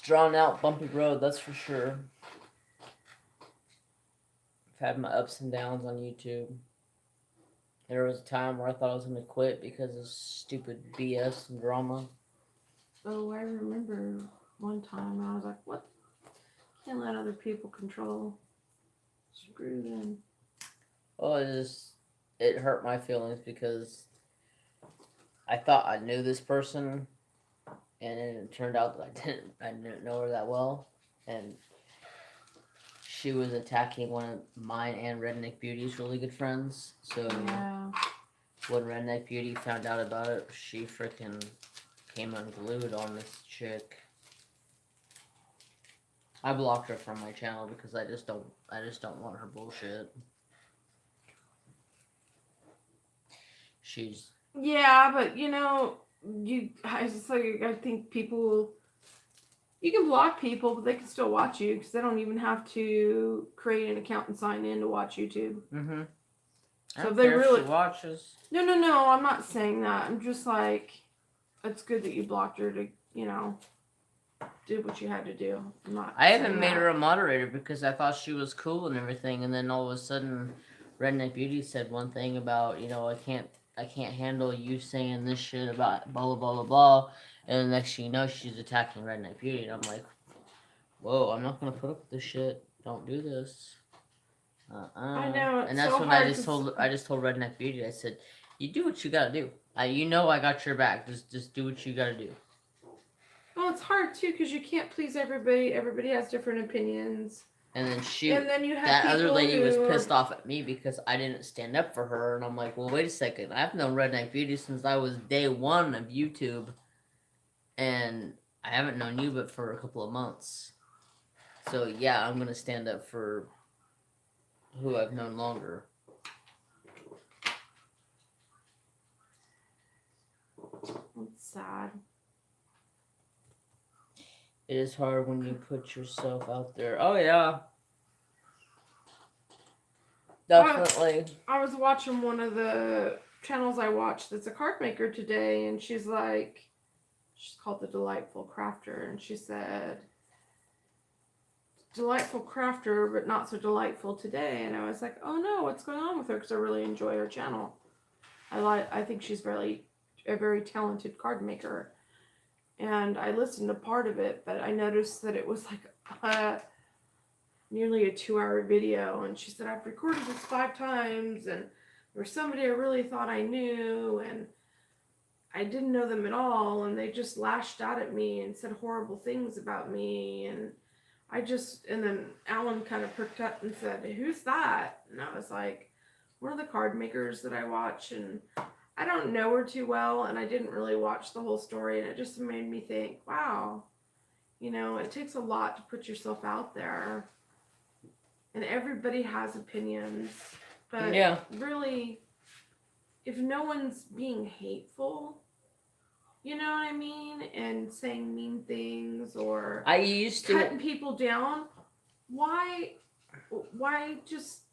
drawn out, bumpy road, that's for sure. I've had my ups and downs on YouTube. There was a time where I thought I was going to quit because of stupid BS and drama. Oh, I remember one time I was like, what? Can't let other people control. Screw them. Well, it hurt my feelings because I thought I knew this person, and it turned out that I didn't know her that well, and she was attacking one of mine and Redneck Beauty's really good friends. So Yeah. when Redneck Beauty found out about it, she freaking came unglued on this chick. I blocked her from my channel because I just don't want her bullshit. She's Yeah, but I think people, you can block people, but they can still watch you because they don't even have to create an account and sign in to watch YouTube. mm-hmm. So I don't they care if really- she watches. No, I'm not saying that. I'm just like, it's good that you blocked her to, did what you had to do. I'm not. I haven't saying made that. her a moderator because I thought she was cool and everything, and then all of a sudden, Redneck Beauty said one thing about I can't handle you saying this shit about blah blah blah blah blah, and the next thing you know, she's attacking Redneck Beauty, and I'm like, whoa, I'm not gonna put up with this shit. Don't do this. I know, it's and that's so when hard I just told Redneck Beauty. I said, you do what you gotta do. I got your back. Just do what you gotta do. Well, it's hard too because you can't please everybody. Everybody has different opinions. And then And then you have that other people lady was who pissed off at me because I didn't stand up for her, and I'm like, well, wait a second. I've known Redneck Beauty since I was day one of YouTube, and I haven't known you but for a couple of months. So yeah, I'm gonna stand up for who I've known longer. It's sad. It is hard when you put yourself out there. Oh yeah, definitely. I was watching one of the channels I watched that's a card maker today, and she's She's called the Delightful Crafter, and she said, "Delightful crafter, but not so delightful today." And I was like, "Oh no, what's going on with her?" Because I really enjoy her channel. I think she's a very talented card maker. And I listened to part of it, but I noticed that it was like nearly a 2-hour video. And she said, "I've recorded this 5 times, and there's somebody I really thought I knew, and I didn't know them at all, and they just lashed out at me and said horrible things about me." And then Alan kind of perked up and said, "Who's that?" And I was like, "One of the card makers that I watch." And I don't know her too well, and I didn't really watch the whole story, and it just made me think, wow, it takes a lot to put yourself out there, and everybody has opinions, but Yeah. really, if no one's being hateful, you know what I mean, and saying mean things or I used to. cutting people down, why just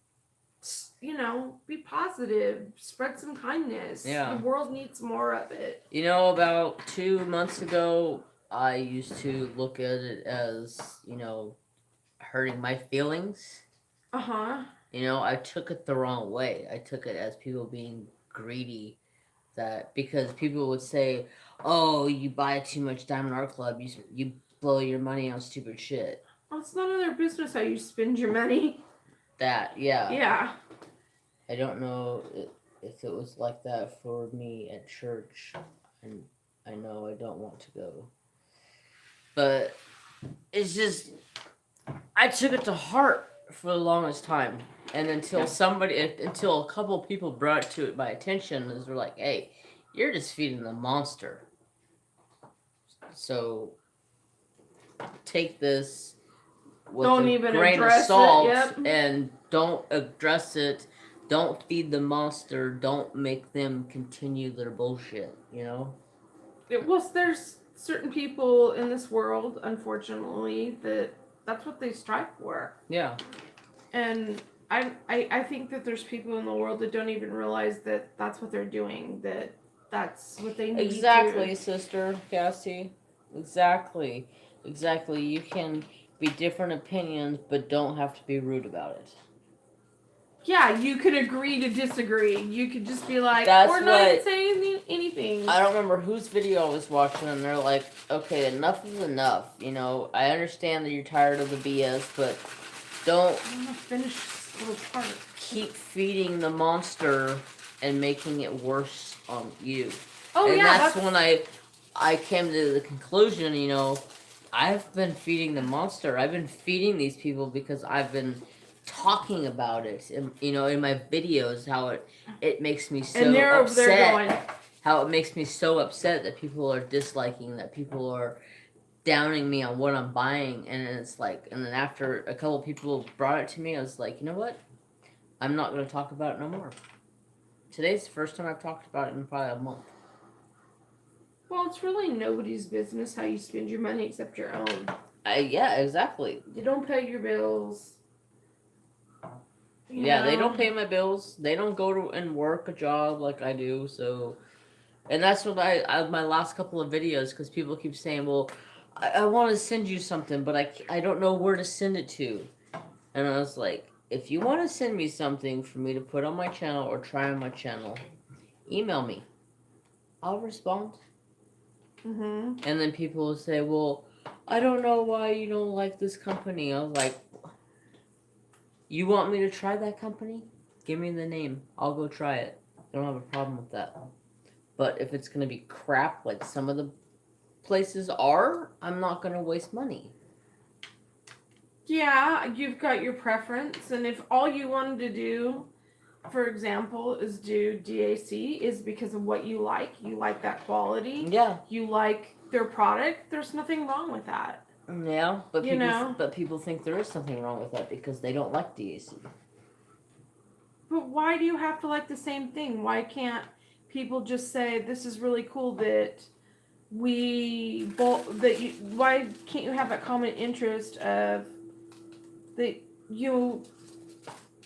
be positive, spread some kindness. Yeah. The world needs more of it. About 2 months ago, I used to look at it as, hurting my feelings. Uh-huh. I took it the wrong way. I took it as people being greedy. Because people would say, "Oh, you buy too much Diamond Art Club, you blow your money on stupid shit." Well, it's none of their business how you spend your money. Yeah. Yeah. I don't know if it was like that for me at church, and I know I don't want to go. But it's just, I took it to heart for the longest time. And until a couple people brought it to my attention, and they're like, "Hey, you're just feeding the monster. So take this with Don't a even grain of address it, salt yep. and don't address it. Don't feed the monster. Don't make them continue their bullshit." There's certain people in this world, unfortunately, that's what they strive for. Yeah. And I think that there's people in the world that don't even realize that that's what they're doing, that that's what they need Exactly, to. Sister Cassie. Exactly. You can be different opinions, but don't have to be rude about it. Yeah, you could agree to disagree. You could just be like, That's or not even what- say anything. I don't remember whose video I was watching, and they're like, "Okay, enough is enough. I understand that you're tired of the BS, but don't I'm gonna finish this little part. keep feeding the monster and making it worse on you." Oh And yeah, that's when I came to the conclusion, I've been feeding the monster. I've been feeding these people because I've been talking about it, in my videos, how it makes me so and they're over upset. there going, How it makes me so upset that people are disliking, that people are downing me on what I'm buying, and it's like, and then after a couple people brought it to me, I was like, you know what? I'm not going to talk about it no more. Today's the first time I've talked about it in probably a month. well, it's really nobody's business how you spend your money except your own. Yeah, exactly. You don't pay your bills. Yeah, they don't pay my bills. They don't go to and work a job like I do. So, and that's what I my last couple of videos, because people keep saying, "Well, I want to send you something, but I don't know where to send it to." And I was like, if you want to send me something for me to put on my channel or try on my channel, email me. I'll respond. Mm-hmm. And then people will say, "Well, I don't know why you don't like this company." I was like, you want me to try that company? Give me the name. I'll go try it. I don't have a problem with that. But if it's going to be crap like some of the places are, I'm not going to waste money. Yeah, you've got your preference, and if all you wanted to do, for example, is do DAC is because of what you like that quality, Yeah. you like their product, there's nothing wrong with that. Yeah, but You know. but people think there is something wrong with that because they don't like DAC. But why do you have to like the same thing? Why can't people just say, "This is really cool that why can't you have that common interest of that you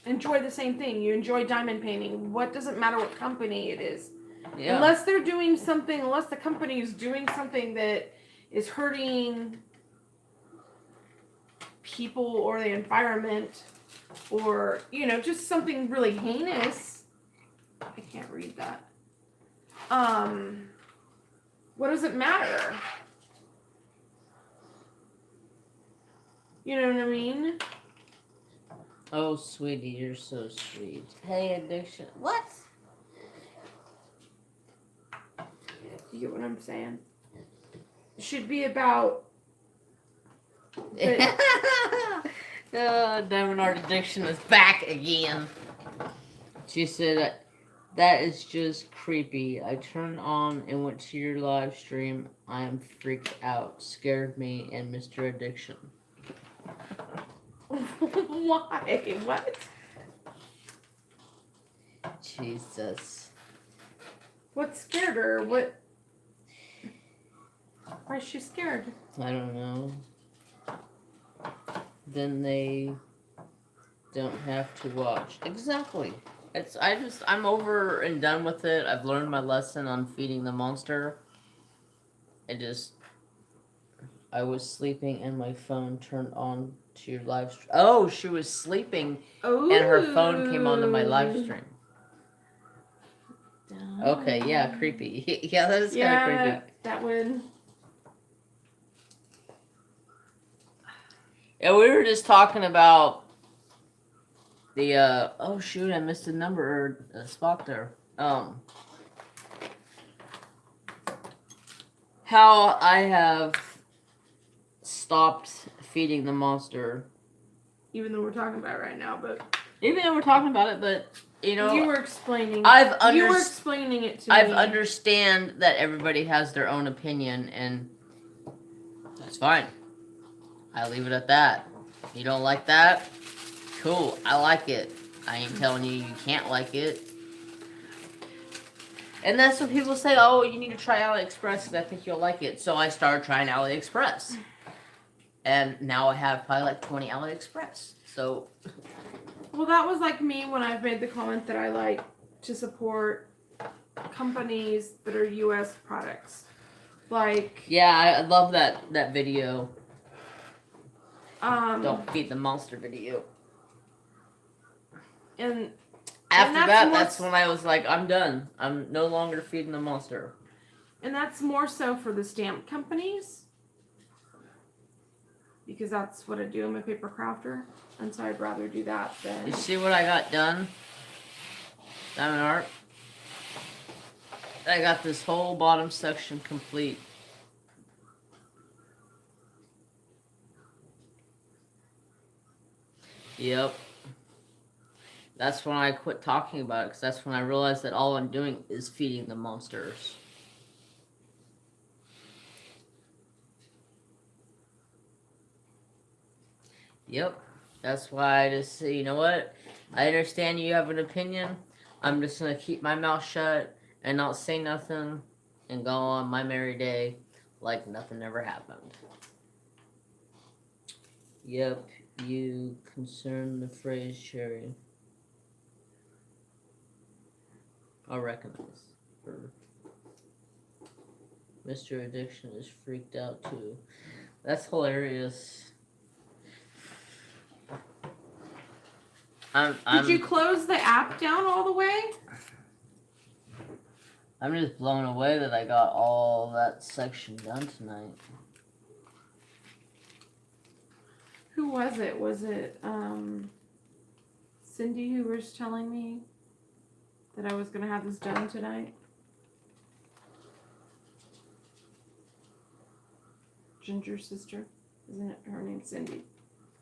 enjoy the same thing? You enjoy diamond painting. What does it matter what company it is? Yeah. Unless they're doing something, unless the company is doing something that is hurting people or the environment, or, you know, just something really heinous. I can't read that. What does it matter? You know what I mean? Oh, sweetie, you're so sweet. Hey, addiction. What? You get what I'm saying? It should be about. the- Diamond Art Addiction is back again. She said, that is just creepy. I turned on and went to your live stream. I am freaked out. Scared me and Mr. Addiction. Why? What? Jesus. What scared her? What? Why is she scared? I don't know. Then they don't have to watch. Exactly. I'm over and done with it. I've learned my lesson on feeding the monster. I was sleeping and my phone turned on to your live stream. Oh, she was sleeping Oh. and her phone came onto my live stream. Okay, yeah, creepy. Yeah, that is kind of creepy. That would. Yeah, we were just talking about the oh shoot, I missed a number or a spot there. How I have stopped feeding the monster. Even though we're talking about it right now, but Even though we're talking about it, but you know, you were explaining. You were explaining it to me. I've understand that everybody has their own opinion, and that's fine. I leave it at that. You don't like that? Cool. I like it. I ain't telling you can't like it. And that's what people say, oh, you need to try AliExpress because I think you'll like it. So I started trying AliExpress. And now I have probably like 20 AliExpress. So. Well, that was like me when I've made the comment that I like to support companies that are U.S. products. Like. Yeah, I love that video. Don't feed the monster video. And after that's when I was like, I'm done. I'm no longer feeding the monster. And that's more so for the stamp companies. Because that's what I do. I'm a paper crafter. And so I'd rather do that than... You see what I got done? Diamond Art? I got this whole bottom section complete. Yep. That's when I quit talking about it, because that's when I realized that all I'm doing is feeding the monsters. Yep. That's why I just say, you know what? I understand you have an opinion. I'm just going to keep my mouth shut and not say nothing and go on my merry day like nothing ever happened. Yep. You concern the phrase, Cherry. I'll recognize. Mr. Addiction is freaked out too. That's hilarious. Did you close the app down all the way? I'm just blown away that I got all that section done tonight. Who was it? Was it Cindy who was telling me that I was going to have this done tonight? Ginger's sister. Isn't it her name's Cindy?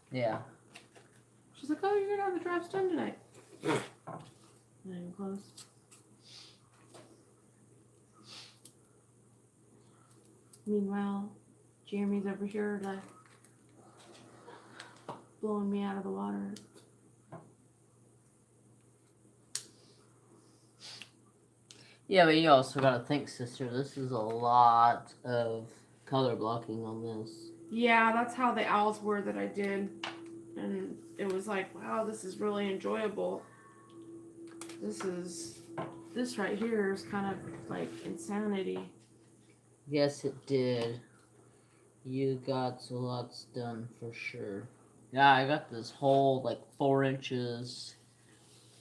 Yeah. She's like, oh, you're going to have the drafts done tonight. Not even close. Meanwhile, Jeremy's over here like blowing me out of the water. Yeah, but you also gotta think, sister, this is a lot of color blocking on this. Yeah, that's how the owls were that I did. And it was like, wow, this is really enjoyable. This is This right here is kind of like insanity. Yes, it did. You got lots done for sure. Yeah, I got this whole like 4 inches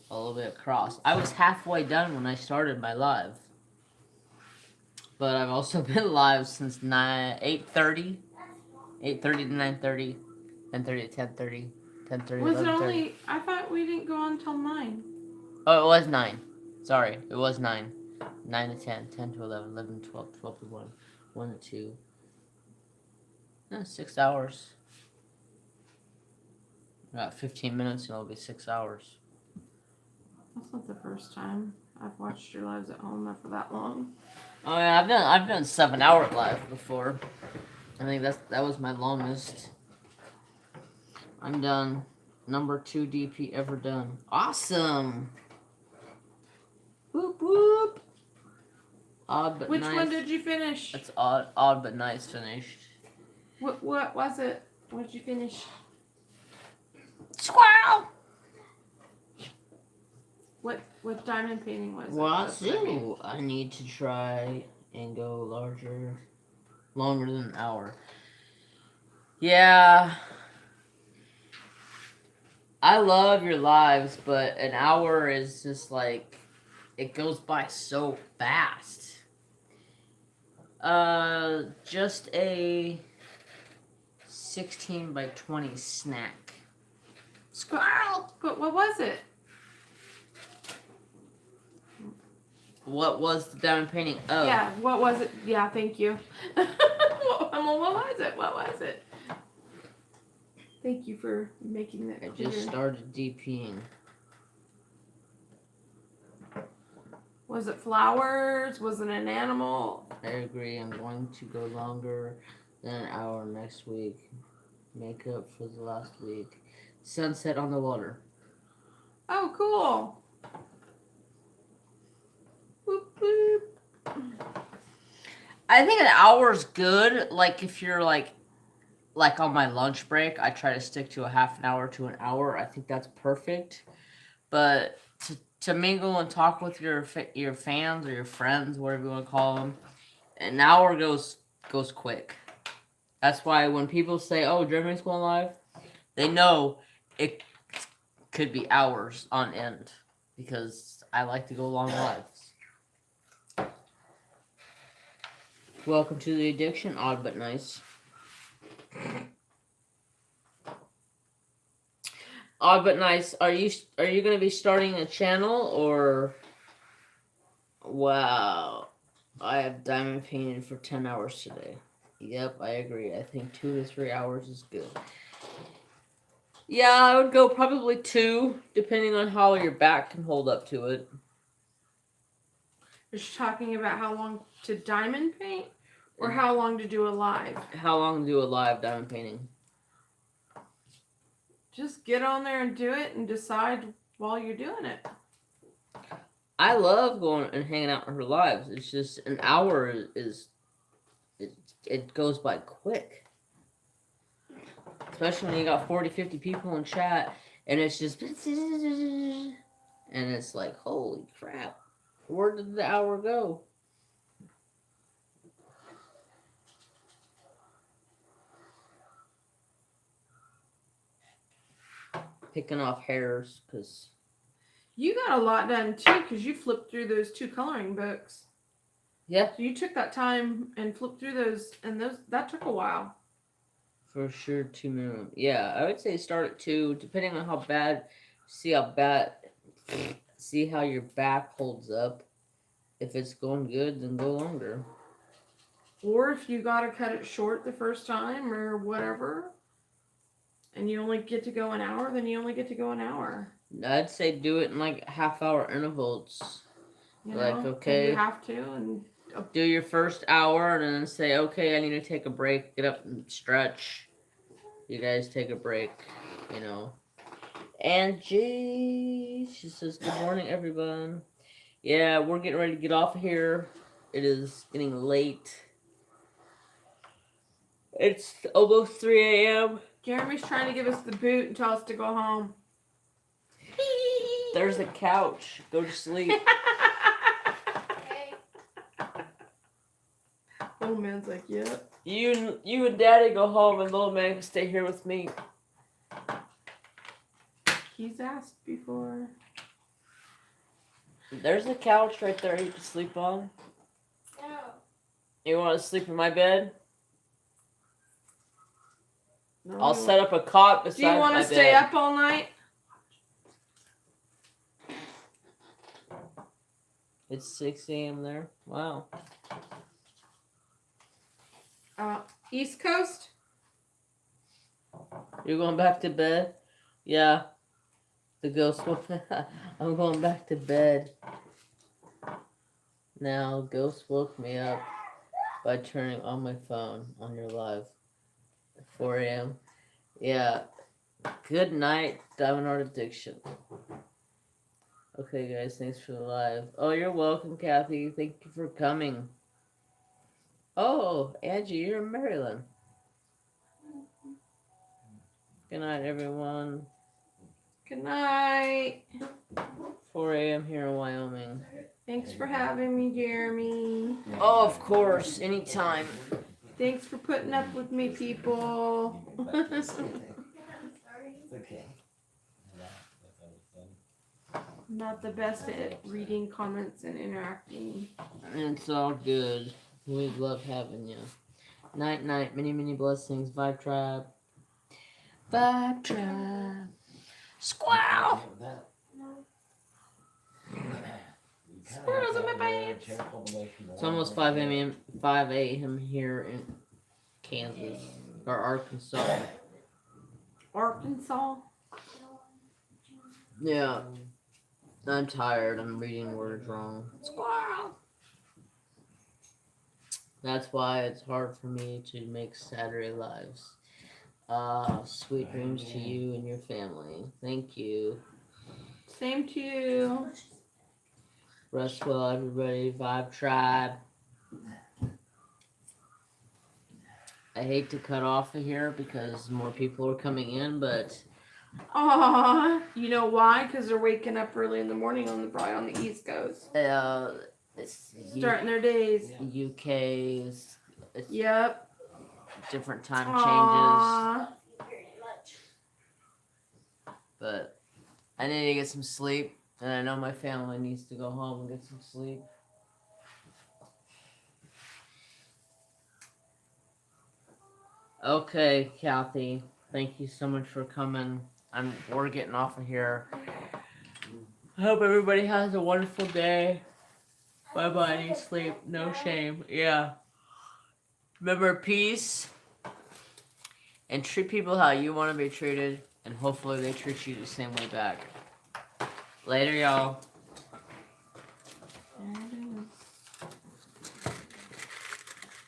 all the way across. I was halfway done when I started my live. But I've also been live since 8:30 to 9:30, 10:30 to 10:30, 10:30 Was it 11:30. only? I thought we didn't go until 9. Oh, it was 9. Sorry, it was 9. 9 to 10, 10 to 11, 11 to 12, 12 to 1, 1 to 2. 6 hours. About 15 minutes and it'll be 6 hours. That's not the first time I've watched your lives at home for that long. Oh yeah, I've done 7-hour live before. I think that was my longest. I'm done. Number 2 DP ever done. Awesome. Whoop whoop. Odd but Which nice. one did you finish? That's odd but nice finished. What was it? What did you finish? Squirrel. What diamond painting was it? Well, That's what I mean. so I need to try and go longer than an hour. Yeah. I love your lives, but an hour is just like, it goes by so fast. Just a 16 by 20 snack. Squirrel! But what was it? What was the diamond painting? Oh. Yeah, what was it? Yeah, thank you. What was it? What was it? Thank you for making that I clear. just started DPing. Was it flowers? Was it an animal? I agree. I'm going to go longer than an hour next week. Make up for the last week. Sunset on the water. Oh, cool. Boop, boop. I think an hour's good. Like if you're like on my lunch break, I try to stick to a half an hour to an hour. I think that's perfect. But to mingle and talk with your fans or your friends, whatever you want to call them, an hour goes quick. That's why when people say, "Oh, Jeremy's going live," they know it could be hours on end because I like to go long lives. Welcome to the addiction, odd but nice. Odd but nice. Are you going to be starting a channel or? Wow, I have diamond painted for 10 hours today. Yep, I agree. I think 2 to 3 hours is good. Yeah, I would go probably 2, depending on how your back can hold up to it. You're talking about how long to diamond paint or how long to do a live? How long to do a live diamond painting? Just get on there and do it and decide while you're doing it. I love going and hanging out with her lives. It's just an hour it goes by quick. Especially when you got 40, 50 people in chat and it's just and it's like, holy crap. Where did the hour go? Picking off hairs because You got a lot done too because you flipped through those 2 coloring books. yeah, So you took that time and flipped through those, and that took a while. for sure 2 minimum. Yeah, I would say start at 2, depending on how bad. See how your back holds up. If it's going good, then go longer. Or if you got to cut it short the first time or whatever, and you only get to go an hour, then you only get to go an hour. I'd say do it in like half-hour intervals. You Like, know? okay. You have to, and Do your first hour and then say, okay, I need to take a break. Get up and stretch. You guys take a break, you know. Angie, she says, good morning, everyone. Yeah, we're getting ready to get off of here. It is getting late. It's almost 3 a.m. Jeremy's trying to give us the boot and tell us to go home. There's a couch. Go to sleep. Little man's like, yep. You and Daddy go home, and little man can stay here with me. He's asked before. There's a couch right there you can sleep on. No. You want to sleep in my bed? No, I'll you set up a cot beside Do you want my to stay bed. up all night? It's 6 a.m. there. Wow. East Coast? You're going back to bed? Yeah. The ghost woke I'm going back to bed. Now, ghost woke me up by turning on my phone on your live at 4 a.m. Yeah. Good night, Diamond Art Addiction. Okay, guys, thanks for the live. Oh, you're welcome, Kathy. Thank you for coming. Oh, Angie, you're in Maryland. Good night, everyone. Good night. 4 a.m. here in Wyoming. Thanks for having me, Jeremy. Oh, of course, anytime. Thanks for putting up with me, people. Okay. I'm not the best at reading comments and interacting. It's all good. We love having you. Night, night. Many, many blessings. Vibe Tribe. Vibe Tribe. Squirrel! Squirrels in my pants. It's almost 5 a.m. 5 a.m. here in Kansas. Or Arkansas. Arkansas. Yeah. I'm tired. I'm reading words wrong. Squirrel! That's why it's hard for me to make Saturday lives. Sweet dreams to you and your family. Thank you. Same to you. Rest well, everybody. Vibe Tribe. I hate to cut off of here because more people are coming in, but Aw, you know why? Because they're waking up early in the morning probably on the East Coast, it's starting their days. UK is Yep. different time changes, but I need to get some sleep, and I know my family needs to go home and get some sleep. Okay, Kathy, thank you so much for coming. We're getting off of here. I hope everybody has a wonderful day. Bye bye, need sleep. No shame. Yeah. Remember, peace. And treat people how you want to be treated. And hopefully they treat you the same way back. Later, y'all.